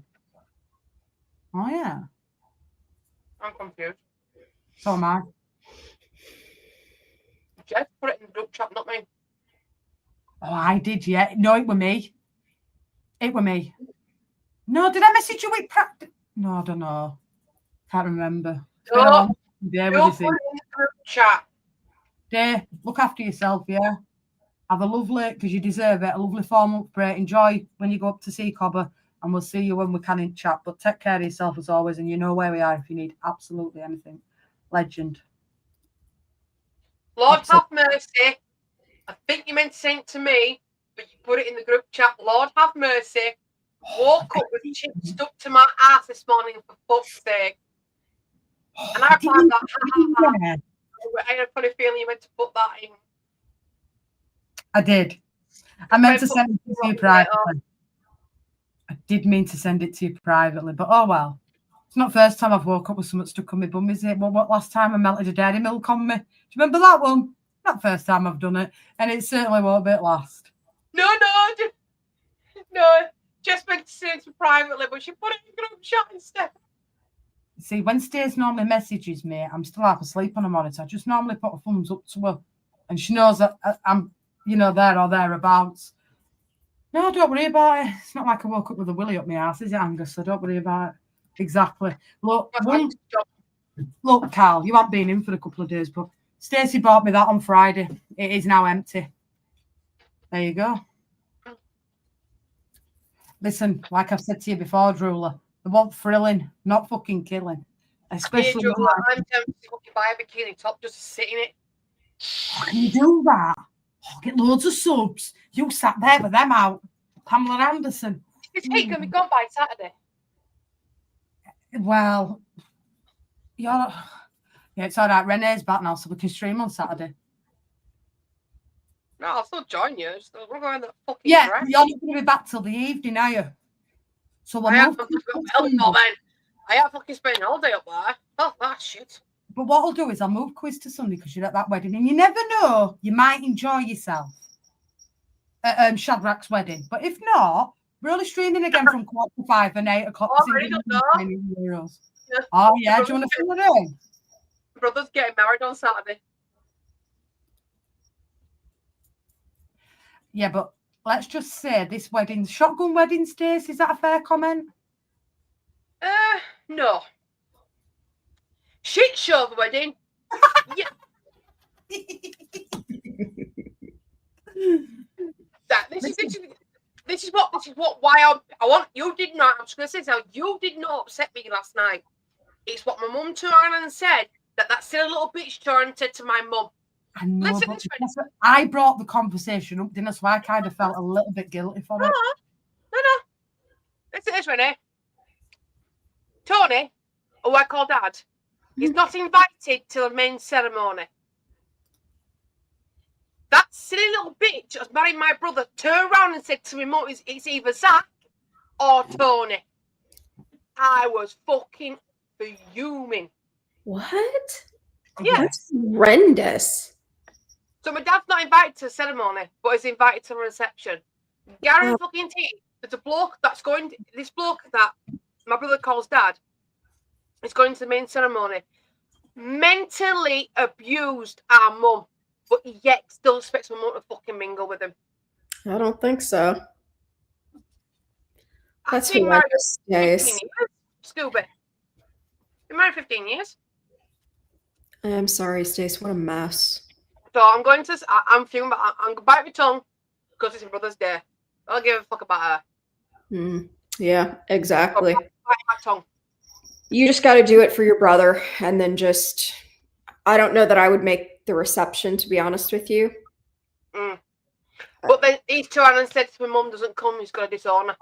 Oh, yeah. I'm confused. So am I. Jeff put it in the group chat, not me. Oh, I did, yeah. No, it were me. It were me. No, did I message you with practice? No, I don't know. Can't remember. It's been a long day with You'll this put thing. it in the group chat. Day, look after yourself, yeah? Have a lovely, because you deserve it, a lovely 4-month break. Enjoy when you go up to see Cobber, and we'll see you when we can in chat. But take care of yourself as always, and you know where we are if you need absolutely anything. Legend. Lord Absolutely. have mercy. I think you meant to send it to me, but you put it in the group chat. Lord have mercy. Woke up with chips stuck to my ass this morning, for fuck's sake. And I replied that, ha ha ha. Yeah, I had a funny feeling you meant to put that in. I did. I meant to send it to you Right, privately. I did mean to send it to you privately, but oh well. It's not the first time I've woke up with something stuck on my bum, is it? Well, what last time I melted a dairy milk on me? Do you remember that one? Not the first time I've done it, and it certainly won't be at last. No, just meant to send it privately, but she put it in the group chat instead. See, when Stace normally messages me, I'm still half asleep on a monitor. I just normally put a thumbs up to her, and she knows that I'm, there or thereabouts. No, don't worry about it. It's not like I woke up with a willy up my ass, is it, Angus? So don't worry about it. Exactly. Look, Carl, you haven't been in for a couple of days, but Stacey bought me that on Friday. It is now empty. There you go. Listen, like I've said to you before, Drula, they want thrilling, not fucking killing. Especially I'm tempted to buy a bikini top just to sit in it. Can you do that? Oh, get loads of subs. You sat there with them out. Pamela Anderson. It's heat going to be gone by Saturday. Well, yeah, it's all right. Renee's back now, so we can stream on Saturday. No, I'll still join you. We're going that fucking Yeah, dress. you're not going to be back till the evening, are you? So we'll I have move fucking spending all day up there. Oh, that shit. But what I'll do is I'll move quiz to Sunday because you're at that wedding, and you never know, you might enjoy yourself at Shadrach's wedding. But if not, we're only streaming again from 4:45 and 8 o'clock. Oh, I don't know. Oh yeah, do you want to fill it in? Brother's getting married on Saturday. Yeah, but let's just say this wedding, shotgun wedding, Stace, is that a fair comment? No. Shit show the wedding. Yeah. This is why I want you did not. I'm just gonna say so. You did not upset me last night. It's what my mum turned around and said that silly little bitch turned to my mum. I know, Listen, but because I brought the conversation up, didn't I? So I kind of felt a little bit guilty for it. No. Listen, this Renee. Tony, who I call Dad, is not invited to the main ceremony. That silly little bitch just married my brother, turned around and said to me, Mum, it's either Zach or Tony. I was fucking fuming. What? Yeah. That's horrendous. So my dad's not invited to the ceremony, but he's invited to the reception. Gary fucking T, there's a bloke that's going, this bloke that my brother calls dad, is going to the main ceremony, mentally abused our mum, but yet still expects my mum to fucking mingle with him. I don't think so. That's I've been married horrendous, 15 Stace. years, Scooby. Been married 15 years. I'm sorry, Stace. What a mess. So I'm going to, I'm fuming, but I'm going to bite my tongue because it's my brother's day. I don't give a fuck about her. Yeah, exactly. Bite my tongue. You just got to do it for your brother, and then just. I don't know that I would make the reception, to be honest with you. But then he's turned and said to my mum doesn't come, he's going to disown her.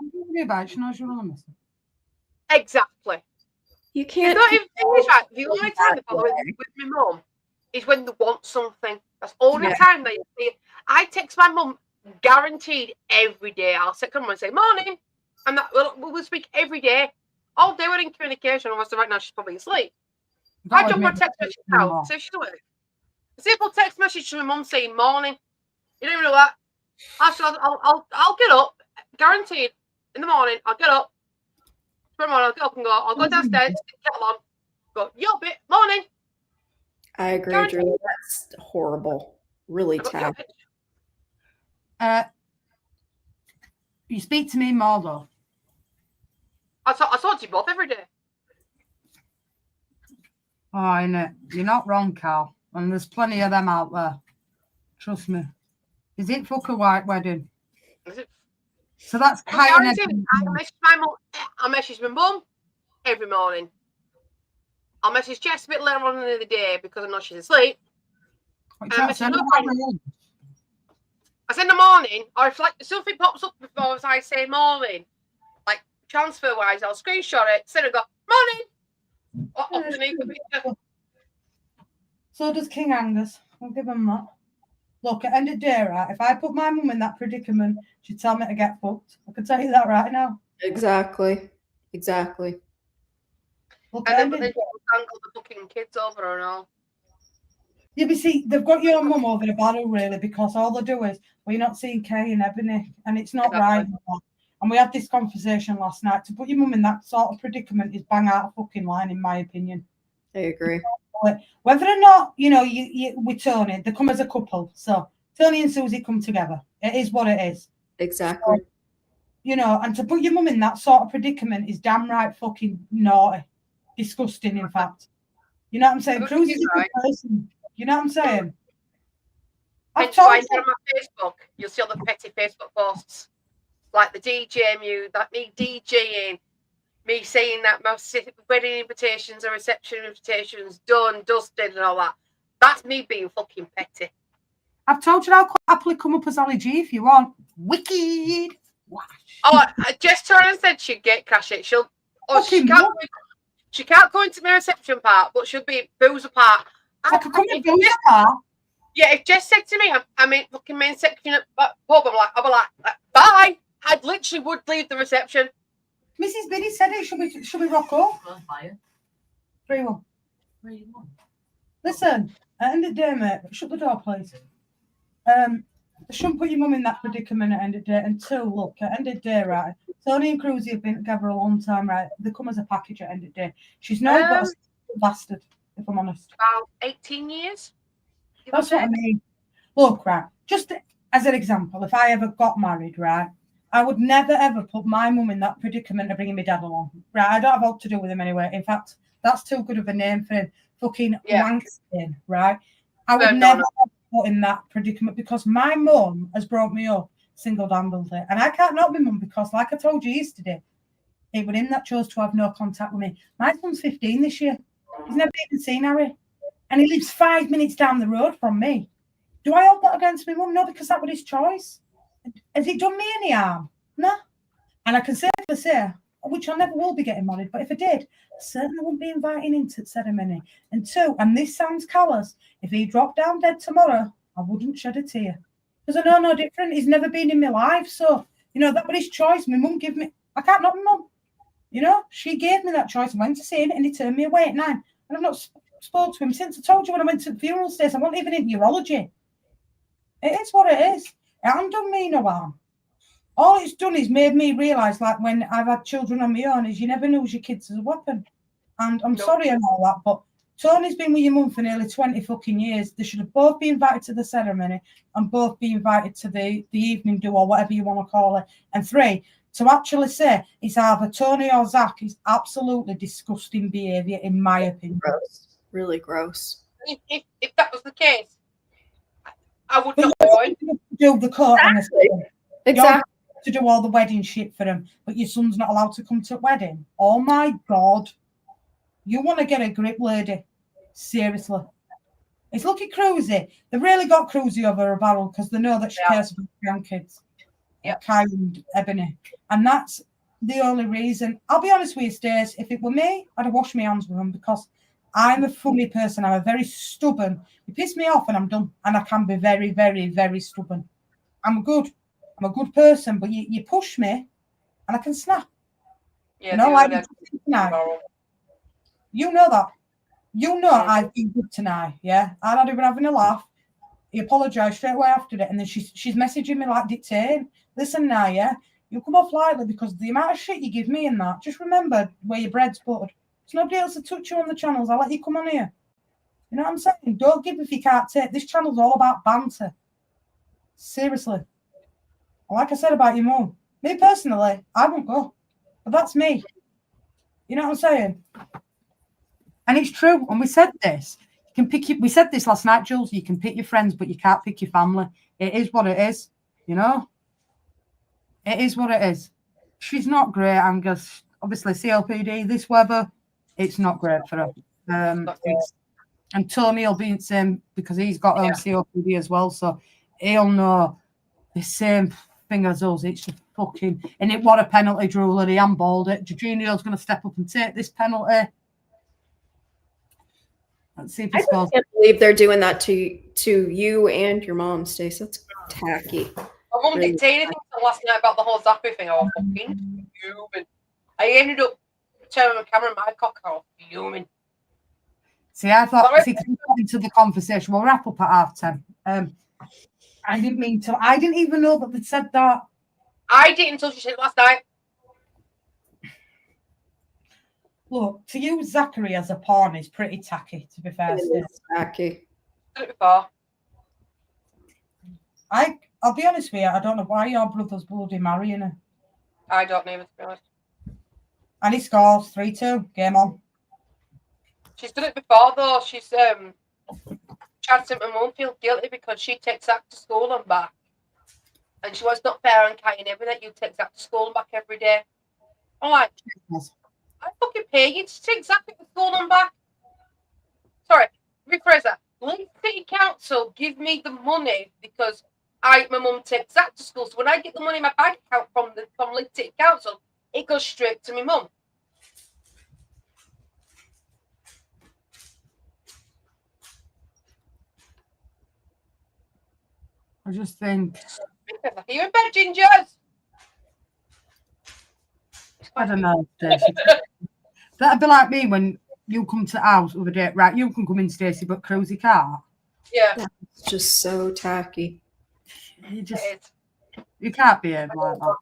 Exactly. You It's can't. not even right. The only time they bother with my mum is when they want something. That's the only time they see it. I text my mum guaranteed every day. I'll text her and say, morning. And that we'll speak every day. All day we're in communication. Obviously, right now she's probably asleep. I jump on text message now. So she's awake. A simple text message to my mum saying morning. You don't even know that. I'll get up, guaranteed. In the morning, I'll get up. Tomorrow morning, I'll get up and go. I'll go downstairs, get on. Go, yo, bit, morning. I agree, Guaranteed. Drew. That's horrible. Really I got, yo, tough. bitch. You speak to me more though. I talk to you both every day. Oh, innit? You're not wrong, Carl. And there's plenty of them out there. Trust me. Is it fuck a white wedding? Is it? So that's I kind of. guarantee I message my mum. I message my mum every morning. I'll message Jess a bit later on in the day because I know she's asleep. I said in the morning, or if like something pops up before I say morning, like transfer wise, I'll screenshot it, send it, go morning. Or underneath the picture. So does King Angus. I'll give him that. Look, at end of day, right? If I put my mum in that predicament, she'd tell me to get fucked. I can tell you that right now. Exactly. Exactly. Look, And at then, end but of then day. dangle the fucking kids over and all. Yeah, but see, they've got your mum over the barrel, really, because all they do is, we're not seeing Kay and Ebony, and it's not right. And we had this conversation last night. To put your mum in that sort of predicament is bang out of fucking line, in my opinion. I agree. Whether or not, you know, you with Tony, they come as a couple. So Tony and Susie come together. It is what it is. Exactly. So, you know, and to put your mum in that sort of predicament is damn right fucking naughty. Disgusting, in fact. You know what I'm saying? I Cruz think is a you're good person. You know what I'm saying? I've Hence why told on my Facebook, you'll see all the petty Facebook posts. Like the DJ that me DJing, me saying that my wedding invitations and reception invitations done, dusted and all that. That's me being fucking petty. I've told you I'll quite happily come up as Ali G if you want. Wicked. Wash. Oh, Jess Torrance said she'd get cash it. She can't go into my reception part, but she'll be booze apart. I could come in booze apart. Yeah, if Jess said to me, I'm in fucking main section at pub, I'll be like, bye. I literally would leave the reception. Mrs. Biddy said it. Should we rock up? On fire. 3-1. 3-1. Listen, at the end of the day, mate, shut the door, please. Shouldn't put your mum in that predicament at the end of the day. Until, look, at the end of the day, right, Tony and Cruzy have been together a long time, right? They come as a package at the end of the day. She's no but a bastard, if I'm honest. About 18 years. That's what I mean. Look, right, just as an example, if I ever got married, right, I would never, ever put my mum in that predicament of bringing my dad along. Right, I don't have all to do with him anyway. In fact, that's too good of a name for him. Fucking Langston, right? I would never put in that predicament because my mum has brought me up single-handedly. And I can't knock my mum because, like I told you yesterday, it was him that chose to have no contact with me. My son's 15 this year. He's never even seen Harry. And he lives 5 minutes down the road from me. Do I hold that against my mum? No, because that was his choice. Has it done me any harm? No. And I can safely say, which I never will be getting married, but if I did, I certainly wouldn't be inviting him to the ceremony. And two, and this sounds callous, if he dropped down dead tomorrow, I wouldn't shed a tear. because I know no different. He's never been in my life, so that was his choice. My mum gave me. I can't knock my mum. She gave me that choice. I went to see him, and he turned me away at 9. And I've not spoke to him since. I told you when I went to the funeral stays, I wasn't even in urology. It is what it is. It hasn't done me no harm. All it's done is made me realise, like when I've had children on my own, is you never lose your kids as a weapon. And I'm sorry and all that, but Tony's been with your mum for nearly 20 fucking years. They should have both been invited to the ceremony and both be invited to the evening do or whatever you want to call it. And 3, to actually say it's either Tony or Zach is absolutely disgusting behaviour, in my opinion. Gross. Really gross. If that was the case, I would But not you join. do the court and the ceremony. Exactly. To do all the wedding shit for them, but your son's not allowed to come to a wedding. Oh my God. You want to get a grip, lady. Seriously. It's lucky Cruzy. They've really got Cruzy over a barrel because they know that she cares about grandkids. Yeah. Kai and Ebony. And that's the only reason. I'll be honest with you, Stace, if it were me, I'd have washed my hands with them because I'm a funny person. I'm a very stubborn. You piss me off and I'm done. And I can be very, very, very stubborn. I'm a good person, but you push me and I can snap. Yeah, like tonight. You know that. I've been good tonight, yeah? And I'd been having a laugh. He apologised straight away after it, and then she's messaging me like dictating. Listen now, yeah? You come off lightly because the amount of shit you give me in that. Just remember where your bread's buttered. There's nobody else to touch you on the channels. I'll let you come on here. You know what I'm saying? Don't give if you can't take. This channel's all about banter. Seriously. Like I said about your mum, me personally, I won't go. But that's me. You know what I'm saying? And it's true. And we said this. You can pick we said this last night, Jules. You can pick your friends, but you can't pick your family. It is what it is. It is what it is. She's not great, Angus. Obviously, COPD, this weather, it's not great for her. And Tony will be the same because he's got COPD as well. So he'll know the same thing as us. It's just fucking. And it what a penalty, Drooler. He handballed it. Jorginho's going to step up and take this penalty. Let's see if he I scores. can't believe they're doing that to you and your mom, Stace. That's tacky. My mum didn't say anything until last night about the whole Zachary thing. I was fucking fuming. I ended up turning the camera in my cock. I was fuming. See, I thought if he could get into the conversation, we'll wrap up at 10:30. I didn't mean to. I didn't even know that they'd said that. I didn't until she said it last night. Look, to use Zachary as a pawn is pretty tacky, to be fair. It is tacky. Said it before. I'll be honest with you, I don't know why your brother's bloody marrying her. I don't know, to be honest. And he scores 3-2. Game on. She's done it before, though. She's tried to make my mum feel guilty because she takes Zach to school and back. And she was not fair and kind every day. You take Zach to school and back every day. I'm like, I fucking pay you to take Zach to school and back. Sorry, rephrase that. Leeds City Council give me the money because my mum takes Zach to school. So when I get the money in my bank account from Leeds City Council, it goes straight to my mum. I just think. Are you in bed, Gingers? I don't know. Stacey. That'd be like me when you come to the house with a date. Right, you can come in, Stacey, but Cruzy can't. Yeah. It's just so tacky. You can't behave like that.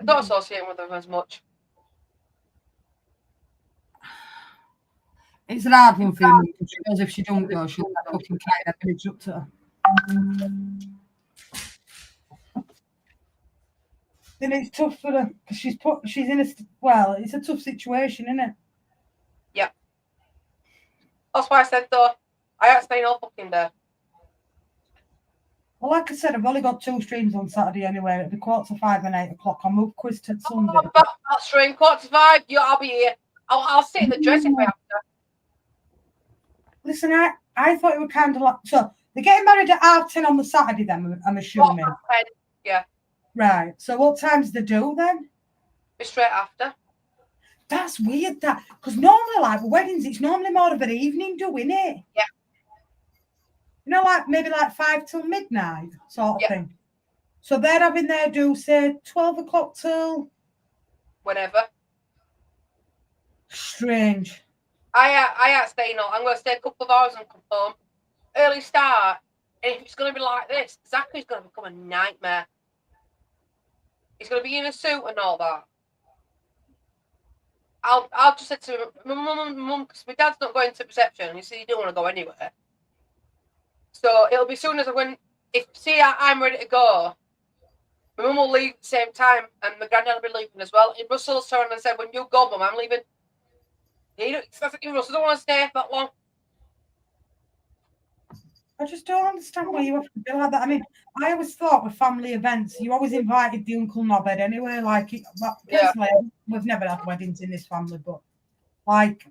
I don't associate with them as much. It's an hard one for me because she knows if she don't go, she'll get fucking carried up and up to her. Then it's tough for her because she's in it's a tough situation, isn't it? Yeah. That's why I said though, I ain't staying all fucking day. Well, like I said, I've only got 2 streams on Saturday anyway. It'll be 4:45 and 8 o'clock. I'll move quiz to Sunday. Oh, that's stream 4:45. Yeah, I'll be here. I'll sit in the dressing room after. Listen, I thought it was kind of like so. They're getting married at 10:30 on the Saturday. Then I'm assuming. Yeah. Right. So what times they do then? Be straight after. That's weird. That because normally, like weddings, it's normally more of an evening do, isn't it? Yeah. You know, like maybe like 5 till midnight sort of Yeah. thing. So they're having their do, say, 12 o'clock till Whenever. strange. I ain't staying on. I'm going to stay a couple of hours and come home. Early start. And if it's going to be like this, Zachary's going to become a nightmare. He's going to be in a suit and all that. I'll just say to my mum, because my dad's not going to reception. He said he didn't want to go anywhere. So it'll be soon as I'm ready to go. My mum will leave at the same time, and my granddad will be leaving as well. And Russell's turned and said, "When you go, Mum, I'm leaving." Russell don't want to stay that long. I just don't understand why you have to be like that. I mean, I always thought with family events, you always invited the uncle knobhead anyway. Like, personally, we've never had weddings in this family, but like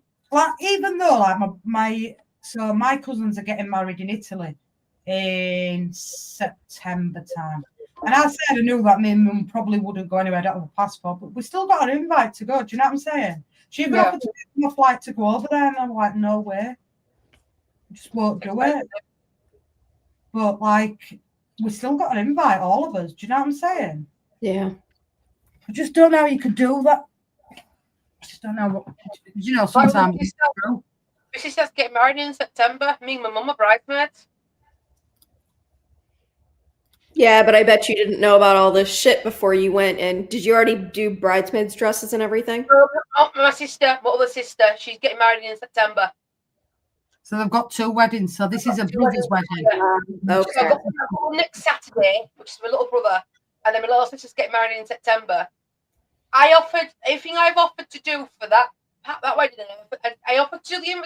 even though like my cousins are getting married in Italy in September time, and I said I knew that me and mum probably wouldn't go anywhere. I don't have a passport, but we still got an invite to go. Do you know what I'm saying? She even offered to get me a flight to go over there, and I'm like, no way, I just won't do it. But like, we still got an invite, all of us. Do you know what I'm saying? Yeah. I just don't know how you could do that. I just don't know what, you know, sometimes. My sister's getting married in September. Me and my mum are bridesmaids. Yeah, but I bet you didn't know about all this shit before you went. And did you already do bridesmaids dresses and everything? Oh, my other sister, she's getting married in September. So they've got 2 weddings. So this is a brother's wedding. So Okay. I've got one next Saturday, which is my little brother, and then my little sister's getting married in September. I offered everything I've offered to do for that wedding. I offered to do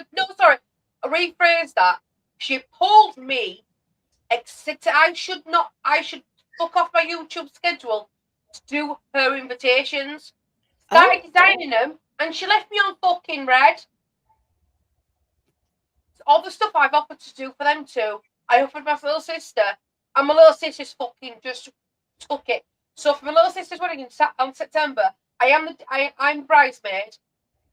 I rephrased that. She pulled me. I should fuck off my YouTube schedule to do her invitations. Started designing them, and she left me on fucking red. All the stuff I've offered to do for them too, I offered my little sister, and my little sister's fucking just took it. So for my little sister's wedding on September, I'm bridesmaid.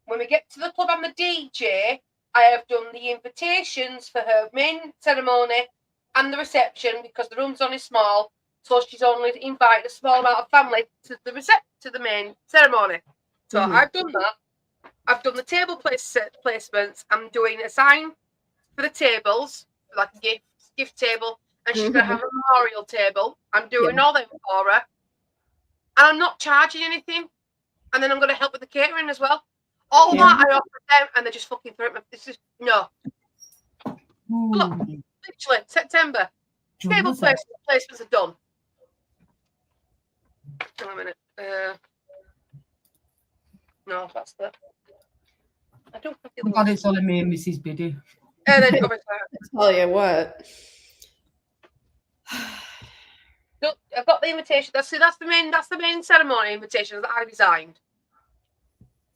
When we get to the club, I'm the DJ. I have done the invitations for her main ceremony and the reception because the room's only small, so she's only invited a small amount of family to the main ceremony. So I've done that. I've done the table placements. I'm doing a sign for the tables, like a gift table, and she's gonna have a memorial table. I'm doing all them for her, and I'm not charging anything. And then I'm gonna help with the catering as well. All that I offered them, and they just fucking threw it. It's just no. Look, literally September. Table placements are done. Hang on a minute. No, that's the. I don't think Oh God, it's only me and Mrs. Biddy. And then go back. Tell you what. Look, I've got the invitation. That's the main ceremony invitations that I designed.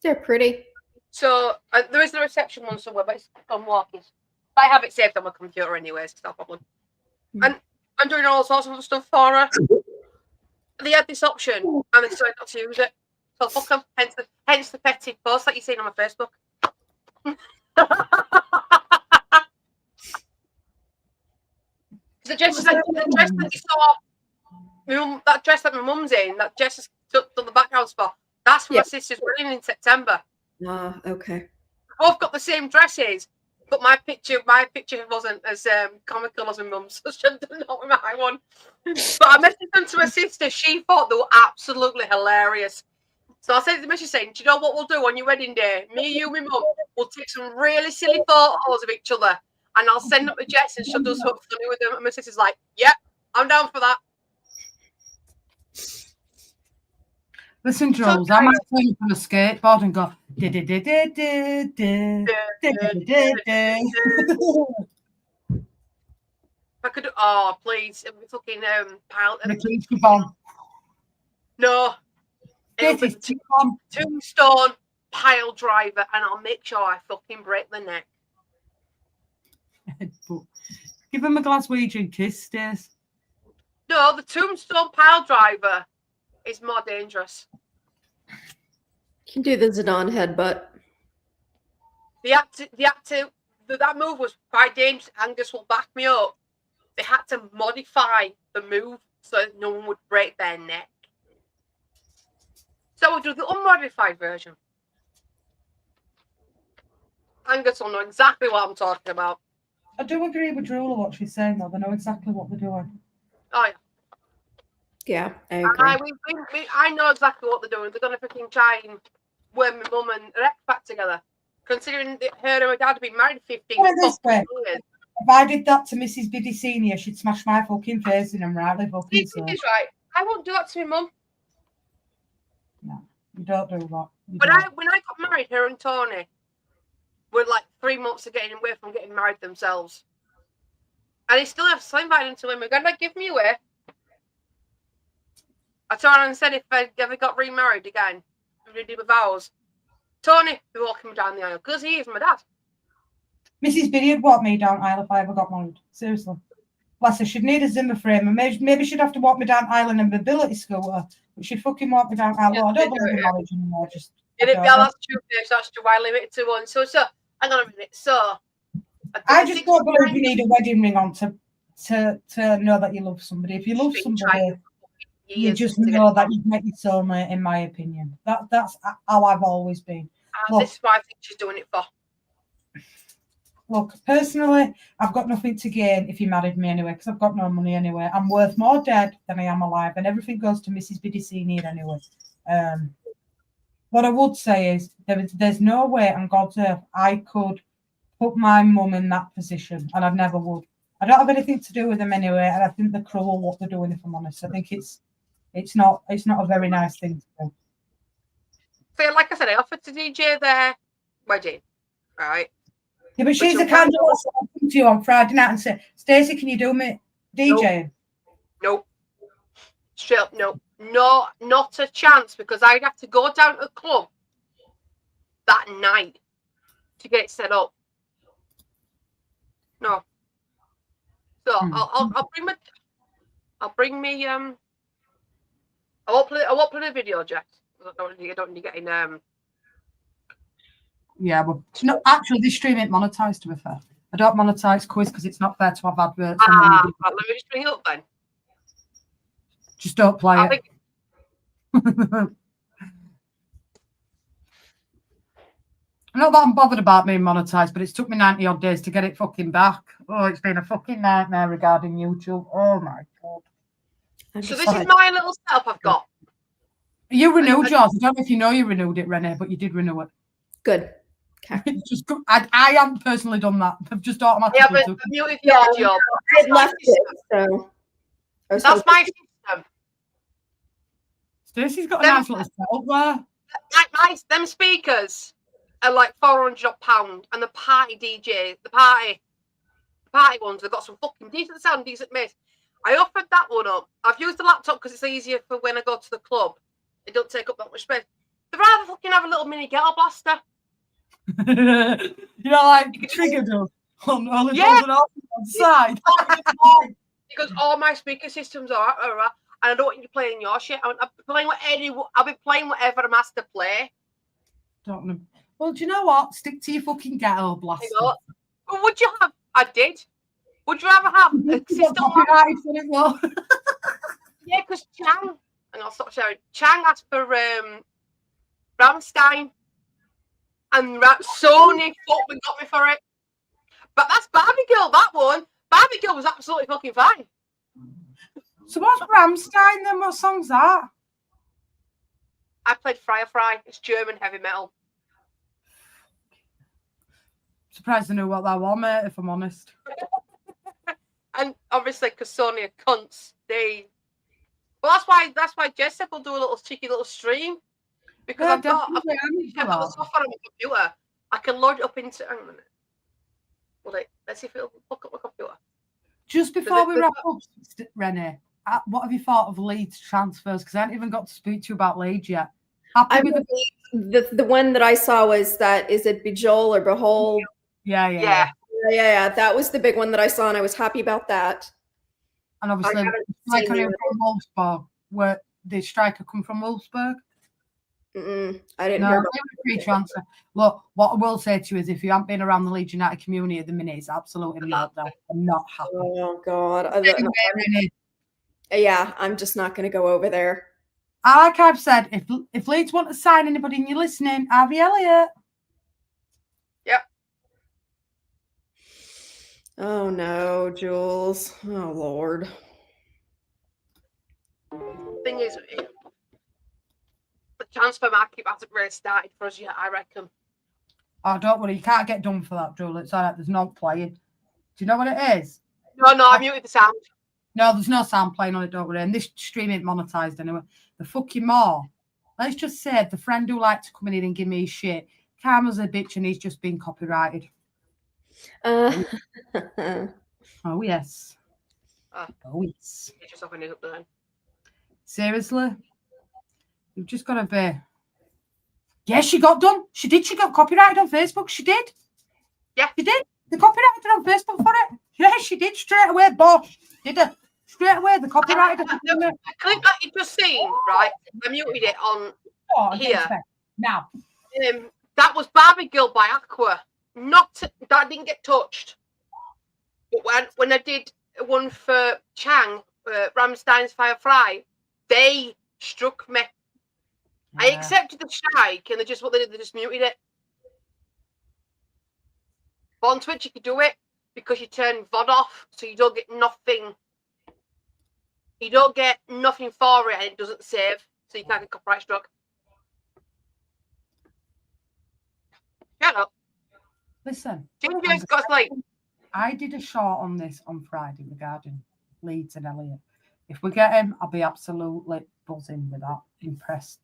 They're pretty. So there is a reception one somewhere, but it's on walkies. I have it saved on my computer anyways. It's not a problem. And I'm doing all sorts of stuff for her. They had this option, and they decided not to use it. So fuck them. Hence the petty post that you've seen on my Facebook. The dress that you saw, that dress that my mum's in, that Jess has done the backgrounds for, that's for my sister's wedding in September. Okay. Both got the same dresses, but my picture wasn't as comical as my mum's, so she did not with my one. But I messaged them to my sister. She thought they were absolutely hilarious. So I sent the message saying, "Do you know what we'll do on your wedding day? Me, you, my mum, we'll take some really silly photos of each other, and I'll send them to Jess, and she'll do something funny with them." And my sister's like, "Yep, I'm down for that." Listen, Jules, I might turn up on a skateboard and go. I could, please, it'd be fucking pile. No, it'll be tombstone pile driver, and I'll make sure I fucking break the neck. Give him a Glaswegian kiss, Stace. No, the tombstone pile driver is more dangerous. You can do the Zidane headbutt. That move was quite dangerous. Angus will back me up. they had to modify the move so that no one would break their neck. So we'll do the unmodified version. Angus will know exactly what I'm talking about. I do agree with Drula what she's saying, though. They know exactly what they're doing. Oh, yeah. Yeah, I agree. I know exactly what they're doing. They're going to freaking try and worm my mum and Rex back together. Considering that her and my dad have been married 15 Put it this way. fucking years. If I did that to Mrs. Biddy Senior, she'd smash my fucking face in and rightly fucking so. He's right. I won't do that to my mum. No, you don't do that. You When don't. I got married, her and Tony were like 3 months of getting away from getting married themselves. And he still has invited him to him. We're going to give me away. I turned around and said if I ever got remarried again, we did my vows, Tony be walking me down the aisle because he is my dad. Mrs. Biddy would walk me down aisle if I ever got married. Seriously. Bless her, she'd need a Zimmer frame and maybe she'd have to walk me down aisle in a mobility scooter, but she'd fucking walk me down aisle. Yeah, Well, I don't they do believe in it. marriage anymore. Yeah, that's true. That's true. I limit it to one. So hang on a minute. So I just don't believe you need a wedding ring on to know that you love somebody. If you love somebody, you just know that you've met your soulmate, in my opinion. That's how I've always been. This is what I think she's doing it for. Look, personally, I've got nothing to gain if you married me anyway, because I've got no money anyway. I'm worth more dead than I am alive, and everything goes to Mrs. Biddy Senior anyway. What I would say is there's no way on God's earth I could put my mum in that position, and I never would. I don't have anything to do with them anyway, and I think they're cruel what they're doing, if I'm honest. I think it's not a very nice thing to do. So, like I said, I offered to DJ their wedding, right? Yeah, but she's the kind of person I'll come to you on Friday night and say, Stacey, can you do me DJing? Nope. Straight up, no. No, not a chance, because I'd have to go down to the club that night to get it set up. No. So I'll bring me I won't play the video, Jack. I don't need to get in Yeah, well, no, actually, this stream ain't monetized, to be fair. I don't monetize quiz because it's not fair to have adverts. right, let me just bring it up then. Just don't play I it. think Not that I'm bothered about being monetized, but it's took me 90 odd days to get it fucking back. Oh, it's been a fucking nightmare regarding YouTube. Oh my God. so. This is my little setup I've got. You renewed yours. I don't know if you know you renewed it, Renee, but you did renew it. Good. Okay. It's just good. I haven't personally done that. I've just automatically. Yeah, but took it. muted Yeah, the audio. I had left it, so I was That's hoping- my system. Stacey's got a nice little setup there. Them speakers are like £400, and the party DJ, the party ones, they've got some fucking decent sound, decent mix. I offered that one up. I've used the laptop because it's easier for when I go to the club. It don't take up that much space. They'd rather fucking have a little mini ghetto blaster. You know, like trigger does on all the Yeah. on the side. Because all my speaker systems are, and I don't want you playing your shit. I'll be playing whatever I'm asked to play. Don't know. Well, do you know what? Stick to your fucking ghetto blaster. You know? But would you have? I did. Would you rather have a You got system? copyrighted for it, though. Yeah, because Chang, and I'll stop sharing. Chang asked for Rammstein, and Sony fucking got me for it. But that's Barbie Girl, that one. Barbie Girl was absolutely fucking fine. So what's Rammstein then? What song's that? I played Fry. It's German heavy metal. Surprised I knew what that was, mate, if I'm honest. And obviously, because Sony are cunts, that's why Jess said we'll do a little cheeky little stream. Because Yeah, I've got definitely, I'm into the that. software on my computer. I can load it up into. Hang on a minute. Let's see if it'll hook up my computer. Just before we the- wrap up, Renee, what have you thought of Leeds transfers? Because I haven't even got to speak to you about Leeds yet. Happy I with believe the one that I saw was that, is it Bejol or Behold? Yeah. Yeah. That was the big one that I saw, and I was happy about that. And obviously, haven't striker seen from Wolfsburg, where the striker come from Wolfsburg. I didn't No, hear it about was a free transfer. Look, what I will say to you is if you haven't been around the Leeds United community at the minute, it's absolutely meltdown. I'm not happy. Oh God. Yeah, I'm just not going to go over there. Like I've said, if Leeds want to sign anybody and you're listening, Harvey Elliott. Oh no, Jules. Oh Lord. Thing is, the transfer market hasn't really started for us yet, I reckon. Oh, don't worry, you can't get done for that, Joel. It's all right, there's no playing. Do you know what it is? No, I muted the sound. No, there's no sound playing on it, don't worry. And this stream ain't monetized anyway. The fucking more. Let's just say the friend who liked to come in here and give me his shit, Karma's a bitch and he's just been copyrighted. Uh, Oh, yes. Ah. Oh, yes. Get yourself a new up then. Seriously? You've just got to be... Yeah, she got done. She did. She got copyrighted on Facebook. She did. Yeah. She did. They copyrighted her on Facebook for it. Yeah, she did. Straight away, bosh. Did her. Straight away, the copyrighted her. I think that you've just seen, right? I muted it on Oh, here. Now. That was Barbie Girl by Aqua. That didn't get touched. But when I did one for Chang, Rammstein's Firefly, they struck me. I Yeah. accepted the strike, and they just muted it. But on Twitch, you could do it because you turn VOD off, so you don't get nothing. You don't get nothing for it, and it doesn't save, so you can't get copyright struck. Shut up. Listen. Ginger's got like. I did a short on this on Friday regarding Leeds and Elliott. If we get him, I'll be absolutely buzzing with that. Impressed.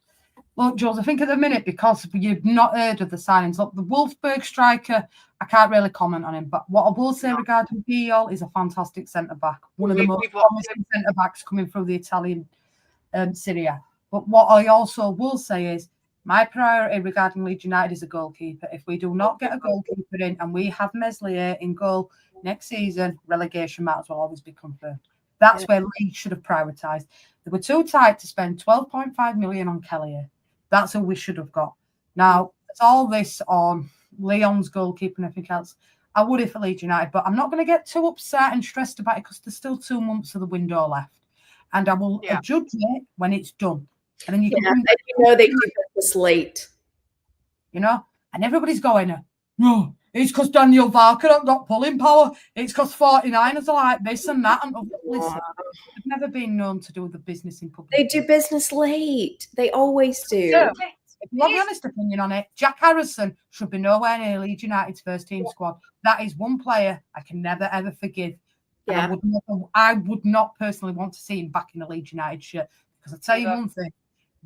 Look, Jules, I think at the minute, because you've not heard of the signings, look, the Wolfsburg striker, I can't really comment on him. But what I will say regarding Biol is a fantastic centre-back. One of the most promising centre-backs coming through the Italian Serie A. But what I also will say is, my priority regarding Leeds United is a goalkeeper. If we do not get a goalkeeper in and we have Meslier in goal next season, relegation might as well always be confirmed. That's where Leeds should have prioritised. They were too tight to spend 12.5 million on Kelly. That's who we should have got. Now, it's all this on Leon's goalkeeper and everything else. I would if for Leeds United, but I'm not going to get too upset and stressed about it because there's still 2 months of the window left. And I will judge it when it's done. And then you can they keep this late. You know, and everybody's going, no, it's because Daniel Varker got pulling power. It's because 49ers are like this and that. And listen, I've never been known to do the business in public. They do business late. They always do. Yeah. If you want my honest opinion on it, Jack Harrison should be nowhere near Leeds United's first team squad. That is one player I can never ever forgive. Yeah. I would not personally want to see him back in the Leeds United shirt. Because I'll tell you one thing.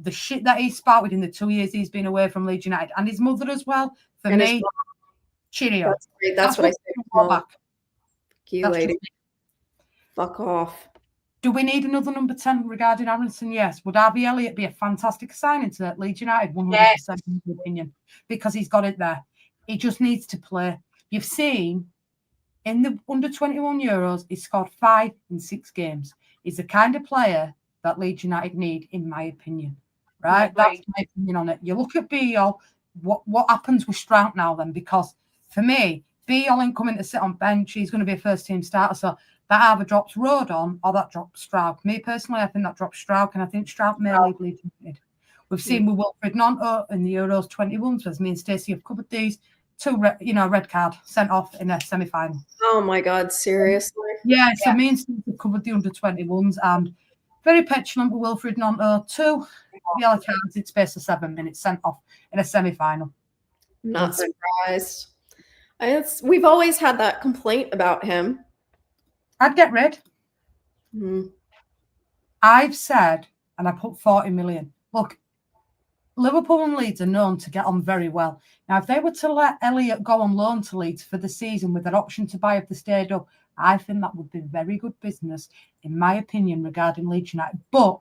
The shit that he spouted in the 2 years he's been away from Leeds United and his mother as well, for And me, cheerio. That's great. That's what I say. Back. You lady. Fuck off. Do we need another number 10 regarding Aronson? Yes. Would Harvey Elliott be a fantastic signing to Leeds United? 100% in my opinion. Because he's got it there. He just needs to play. You've seen in the under 21 Euros, he scored 5 in 6 games. He's the kind of player that Leeds United need, in my opinion. Right? That's my opinion on it. You look at Biol, what happens with Strout now then? Because for me, Biol ain't coming to sit on bench. He's going to be a first team starter. So that either drops Rodon or that drops Strout. Me personally, I think that drops Strout, and I think Strout may leave Leeds United. We've seen with Wilfried Gnonto in the Euros 21, so as me and Stacey have covered these. 2 red card sent off in a semi-final. Oh my God, seriously? Yeah, so me and Stacey have covered the under 21s and very petulant with Wilfried Gnonto. 2 yellow cards in space of 7 minutes sent off in a semi-final. Not surprised. We've always had that complaint about him. I'd get rid. Mm. I've said, and I put 40 million. Look, Liverpool and Leeds are known to get on very well. Now, if they were to let Elliott go on loan to Leeds for the season with an option to buy if they stayed up, I think that would be very good business, in my opinion, regarding Leeds United. But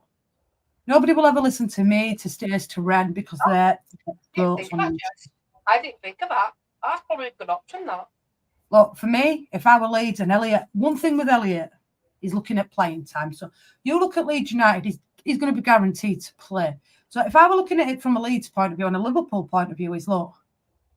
nobody will ever listen to me, to Stace, to Ren, because they're goats on Leeds. I didn't think of that. That's probably a good option, that. Look, for me, if I were Leeds and Elliott, one thing with Elliott is looking at playing time. So you look at Leeds United, he's going to be guaranteed to play. So if I were looking at it from a Leeds point of view and a Liverpool point of view, is look,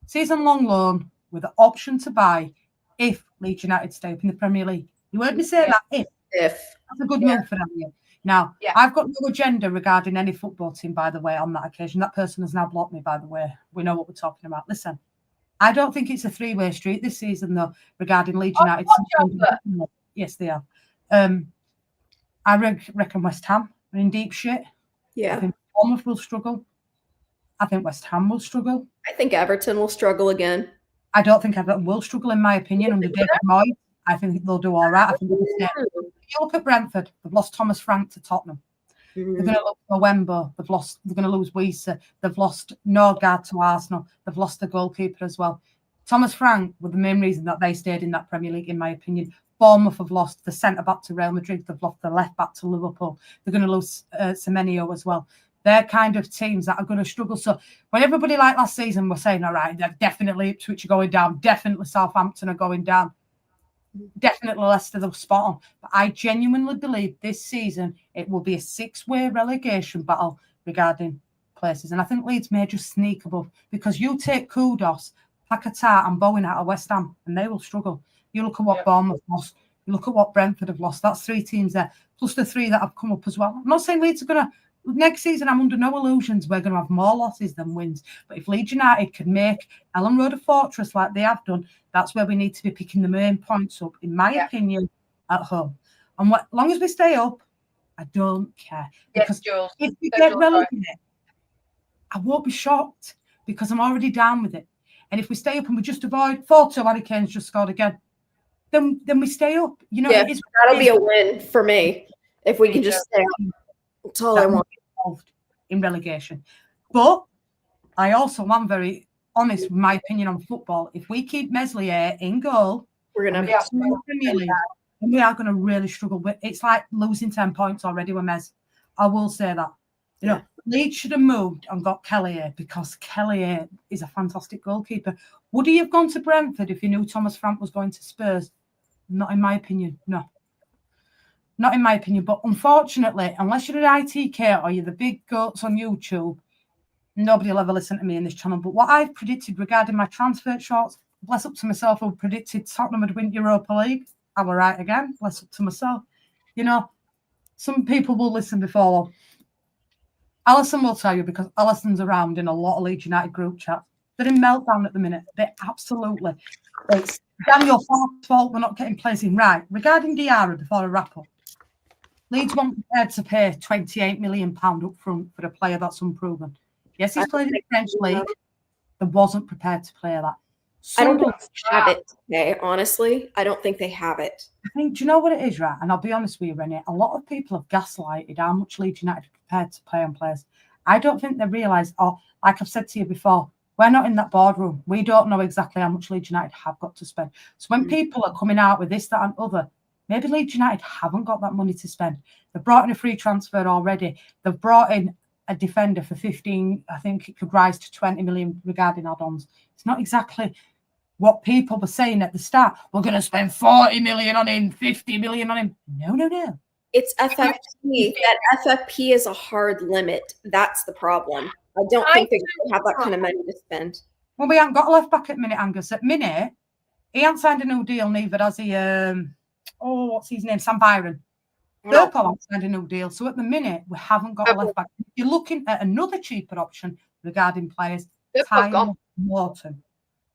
season-long loan with the option to buy if Leeds United stay up in the Premier League. You heard me say that, if. If That's a good move for them. Yeah. Now, Yeah. I've got no agenda regarding any football team, by the way, on that occasion. That person has now blocked me, by the way. We know what we're talking about. Listen, I don't think it's a three-way street this season, though, regarding Leeds Oh, United. watch out, Yes, they are. I reckon West Ham are in deep shit. I yeah, think Bournemouth will struggle. I think West Ham will struggle. I think Everton will struggle again. I don't think Everton will struggle, in my opinion, under David Moyes. I think they'll do all right. I think they'll stay. You look at Brentford, they've lost Thomas Frank to Tottenham. They're going to look for Wembo. They're going to lose Weiser. They've lost Norgard to Arsenal. They've lost the goalkeeper as well. Thomas Frank was the main reason that they stayed in that Premier League, in my opinion. Bournemouth have lost the centre-back to Real Madrid. They've lost the left-back to Liverpool. They're going to lose Semenyo as well. They're kind of teams that are going to struggle. So when everybody like last season were saying, all right, definitely Ipswich are going down, definitely Southampton are going down, definitely Leicester, they're spot on. But I genuinely believe this season it will be a six-way relegation battle regarding places. And I think Leeds may just sneak above, because you take Kudos, Paquetá and Bowen out of West Ham and they will struggle. You look at what Bournemouth lost. You look at what Brentford have lost. That's three teams there, plus the three that have come up as well. I'm not saying Leeds are going to... Next season, I'm under no illusions we're going to have more losses than wins. But if Leeds United can make Ellen Road a fortress like they have done, that's where we need to be picking the main points up, in my opinion, at home. And as long as we stay up, I don't care. Because Jules. if we So get Jules, relegated, I won't be shocked, because I'm already down with it. And if we stay up and we just avoid 4-2, Harry Kane's just scored again, then we stay up. You know, Yeah, it is, that'll be a win for me if we can just stay up. That's all I that want. involved in relegation. But I also am very honest with my opinion on football. If we keep Meslier in goal, We're gonna and have we keep the Premier League, then we are going to really struggle. It's like losing 10 points already with Mes. I will say that. You know, Leeds should have moved and got Kelly, because Kelly is a fantastic goalkeeper. Would he have gone to Brentford if he knew Thomas Frank was going to Spurs? Not in my opinion, no. Not in my opinion, but unfortunately, unless you're an ITK or you're the big goats on YouTube, nobody will ever listen to me in this channel. But what I've predicted regarding my transfer shorts, bless up to myself, who predicted Tottenham would win Europa League. I were right again, bless up to myself. You know, some people will listen before. Alison will tell you, because Alison's around in a lot of Leeds United group chats. They're in meltdown at the minute. They absolutely. It's Daniel Farke's fault we're not getting players in. Right, regarding Diarra, before I wrap up, Leeds weren't prepared to pay £28 million up front for a player that's unproven. Yes, he's played in the French league. They wasn't prepared to play that. I don't think Sunderland, they have it today, honestly. I don't think they have it. I think, do you know what it is, right? And I'll be honest with you, Rennie, a lot of people have gaslighted how much Leeds United are prepared to play on players. I don't think they realise, or like I've said to you before, we're not in that boardroom. We don't know exactly how much Leeds United have got to spend. So when people are coming out with this, that and other, maybe Leeds United haven't got that money to spend. They've brought in a free transfer already. They've brought in a defender for 15. I think it could rise to 20 million regarding add-ons. It's not exactly what people were saying at the start. We're going to spend 40 million on him, 50 million on him. No. It's FFP. That FFP is a hard limit. That's the problem. I don't think they have that kind of money to spend. Well, we haven't got a left back at minute, Angus. At minute, he hasn't signed a new deal, neither has he. What's his name? Sam Byron. No. Burpo hasn't signed a new deal. So at the minute, we haven't got a left back. If you're looking at another cheaper option regarding players, Tyler Morton.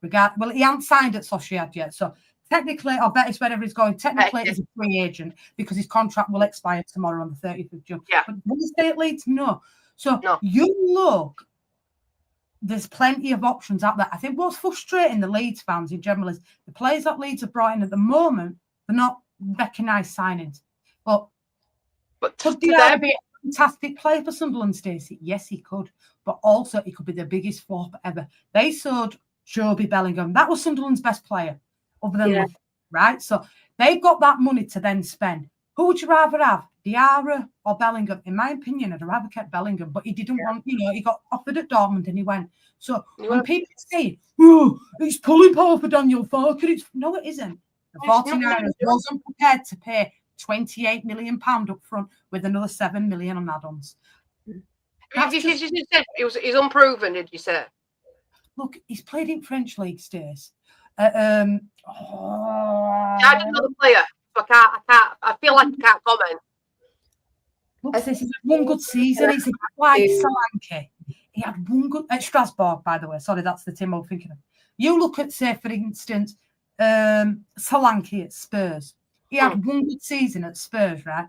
Well, he hasn't signed at Sociedad yet. So technically, I bet it's wherever he's going. Technically, he's a free agent because his contract will expire tomorrow on the 30th of June. Yeah. But will he stay at Leeds? No. So No. you look, there's plenty of options out there. I think what's frustrating the Leeds fans in general is the players that Leeds have brought in at the moment, they're not recognised signings. But could Diarra be a fantastic player for Sunderland, Stacey? Yes, he could. But also, he could be the biggest flop ever. They sold Joby Bellingham. That was Sunderland's best player, other than Luke, right? So they've got that money to then spend. Who would you rather have, Diarra or Bellingham? In my opinion, I'd rather kept Bellingham, but he didn't want, he got offered at Dortmund and he went. So when people say, oh, it's pulling power for Daniel Farke, no, it isn't. The 49ers wasn't prepared to pay £28 million up front with another 7 million on add-ons. That's You just, said he's unproven, did you say? look, he's played in French league stays. I didn't know the player, so I feel like I can't comment. Look, this is one good season. He's a bit like Solanke. He had one good at Strasbourg, by the way. Sorry, that's the team I'm thinking of. You look at, say, for instance, Solanke at Spurs. He had one good season at Spurs, right?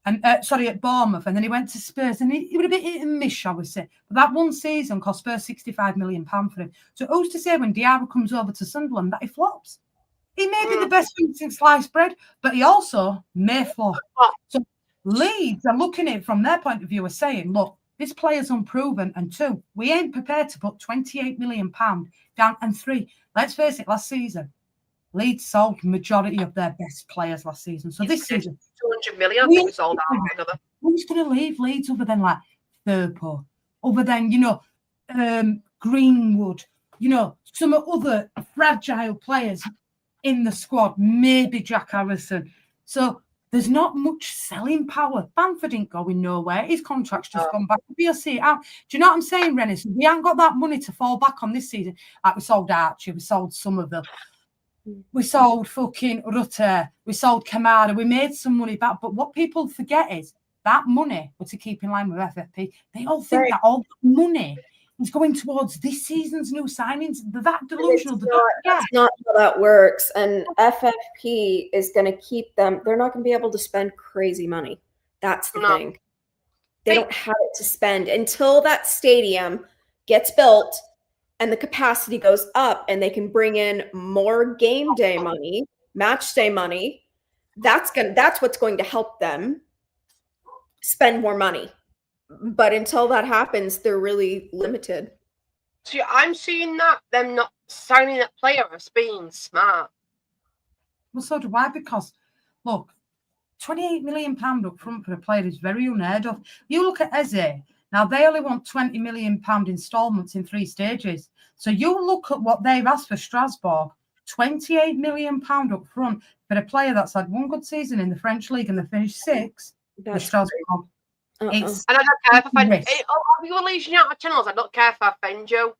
And at Bournemouth, and then he went to Spurs, and he would a bit hit and miss, shall we say. But that one season cost Spurs £65 million for him. So who's to say when Diarra comes over to Sunderland that he flops? He may be the best thing since sliced bread, but he also may flop. So Leeds are looking at it from their point of view, are saying, look, this player's unproven, and 2, we ain't prepared to put £28 million down, and 3, let's face it, last season, Leeds sold majority of their best players last season. So this season, 200 million, I think we sold out together. who's going to leave Leeds other than like Thurpo, other than, Greenwood, some other fragile players in the squad, maybe Jack Harrison. So there's not much selling power. Bamford ain't going nowhere. His contract's just gone back. We'll see it out. Do you know what I'm saying, Rennie? So we haven't got that money to fall back on this season. Like we sold Archie, we sold Somerville. We sold fucking Rutter. We sold Kamara. We made some money back. But what people forget is that money was to keep in line with FFP. They all think that all that money is going towards this season's new signings. They're that delusional. That's not how that works. And FFP is going to keep them. They're not going to be able to spend crazy money. That's the thing. They don't have it to spend until that stadium gets built and the capacity goes up and they can bring in more game day money, match day money. That's what's going to help them spend more money. But until that happens, they're really limited. See, I'm seeing that them not signing that player as being smart. Well, so do I, because look, £28 million up front for a player is very unheard of. You look at Eze. Now, they only want £20 million instalments in 3 stages. So you look at what they've asked for Strasbourg, £28 million up front for a player that's had one good season in the French league and they finished 6th with Strasbourg. It's And I don't care if I offend you. Are leasing out of channels. I don't care if I offend you.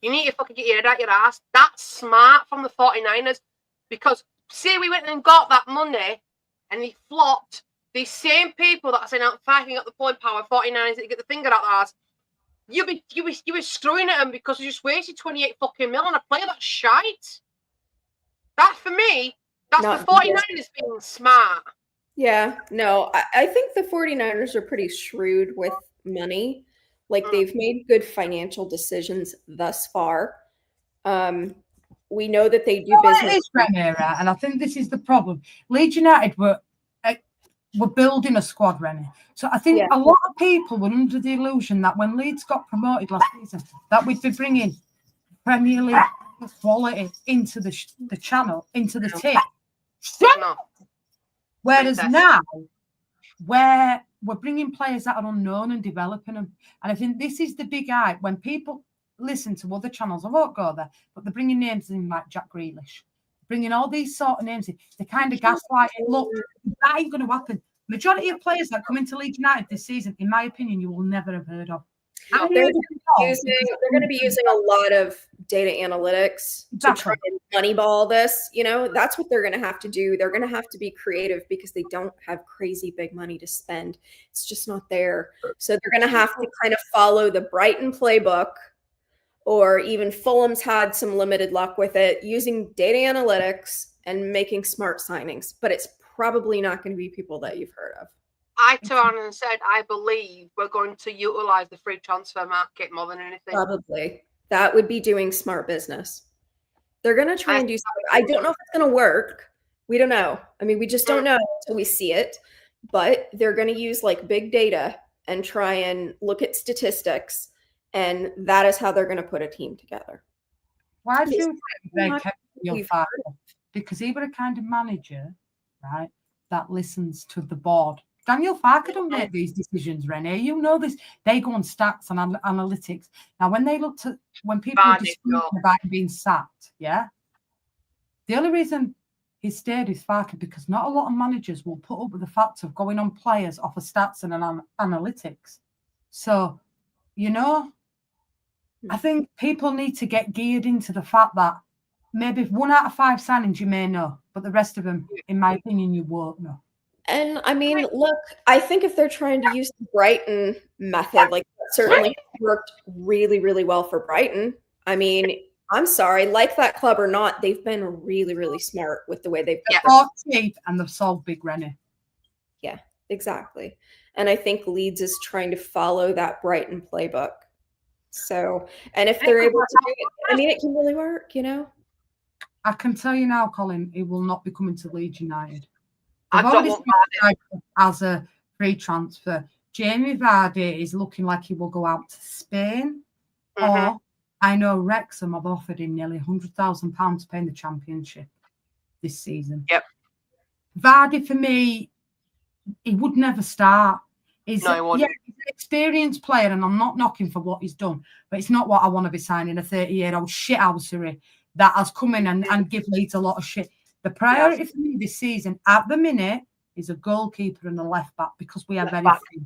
You need to fucking get your head out your ass. That's smart from the 49ers. Because say we went and got that money and he flopped, these same people that are saying out fighting up the pulling power, 49ers that get the finger out their ass, you be screwing at them because you just wasted 28 fucking mil on a player that's shite. That for me, that's the 49ers being smart. Yeah, no, I think the 49ers are pretty shrewd with money. Like they've made good financial decisions thus far. We know that they do business. It is, Rennie, and I think this is the problem. Leeds United were building a squad, Rennie. So I think a lot of people were under the illusion that when Leeds got promoted last season, that we'd be bringing Premier League quality into the channel, into the team. No. Whereas now, where we're bringing players that are unknown and developing them. And I think this is the big eye. When people listen to other channels, I won't go there, but they're bringing names in like Jack Grealish, bringing all these sort of names in. They kind of gaslight it. Look, that ain't going to happen. Majority of players that come into Leeds United this season, in my opinion, you will never have heard of. They're going to be using a lot of data analytics to try and moneyball this. That's what they're going to have to do. They're going to have to be creative because they don't have crazy big money to spend. It's just not there. So they're going to have to kind of follow the Brighton playbook, or even Fulham's had some limited luck with it, using data analytics and making smart signings. But it's probably not going to be people that you've heard of. I turned and said, I believe we're going to utilise the free transfer market more than anything. Probably. That would be doing smart business. They're going to try and do something. I don't know if it's going to work. We don't know. I mean, we just don't know until we see it. But they're going to use like big data and try and look at statistics. And that is how they're going to put a team together. Why do you think they kept Daniel Farke? Because he was a kind of manager, right, that listens to the board. Daniel Farke don't make these decisions, Renee. You know this. They go on stats and analytics. Now, when people are disputing about him being sacked, the only reason he stayed with Farke because not a lot of managers will put up with the fact of going on players off of stats and analytics. So, you know, I think people need to get geared into the fact that maybe 1 out of 5 signings you may know, but the rest of them, in my opinion, you won't know. And I mean, look, I think if they're trying to use the Brighton method, like that certainly worked really, really well for Brighton. I mean, I'm sorry, like that club or not, they've been really, really smart with the way they've put their Bought cheap and they've sold big Rennie. Yeah, exactly. And I think Leeds is trying to follow that Brighton playbook. So, and if they're able to do it, I mean, it can really work, you know? I can tell you now, Colin, he will not be coming to Leeds United. I They've don't already want signed him as a free transfer. Jamie Vardy is looking like he will go out to Spain, Mhm. or I know Wrexham have offered him nearly £100,000 to play in the Championship this season. Yep. Vardy, for me, he would never start. He's, No, he wouldn't. he's an experienced player, and I'm not knocking for what he's done, but it's not what I want to be signing a 30-year-old shithousery that has come in and give Leeds a lot of shit. The priority for me this season, at the minute, is a goalkeeper and a left back because we are very few.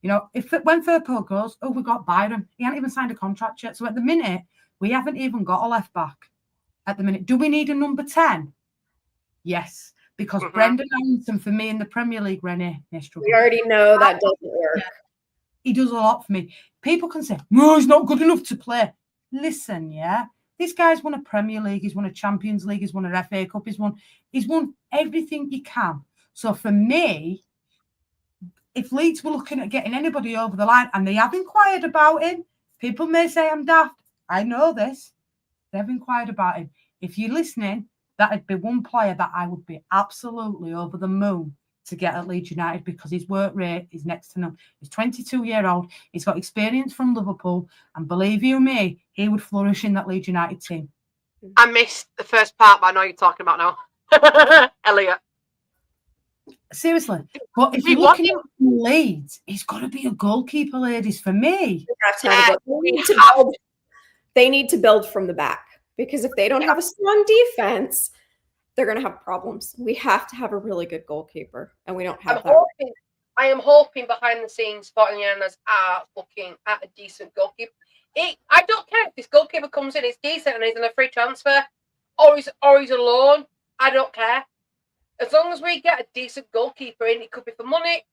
You know, when Firpo goes, oh, we got Byron. He hasn't even signed a contract yet. So at the minute, we haven't even got a left back. At the minute, do we need a number 10? Yes, because Brendan Anderson for me in the Premier League, Rennie, We already know that doesn't work. he does a lot for me. People can say, no, he's not good enough to play. Listen, yeah, this guy's won a Premier League, he's won a Champions League, he's won an FA Cup, he's won everything he can. So for me, if Leeds were looking at getting anybody over the line, and they have inquired about him, people may say I'm daft. I know this. They've inquired about him. If you're listening, that'd be one player that I would be absolutely over the moon to get at Leeds United because his work rate is next to none. He's 22-year-old. He's got experience from Liverpool. And believe you me, he would flourish in that Leeds United team. I missed the first part, but I know you're talking about now. Elliot. Seriously. But if We you're want looking at Leeds, he's got to be a goalkeeper, ladies, for me. They need to build from the back because if they don't have a strong defense, they're going to have problems. We have to have a really good goalkeeper, and we don't have that. I am hoping behind the scenes, Fortinianas are looking at a decent goalkeeper. I don't care if this goalkeeper comes in, it's decent, and he's on a free transfer, or he's a loan. I don't care. As long as we get a decent goalkeeper in, it could be for money,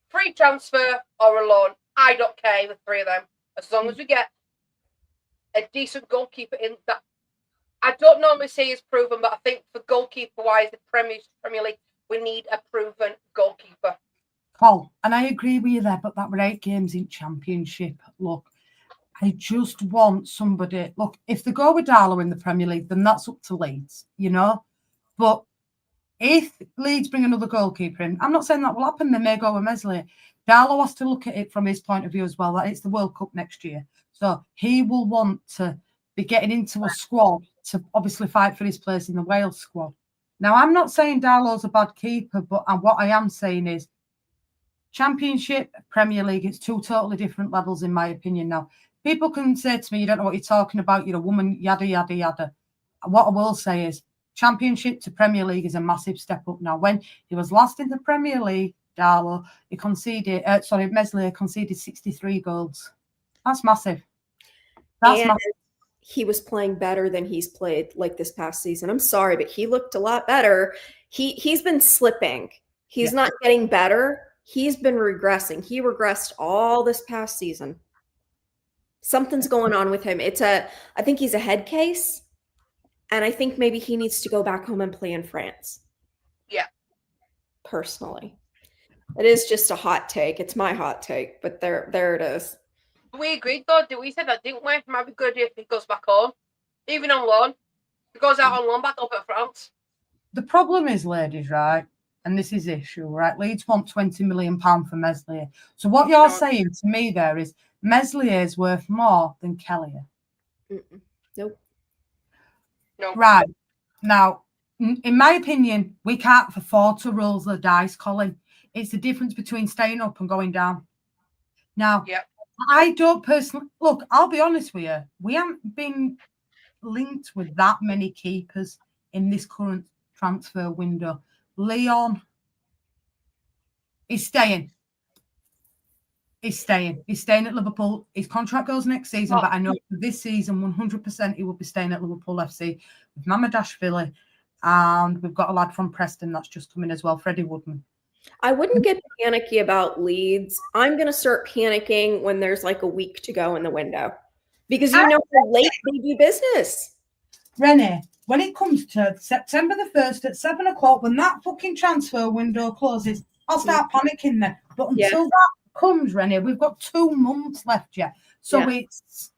free transfer, or a loan. I don't care, the three of them. As long as we get a decent goalkeeper in that. I don't normally say he's proven, but I think for goalkeeper-wise, the Premier League, we need a proven goalkeeper. Paul, and I agree with you there, but that were 8 games in Championship. Look, I just want somebody. Look, if they go with Darlow in the Premier League, then that's up to Leeds, you know. But if Leeds bring another goalkeeper in, I'm not saying that will happen. They may go with Meslier. Darlow has to look at it from his point of view as well, that it's the World Cup next year. So he will want to be getting into a squad to obviously fight for his place in the Wales squad. Now, I'm not saying Darlow's a bad keeper, but what I am saying is Championship, Premier League, it's two totally different levels, in my opinion. Now, people can say to me, you don't know what you're talking about, you're a woman, yada, yada, yada. What I will say is Championship to Premier League is a massive step up. Now, when he was last in the Premier League, Darlow, Meslier conceded 63 goals. That's massive. And he was playing better than he's played like this past season. I'm sorry, but he looked a lot better. He's been slipping. He's not getting better. He's been regressing. He regressed all this past season. Something's going on with him. I think he's a head case. And I think maybe he needs to go back home and play in France. Yeah. Personally. It is just a hot take. It's my hot take, but there it is. We agreed though, we said that, didn't we? It might be good if he goes back home. Even on loan. He goes out on loan back up at France. The problem is, ladies, right? And this is the issue, right? Leeds want £20 million for Meslier. So what you're saying to me there is Meslier is worth more than Kelleher. Nope. No. Right. Now, in my opinion, we can't afford to roll the dice, Colin. It's the difference between staying up and going down. Now, I don't personally... Look, I'll be honest with you. We haven't been linked with that many keepers in this current transfer window. Leon is staying. He's staying. He's staying at Liverpool. His contract goes next season, Oh. but I know for this season, 100% he will be staying at Liverpool FC with Mamadashvili. And we've got a lad from Preston that's just come in as well, Freddie Woodman. I wouldn't get panicky about Leeds. I'm going to start panicking when there's like a week to go in the window because you know how late they do business. Rennie, when it comes to September the 1st at 7 o'clock, when that fucking transfer window closes, I'll start panicking then. But Yeah. until that comes, Rennie, we've got 2 months left yet. So Yeah. it's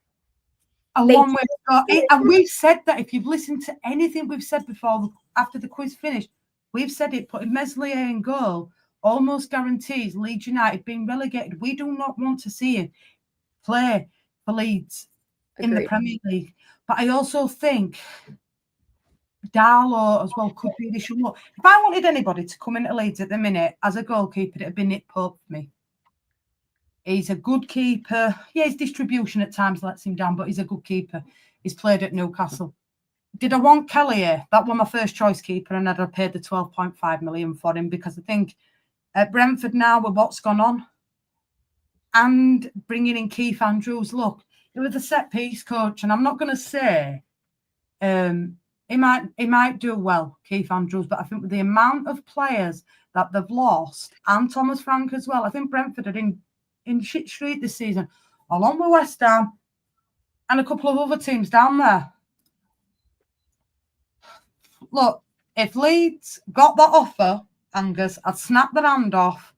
a They long way to go. And we've said that if you've listened to anything we've said before, after the quiz finished, we've said it, putting Meslier in goal almost guarantees Leeds United being relegated. We do not want to see him play for Leeds in the Agreed. Premier League. But I also think Darlow as well could be an issue. Look, if I wanted anybody to come into Leeds at the minute as a goalkeeper, it'd be Nick Pope for me. He's a good keeper. Yeah, his distribution at times lets him down, but he's a good keeper. He's played at Newcastle. Did I want Kelly here? That was my first choice keeper, and I'd have paid the 12.5 million for him because I think at Brentford now with what's gone on and bringing in Keith Andrews, look, it was a set piece coach, and I'm not going to say he might do well, Keith Andrews, but I think with the amount of players that they've lost and Thomas Frank as well, I think Brentford are in shit street this season, along with West Ham and a couple of other teams down there. Look, if Leeds got that offer, Angus, I'd snap their hand off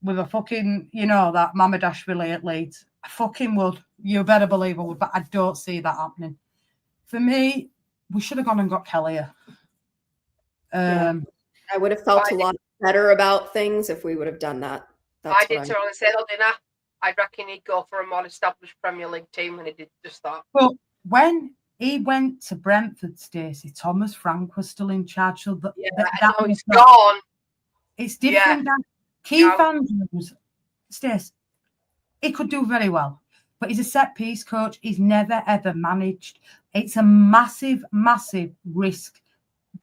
with a fucking, that Mamadashvili at Leeds. I fucking would. You better believe I would, but I don't see that happening. For me, we should have gone and got Kelly. I would have felt a lot better about things if we would have done that. I did too. I said, didn't I? I reckon he'd go for a more established Premier League team when he did just that. Well, when he went to Brentford, Stacey, Thomas Frank was still in charge. So that he's gone. It's different. Yeah. Keith Andrews, Stacey, he could do very well, but he's a set piece coach. He's never ever managed. It's a massive, massive risk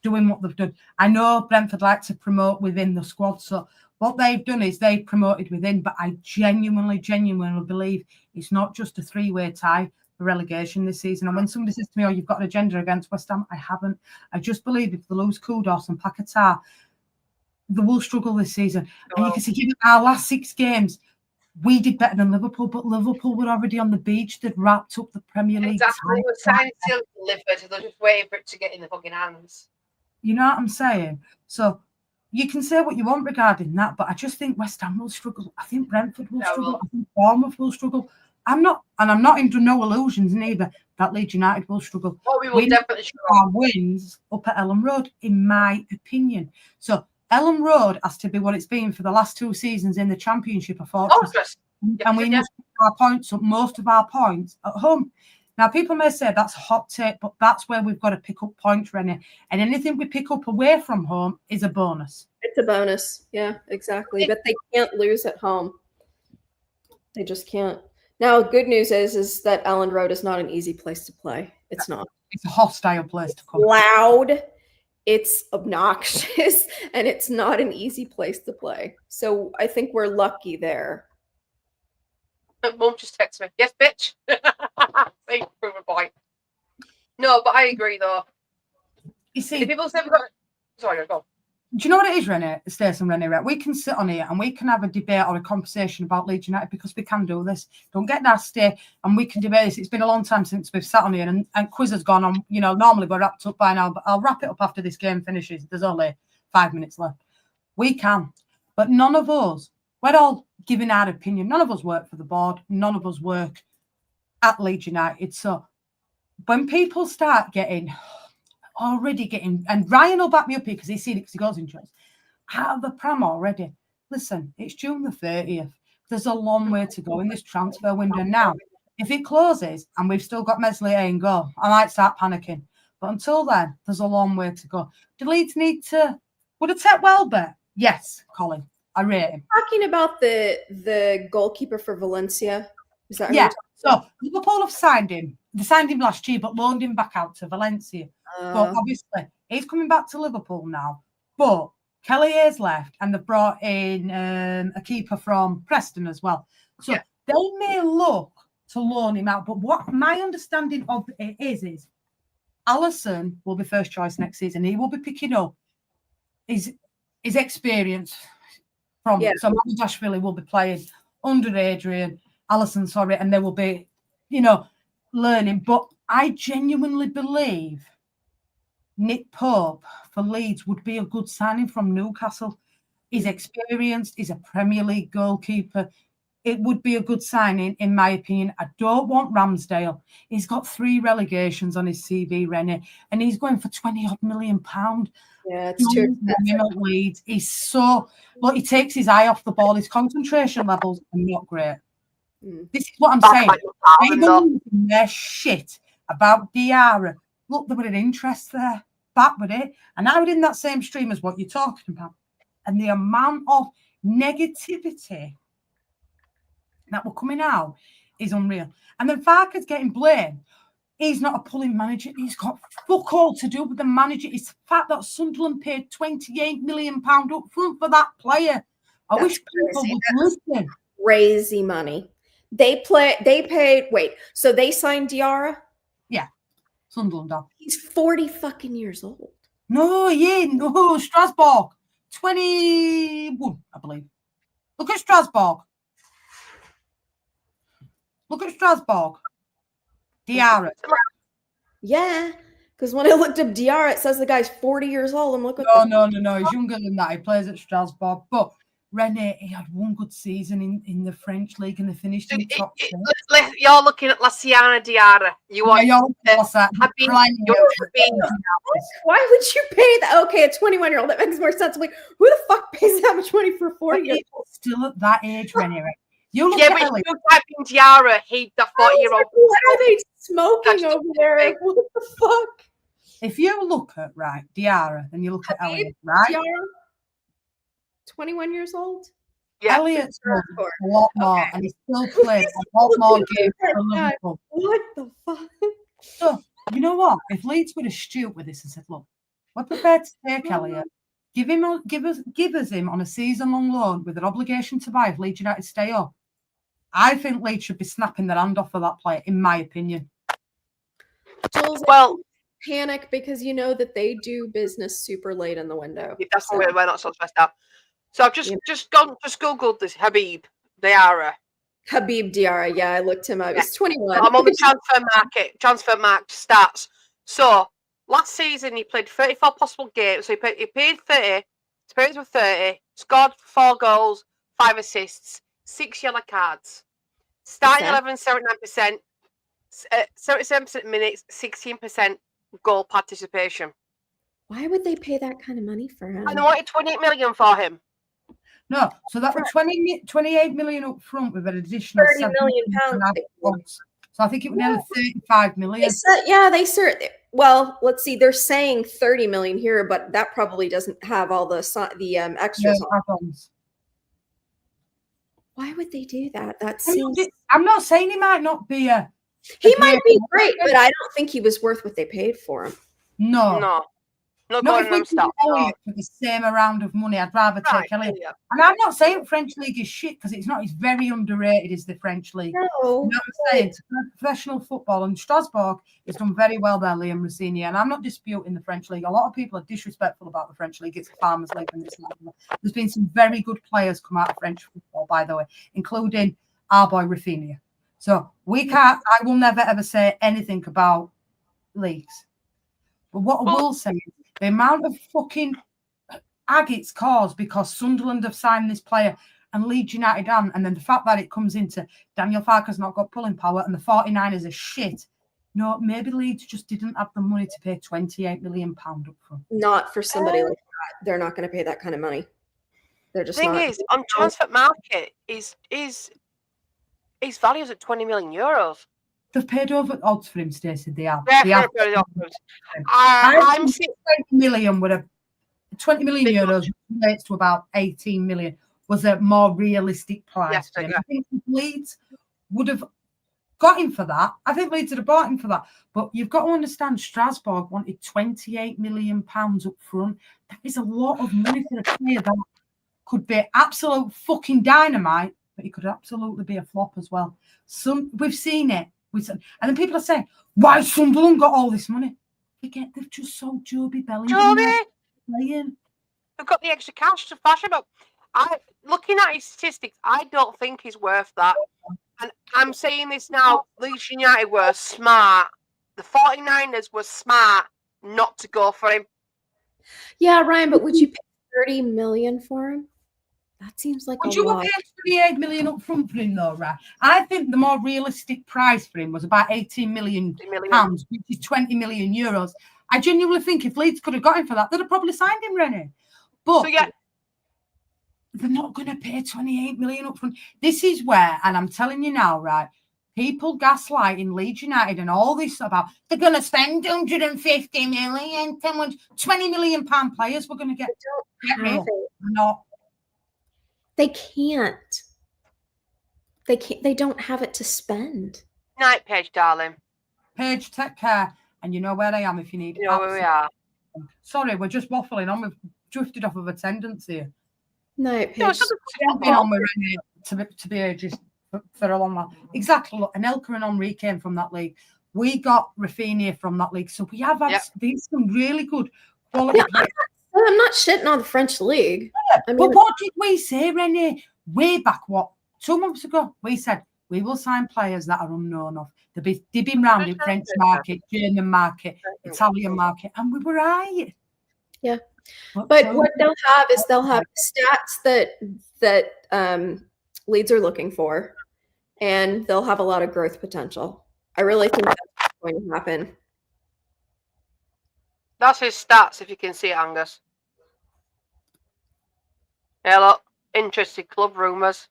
doing what they've done. I know Brentford like to promote within the squad, so what they've done is they've promoted within, but I genuinely believe it's not just a 3-way tie for relegation this season. And when somebody says to me, you've got an agenda against West Ham, I haven't. I just believe if they lose Kudus and Paquetá, they will struggle this season. And you can see, given our last 6 games, we did better than Liverpool, but Liverpool were already on the beach. They'd wrapped up the Premier League. Exactly. They were signed still delivered. They're just waiting for it to get in the fucking hands. You know what I'm saying? So you can say what you want regarding that, but I just think West Ham will struggle. I think Brentford will struggle. I think Bournemouth will struggle. I'm not into no illusions neither that Leeds United will struggle. Oh, we will definitely struggle. Our wins up at Ellen Road, in my opinion. So Ellen Road has to be what it's been for the last 2 seasons in the Championship, a fortress. And we must put our points up, most of our points at home. Now, people may say that's a hot take, but that's where we've got to pick up points, Rennie. And anything we pick up away from home is a bonus. It's a bonus. Yeah, exactly. But they can't lose at home. They just can't. Now, good news is that Ellen Road is not an easy place to play. It's not. It's a hostile place to come. Loud. It's obnoxious. And it's not an easy place to play. So I think we're lucky there. Mum just texted me. Yes, bitch. See, prove a point. No, but I agree though. You see, if people say we've got. Sorry, go. Do you know what it is, Rennie? Stacey and Rennie, right? We can sit on here and we can have a debate or a conversation about Leeds United because we can do this. Don't get nasty, and we can debate this. It's been a long time since we've sat on here, and quiz has gone on. Normally we're wrapped up by now, but I'll wrap it up after this game finishes. There's only 5 minutes left. We can, but none of us. We're all giving our opinion. None of us work for the board. None of us work at Leeds United. So when people start already getting, and Ryan will back me up here because he's seen it because he goes in church, out of the pram already. Listen, it's June the 30th. There's a long way to go in this transfer window. Now, if it closes and we've still got Meslier in goal, I might start panicking. But until then, there's a long way to go. Do Leeds need to... Would a Ted Welbeck? Yes, Colin. I rate him. Talking about the goalkeeper for Valencia. Is that yeah? So Liverpool have signed him. They signed him last year, but loaned him back out to Valencia. But obviously, he's coming back to Liverpool now. But Kelly has left, and they've brought in a keeper from Preston as well. So they may look to loan him out, but what my understanding of it is Alisson will be first choice next season. He will be picking up his experience from. So Mamardashvili will be playing under Adrian Alisson, and they will be, learning. But I genuinely believe Nick Pope for Leeds would be a good signing from Newcastle. He's experienced. He's a Premier League goalkeeper. It would be a good signing, in my opinion. I don't want Ramsdale. He's got 3 relegations on his CV, Rennie, and he's going for £20 million. Yeah, it's too expensive. Leeds. He's so he takes his eye off the ball. His concentration levels are not great. This is what I'm saying. Everyone their shit about Diarra. Look, there was an interest there. Back with it. And I was in that same stream as what you're talking about. And the amount of negativity that were coming out is unreal. And then Farke's getting blamed. He's not a pulling manager. He's got fuck all to do with the manager. It's the fact that Sunderland paid £28 million up front for that player. I wish people would listen. Crazy money. They paid. Wait, so they signed Diarra? Yeah, Sunderland. He's 40 fucking years old. No, Strasbourg, 21, I believe. Look at Strasbourg. Diarra. Yeah, because when I looked up Diarra, it says the guy's 40 years old. I'm looking. No. He's younger than that. He plays at Strasbourg. But René, he had one good season in the French league and they finished in top 6. You're looking at Lassiana Diarra. You want Why would you pay that? Okay, a 21-year-old. That makes more sense. I'm like, who the fuck pays that much money for 40-year-old? Still at that age, René. But if you type in Diarra, he's the 40-year-old. What are they smoking over there? What the fuck? If you look at Diarra, and you look at Elliot, right? Diarra, 21 years old. Yeah, Elliot's a lot more, and he still plays a lot more games for Liverpool. What the fuck? So you know what? If Leeds were astute with this and said, "Look, we're prepared to take Elliot, give us him on a season-long loan with an obligation to buy if Leeds United stay up," I think Leeds should be snapping their hand off for that player, in my opinion. Jules, panic because you know that they do business super late in the window. That's why we're not so stressed out. So I've just googled this Habib Diarra. Habib Diarra, yeah, I looked him up. He's 21. I'm on the transfer market stats. So last season he played 34 possible games. So he played 30. His parents were 30. Scored 4 goals, 5 assists, 6 yellow cards. Starting 11, 79%, 77% minutes, 16% goal participation. Why would they pay that kind of money for him? And they wanted 28 million for him. No, so that was 28 million up front with an additional 30 million pounds. So I think it was nearly 35 million. Well, let's see. They're saying 30 million here, but that probably doesn't have all the extras. Why would they do that? That seems. I'm not saying he might not be a. He might be great, but I don't think he was worth what they paid for him. No. Not if we can Elliot for the same amount of money, I'd rather take Elliot. Yeah. And I'm not saying French league is shit because it's not. It's very underrated. Is the French league? No, you know what I'm saying? It's professional football, and Strasbourg has done very well there, Liam Rossini. And I'm not disputing the French league. A lot of people are disrespectful about the French league. It's a farmers' league, and it's not. There's been some very good players come out of French football, by the way, including our boy Rafinha. So we can't. I will never ever say anything about leagues. But what I will say is the amount of fucking ag it's caused because Sunderland have signed this player and Leeds United haven't, and then the fact that it comes into Daniel Farke's not got pulling power and the 49ers are shit. No, maybe Leeds just didn't have the money to pay £28 million up front. Not for somebody like that. They're not going to pay that kind of money. They're just thing is, on transfer market, his value is at €20 million. They've paid over odds for him, Stacey. They have. Yeah, I'm 20 million with a 20 million euros relates to about 18 million was a more realistic price. Yes, I think Leeds would have got him for that. I think Leeds would have bought him for that. But you've got to understand, Strasbourg wanted £28 million up front. That is a lot of money for a player that could be absolute fucking dynamite but he could absolutely be a flop as well. We've seen it. And then people are saying, why Sunderland got all this money? Forget they've just sold Joby Bellingham. Joby, Playing. we've got the extra cash to flash him up. Looking at his statistics, I don't think he's worth that. And I'm saying this now, Leeds United were smart. The 49ers were smart not to go for him. Yeah, Ryan, but would you pay 30 million for him? That seems like Would a you have lot. paid 28 million up front for him, though, right? I think the more realistic price for him was about 18 million pounds, which is 20 million euros. I genuinely think if Leeds could have got him for that, they'd have probably signed him, Rennie. But So, yeah, they're not going to pay 28 million up front. This is where, and I'm telling you now, right, people gaslighting Leeds United and all this about they're going to spend 150 million, 20 million pound players we're going to get. Get real. Have it. Not. They can't. They can't. They don't have it to spend. night, Paige, darling. Paige, take care. And you know where I am if you need You know where we are. Sorry, we're just waffling on. We've drifted off of attendance here. No, No, Paige. it's I've been on with Rennie to be just for a long while. Exactly. Look, Anelka and Henri came from that league. We got Rafinha from that league. So we have had these some really good quality players. I'm not shitting on the French league. I mean, But what did we say, Rennie? Way back, 2 months ago? We said we will sign players that are unknown of. They'll be dibbing round in French market, German market, Italian market, and we were right. Yeah. But so, what they'll have is they'll have stats that Leeds are looking for, and they'll have a lot of growth potential. I really think that's going to happen. That's his stats, if you can see it, Angus. Yeah, look, interested club rumours.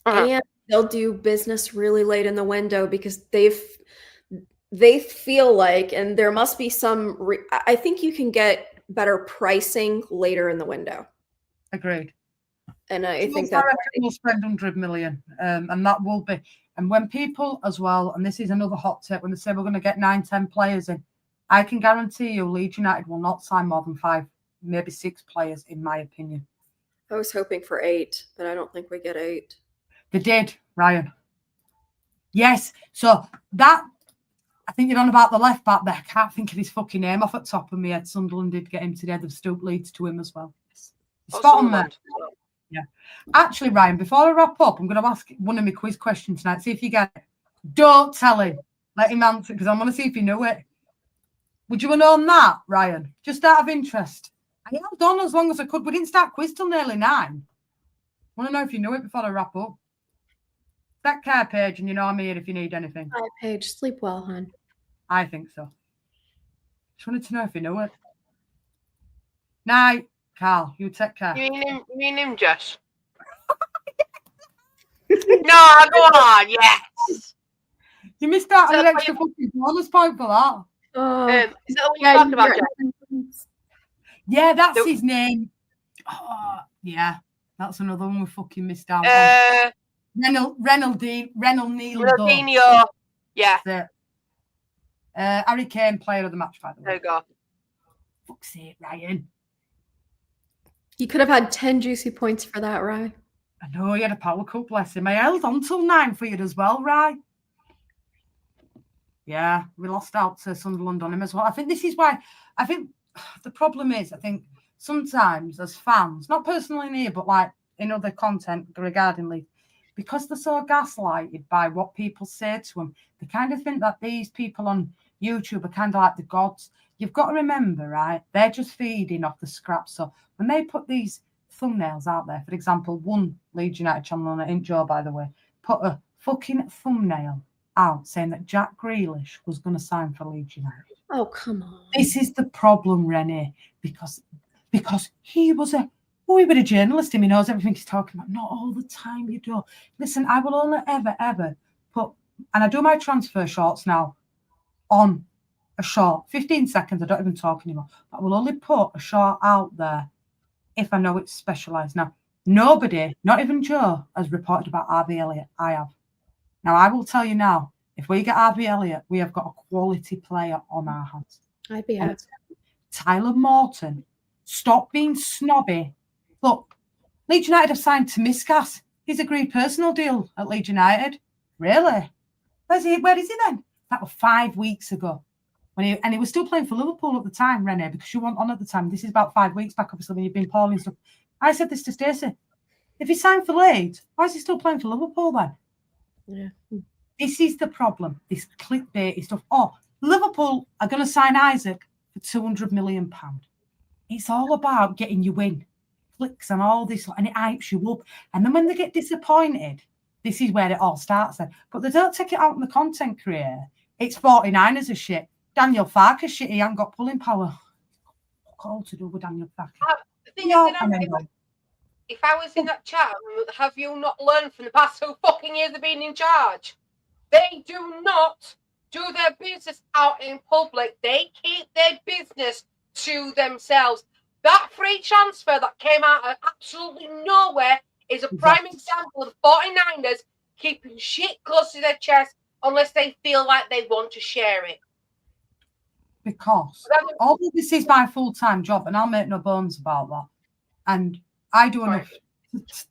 And they'll do business really late in the window because they feel like, and there must be some. I think you can get better pricing later in the window. Agreed. And I think I reckon we'll spend 100 million, and that will be. And when people as well, and this is another hot tip, when they say we're going to get 9-10 players in, I can guarantee you Leeds United will not sign more than 5, maybe 6 players, in my opinion. I was hoping for 8, but I don't think we get 8. They did, Ryan. Yes. So that, I think you're on about the left back there. I can't think of his fucking name off at top of my head. Sunderland did get him today. They've stooped Leeds to him as well. Spot on there. Yeah. Actually, Ryan, before I wrap up, I'm going to ask one of my quiz questions tonight. See if you get it. Don't tell him. Let him answer because I want to see if you know it. Would you have known that, Ryan? Just out of interest. I held on as long as I could. We didn't start quiz till nearly 9. I want to know if you know it before I wrap up. That care page, and you know I'm here if you need anything. Hi, Paige. Sleep well, hon. I think so. Just wanted to know if you know it. Night, Carl. You take care. You mean him, Josh? No, go on, yes. You missed out on So an extra fucking bonus point for that. Oh, Is that what you're talking about, Josh? Yeah, that's Nope. his name. Oh, yeah, that's another one we fucking missed out on. Reynolds Neil. Ronaldinho. Yeah, That's it. Harry Kane, player of the match, by the there way. you go. Fuck's sake, Ryan. you could have had 10 juicy points for that, Ryan. I know he had a power cup, bless him. I held on till 9 for you as well, right? Yeah, we lost out to Sunderland on him as well. I think this is why, I think the problem is, I think sometimes as fans, not personally in here, but like in other content regarding Leeds, because they're so gaslighted by what people say to them, they kind of think that these people on YouTube are kind of like the gods. You've got to remember, right? They're just feeding off the scraps. So when they put these thumbnails out there, for example, one Leeds United channel on it, Joe, by the way, put a fucking thumbnail out saying that Jack Grealish was going to sign for Leeds United. Oh, come on. This is the problem, Rennie, because he was a journalist and he knows everything he's talking about. Not all the time, you don't. Listen, I will only ever put, and I do my transfer shorts now on a short, 15 seconds, I don't even talk anymore. But I will only put a short out there if I know it's specialised. Now, nobody, not even Joe, has reported about RB Elliott. I have. Now, I will tell you now, if we get RB Elliott, we have got a quality player on our hands. I'd be happy. Tyler Morton, stop being snobby. Look, Leeds United have signed Tomiskas. He's agreed personal deal at Leeds United. Really? Where is he then? That was 5 weeks ago. And he was still playing for Liverpool at the time, Rene, because you weren't on at the time. This is about 5 weeks back, obviously, when you've been poorly and stuff. I said this to Stacey. If he signed for Leeds, why is he still playing for Liverpool then? Yeah. This is the problem, this clickbaity stuff. Oh, Liverpool are going to sign Isaac for £200 million. It's all about getting you in, clicks and all this, and it hypes you up. And then when they get disappointed, this is where it all starts then. But they don't take it out on the content creator. It's 49ers are shit. Daniel Farke's shit. He ain't got pulling power. What's all to do with Daniel Farke? The thing is, if I was in that chat, have you not learned from the past 2 fucking years of being in charge? They do not do their business out in public. They keep their business to themselves. That free transfer that came out of absolutely nowhere is a prime example of the 49ers keeping shit close to their chest unless they feel like they want to share it. Because all of this is my full-time job, and I'll make no bones about that. And I do enough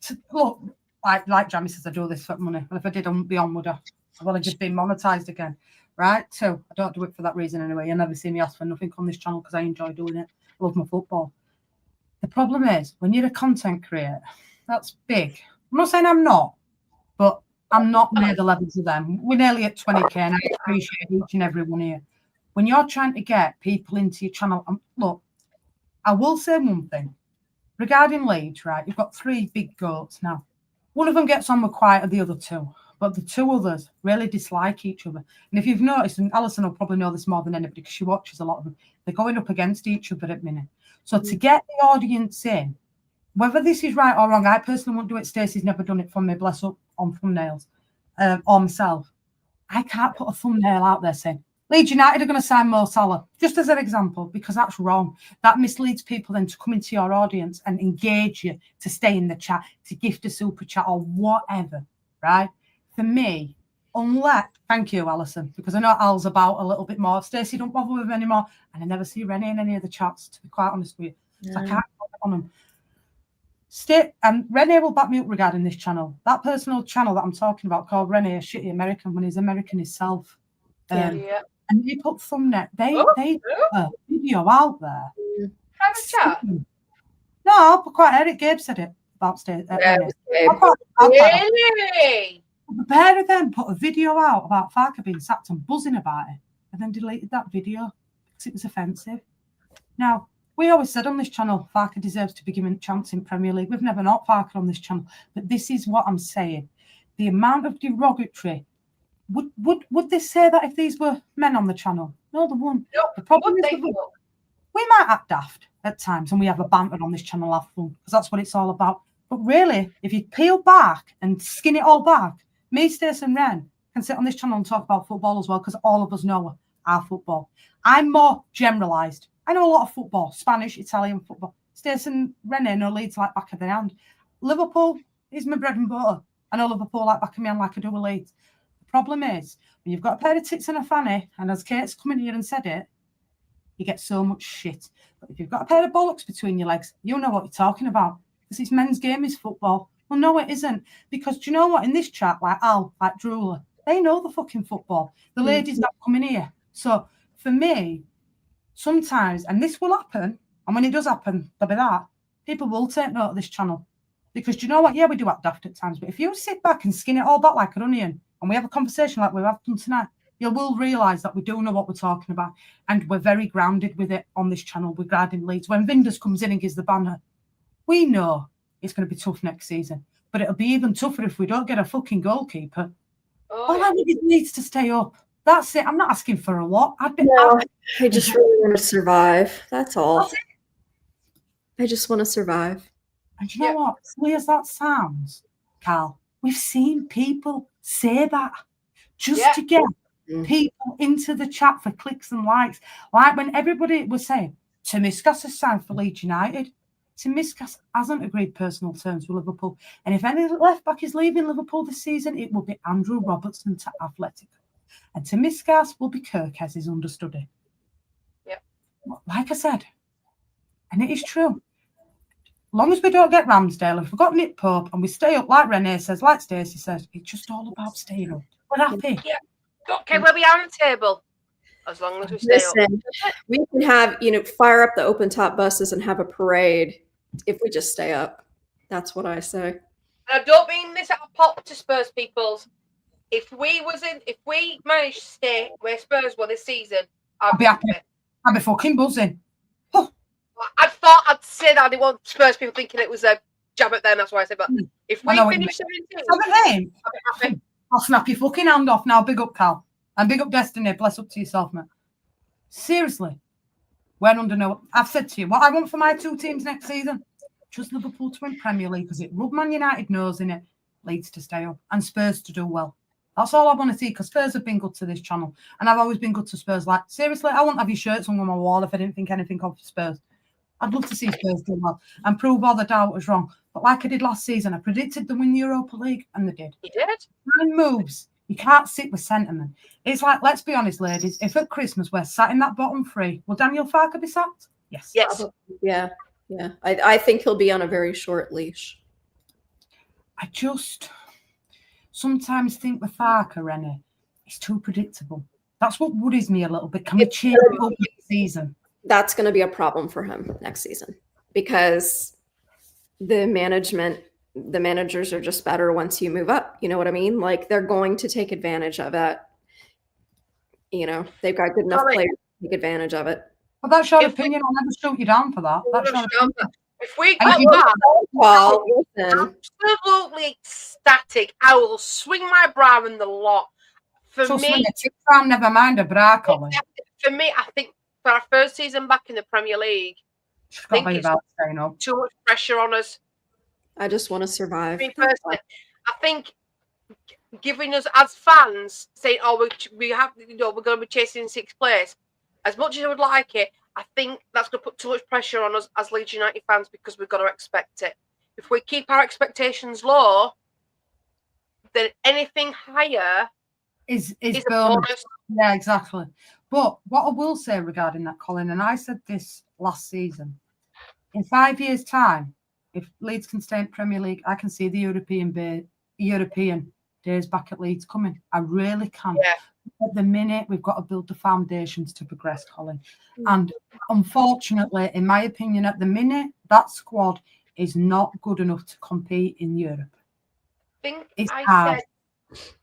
to look, like Jamie says, I do this for money. And if I did, I wouldn't be on, would I? Well, I've just been monetized again, right? So I don't do it for that reason anyway. You'll never see me ask for nothing on this channel because I enjoy doing it. I love my football. The problem is, when you're a content creator, that's big. I'm not saying I'm not, but I'm not near the levels of them. We're nearly at 20k, and I appreciate each and every one here. When you're trying to get people into your channel, look, I will say one thing. Regarding Leeds, right, you've got 3 big goats now. One of them gets on with quite the other 2, but the 2 others really dislike each other. And if you've noticed, and Alison will probably know this more than anybody because she watches a lot of them, they're going up against each other at the minute. So to get the audience in, whether this is right or wrong, I personally won't do it. Stacey's never done it for me, bless up, on thumbnails, or myself. I can't put a thumbnail out there saying, Leeds United are going to sign Mo Salah, just as an example, because that's wrong. That misleads people then to come into your audience and engage you, to stay in the chat, to gift a super chat or whatever, right? For me, unless, thank you, Alison, because I know Al's about a little bit more. Stacey, don't bother with him anymore. And I never see Rennie in any of the chats, to be quite honest with you. So I can't comment on him. And Rennie will back me up regarding this channel. That personal channel that I'm talking about called Rennie, a shitty American when he's American himself. And they put thumbnail. They put a video out there. Have a chat. No, but quite Eric Gabe said it about Rennie. Really? The pair of them put a video out about Farke being sacked and buzzing about it, and then deleted that video because it was offensive. Now, we always said on this channel, Farke deserves to be given a chance in Premier League. We've never knocked Farke on this channel, but this is what I'm saying. The amount of derogatory. Would they say that if these were men on the channel? No, they wouldn't. Nope. The problem is we might act daft at times, and we have a banter on this channel, have fun, because that's what it's all about. But really, if you peel back and skin it all back, me, Stacey and Ren can sit on this channel and talk about football as well, because all of us know our football. I'm more generalised. I know a lot of football, Spanish, Italian football. Stacey and Ren know Leeds like back of their hand. Liverpool is my bread and butter. I know Liverpool like back of my hand like I do with Leeds. The problem is, when you've got a pair of tits and a fanny, and as Kate's come in here and said it, you get so much shit. But if you've got a pair of bollocks between your legs, you know what you're talking about. Because it's men's game is football. Well, no, it isn't. Because do you know what? In this chat, like Al, like Drooler, they know the fucking football. The ladies that come in here. So for me, sometimes, and this will happen, and when it does happen, there'll be that, people will take note of this channel. Because do you know what? Yeah, we do act daft at times, but if you sit back and skin it all back like an onion, and we have a conversation like we've had done tonight, you will realise that we do know what we're talking about, and we're very grounded with it on this channel regarding Leeds. When Vinders comes in and gives the banner, we know it's going to be tough next season, but it'll be even tougher if we don't get a fucking goalkeeper. All I need needs to stay up. That's it. I'm not asking for a lot. I just really want to survive. That's all. I just want to survive. And you know what? As weird as that sounds, Carl, we've seen people say that just to get people into the chat for clicks and likes. Like when everybody was saying, Tsimikas has signed for Leeds United. Tsimikas hasn't agreed personal terms with Liverpool. And if any left back is leaving Liverpool this season, it will be Andrew Robertson to Atletico. And Tsimikas will be Kirkes' understudy. Yep. Like I said, and it is true. long as we don't get Ramsdale, if we've got Nick Pope and we stay up, like Renee says, like Stacey says, it's just all about staying up. We're happy. Don't care where we are on the table, as long as we stay up. Listen, we can have, fire up the open top buses and have a parade if we just stay up. That's what I say. And I don't mean this out of pot to Spurs peoples. If we managed to stay where Spurs were this season, I'd be happy. I'd be fucking buzzing. I thought I'd say that. I didn't want Spurs people thinking it was a jab at them. That's why I said. But if we finish 17th, I'd be happy. I'll snap your fucking hand off now. Big up, Cal. And big up, Destiny. Bless up to yourself, mate. Seriously. We're under no... I've said to you, what I want for my two teams next season, just Liverpool to win Premier League, because it rubbed Man United nose in it, Leeds to stay up, and Spurs to do well. That's all I want to see, because Spurs have been good to this channel. And I've always been good to Spurs. Like, seriously, I wouldn't have your shirts hung on my wall if I didn't think anything of Spurs. I'd love to see Spurs do well and prove all the doubters wrong. But like I did last season, I predicted them win the Europa League, and they did. You did? 9 moves. You can't sit with sentiment. It's like, let's be honest, ladies, if at Christmas we're sat in that bottom 3, will Daniel Farke be sacked? Yes. Yes. Yeah. I think he'll be on a very short leash. I just sometimes think with Farke, Rennie, it's too predictable. That's what worries me a little bit. Can we change it up next season? That's going to be a problem for him next season, because the managers are just better once you move up. You know what I mean? Like, they're going to take advantage of it. They've got good enough players to take advantage of it. Well, that's your opinion. I'll never shoot you down for that. That's your opinion. If we And get you- that, Well, listen, absolutely ecstatic. I will swing my bra in the lot. For Trust me, me, time, never mind a bra, Colin. for me, I think for our first season back in the Premier League, She's got to think be it's- about staying up. too much pressure on us. I just want to survive. Me personally, I think giving us as fans saying, "Oh, we have, we're going to be chasing 6th place." As much as I would like it, I think that's going to put too much pressure on us as Leeds United fans, because we've got to expect it. If we keep our expectations low, then anything higher Is is a bonus. bonus. Yeah, exactly. But what I will say regarding that, Colin, and I said this last season, in 5 years' time, if Leeds can stay in Premier League, I can see the European days back at Leeds coming. I really can. Yeah. At the minute, we've got to build the foundations to progress, Colin. And unfortunately, in my opinion, at the minute, that squad is not good enough to compete in Europe. I think It's I hard. said,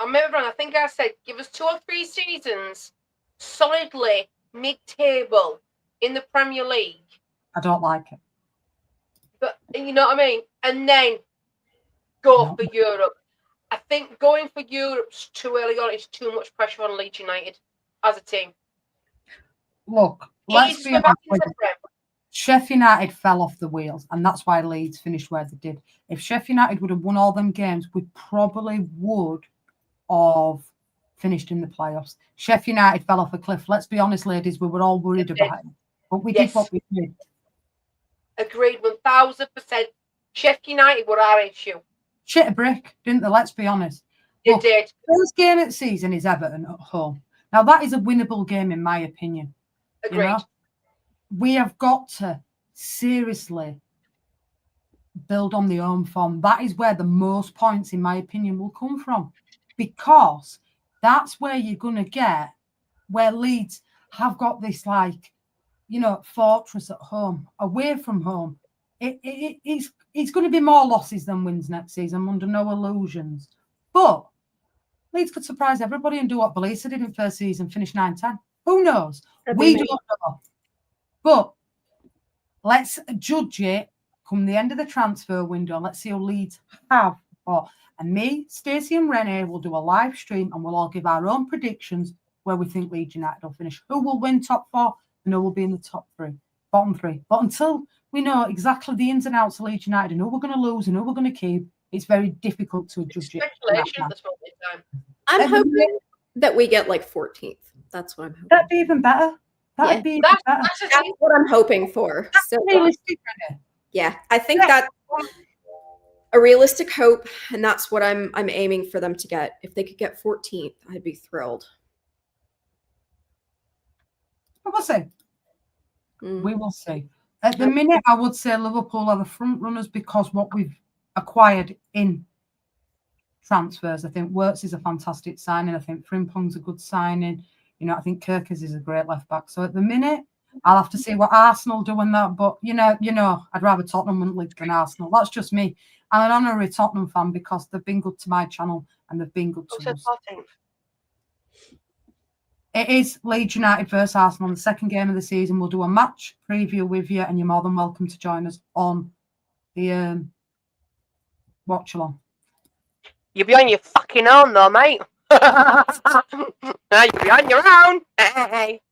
I remember, I think I said, give us 2 or 3 seasons solidly mid-table in the Premier League. I don't like it. But you know what I mean? And then go No. for Europe. I think going for Europe's too early on is too much pressure on Leeds United as a team. Look, It let's is be for back honest in with the you. Prem. Sheffield United fell off the wheels, and that's why Leeds finished where they did. If Sheffield United would have won all them games, we probably would have finished in the playoffs. Sheffield United fell off a cliff. Let's be honest, ladies, we were all worried They did. about it. But we Yes. did what we did. Agreed 1000%. Sheffield United were our issue. Shit a brick, didn't they? Let's be honest. They Look, did. First game of the season is Everton at home. Now, that is a winnable game, in my opinion. Agreed. You know? We have got to seriously build on the home form. That is where the most points, in my opinion, will come from, because that's where you're going to get where Leeds have got this, like, fortress at home. Away from home, it's going to be more losses than wins next season, under no illusions. But Leeds could surprise everybody and do what Belisa did in first season, finish 9-10. Who knows? We don't know. But let's judge it come the end of the transfer window. Let's see how Leeds have got. And me, Stacey and Renee will do a live stream, and we'll all give our own predictions where we think Leeds United will finish. Who will win top 4 and who will be in the top 3, bottom 3. But until we know exactly the ins and outs of Leeds United and who we're going to lose and who we're going to keep, it's very difficult to judge it. Speculation at this moment in time. I'm Every hoping that we get like 14th. That's what I'm hoping. That'd be even better. That'd be even better. That's the That's thing. what I'm hoping for. So, Realistic, Renee. yeah, I think that's a realistic hope, and that's what I'm aiming for them to get. If they could get 14th, I'd be thrilled. But we'll see. Mm. We will see. At the minute, I would say Liverpool are the front runners because what we've acquired in transfers. I think Wirtz is a fantastic signing. I think Frimpong's a good signing. You know, I think Kirkers is a great left back. So at the minute, I'll have to see what Arsenal do in that. But you know, I'd rather Tottenham win league than Arsenal. That's just me. I'm an honorary Tottenham fan because they've been good to my channel and they've been good to us. It is Leeds United versus Arsenal, the second game of the season. We'll do a match preview with you, and you're more than welcome to join us on the watch along. You'll be on your fucking own, though, mate. You'll be on your own. Hey.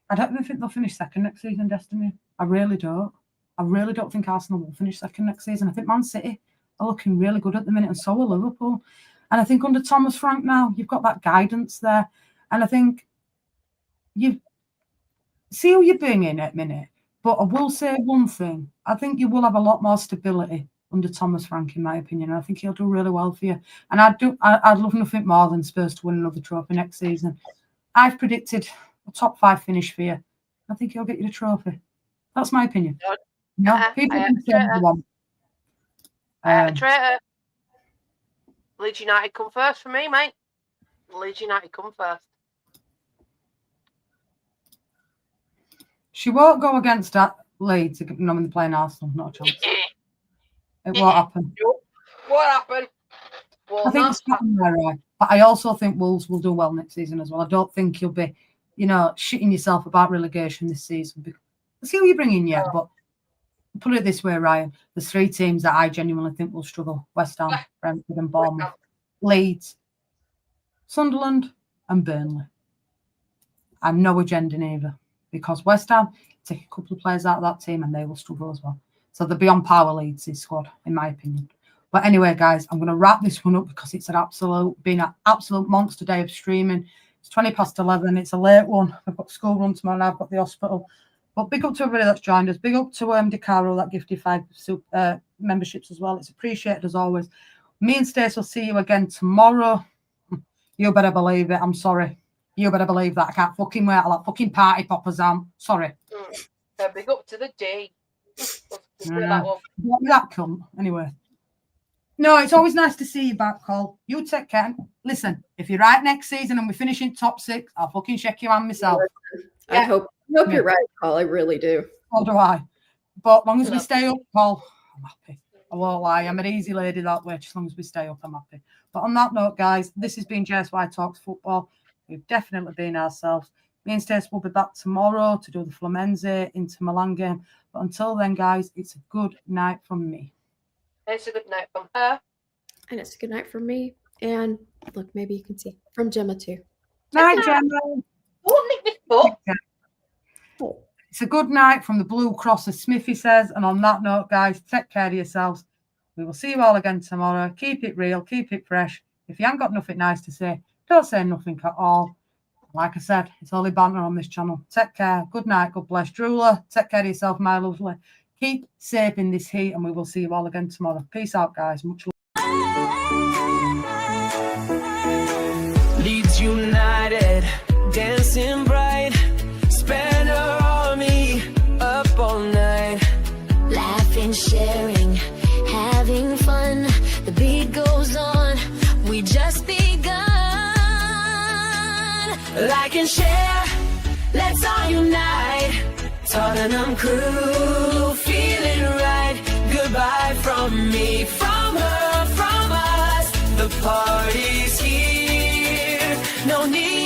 I don't even think they'll finish second next season, Destiny. I really don't. I really don't think Arsenal will finish second next season. I think Man City are looking really good at the minute, and so are Liverpool. And I think under Thomas Frank now, you've got that guidance there. And I think you see who you bring in at minute. But I will say one thing. I think you will have a lot more stability under Thomas Frank, in my opinion. And I think he'll do really well for you. And I'd love nothing more than Spurs to win another trophy next season. I've predicted a top 5 finish for you. I think he'll get you the trophy. That's my opinion. No, people can say what they want. Traitor. Leeds United come first for me, mate. Leeds United come first. She won't go against that Leeds when they're playing Arsenal. Not a chance. It won't happen. What happened? Well, I think it's happened there, right? But I also think Wolves will do well next season as well. I don't think you'll be, shitting yourself about relegation this season. Let's see who you bring in yet, but put it this way, Ryan. There's 3 teams that I genuinely think will struggle. West Ham, Brentford and Bournemouth. Leeds, Sunderland and Burnley. I'm no agenda neither. Because West Ham take a couple of players out of that team and they will struggle as well. So they'll be on par with Leeds' squad, in my opinion. But anyway, guys, I'm going to wrap this one up because it's been an absolute monster day of streaming. It's 11:20. It's a late one. I've got school run tomorrow and I've got the hospital. But big up to everybody that's joined us. Big up to DeCaro that gifted 5 memberships as well. It's appreciated as always. Me and Stace will see you again tomorrow. You better believe it. I'm sorry. You better believe that. I can't fucking wait. I'll have fucking party poppers on. Sorry. Big up to the day. That cunt. Anyway. No, it's always nice to see you back, Cole. You take care. Listen, if you're right next season and we finish in top 6, I'll fucking shake you on myself. I hope you're right, Paul. I really do. So do I. But as long as we stay up, Paul, I'm happy. I won't lie. I'm an easy lady that way. As long as we stay up, I'm happy. But on that note, guys, this has been JSY Talks Football. We've definitely been ourselves. Me and Stace will be back tomorrow to do the Fluminense Inter Milan game. But until then, guys, it's a good night from me. It's a good night from her. And it's a good night from me. And look, maybe you can see from Gemma too. Night, Gemma. Don't lick this foot. It's a good night from the Blue Cross, as Smithy says. And on that note, guys, take care of yourselves. We will see you all again tomorrow. Keep it real. Keep it fresh. If you haven't got nothing nice to say, don't say nothing at all. Like I said, it's only banter on this channel. Take care. Good night. God bless. Drula, take care of yourself, my lovely. Keep safe in this heat, and we will see you all again tomorrow. Peace out, guys. Much love. Leeds United, dancing bright, spend our army up all night. Laughing, sharing, having fun. The beat goes on. We just begun. Like and share, let's all unite. Tottenham crew, feeling right. Goodbye from me, from her, from us. The party's here, no need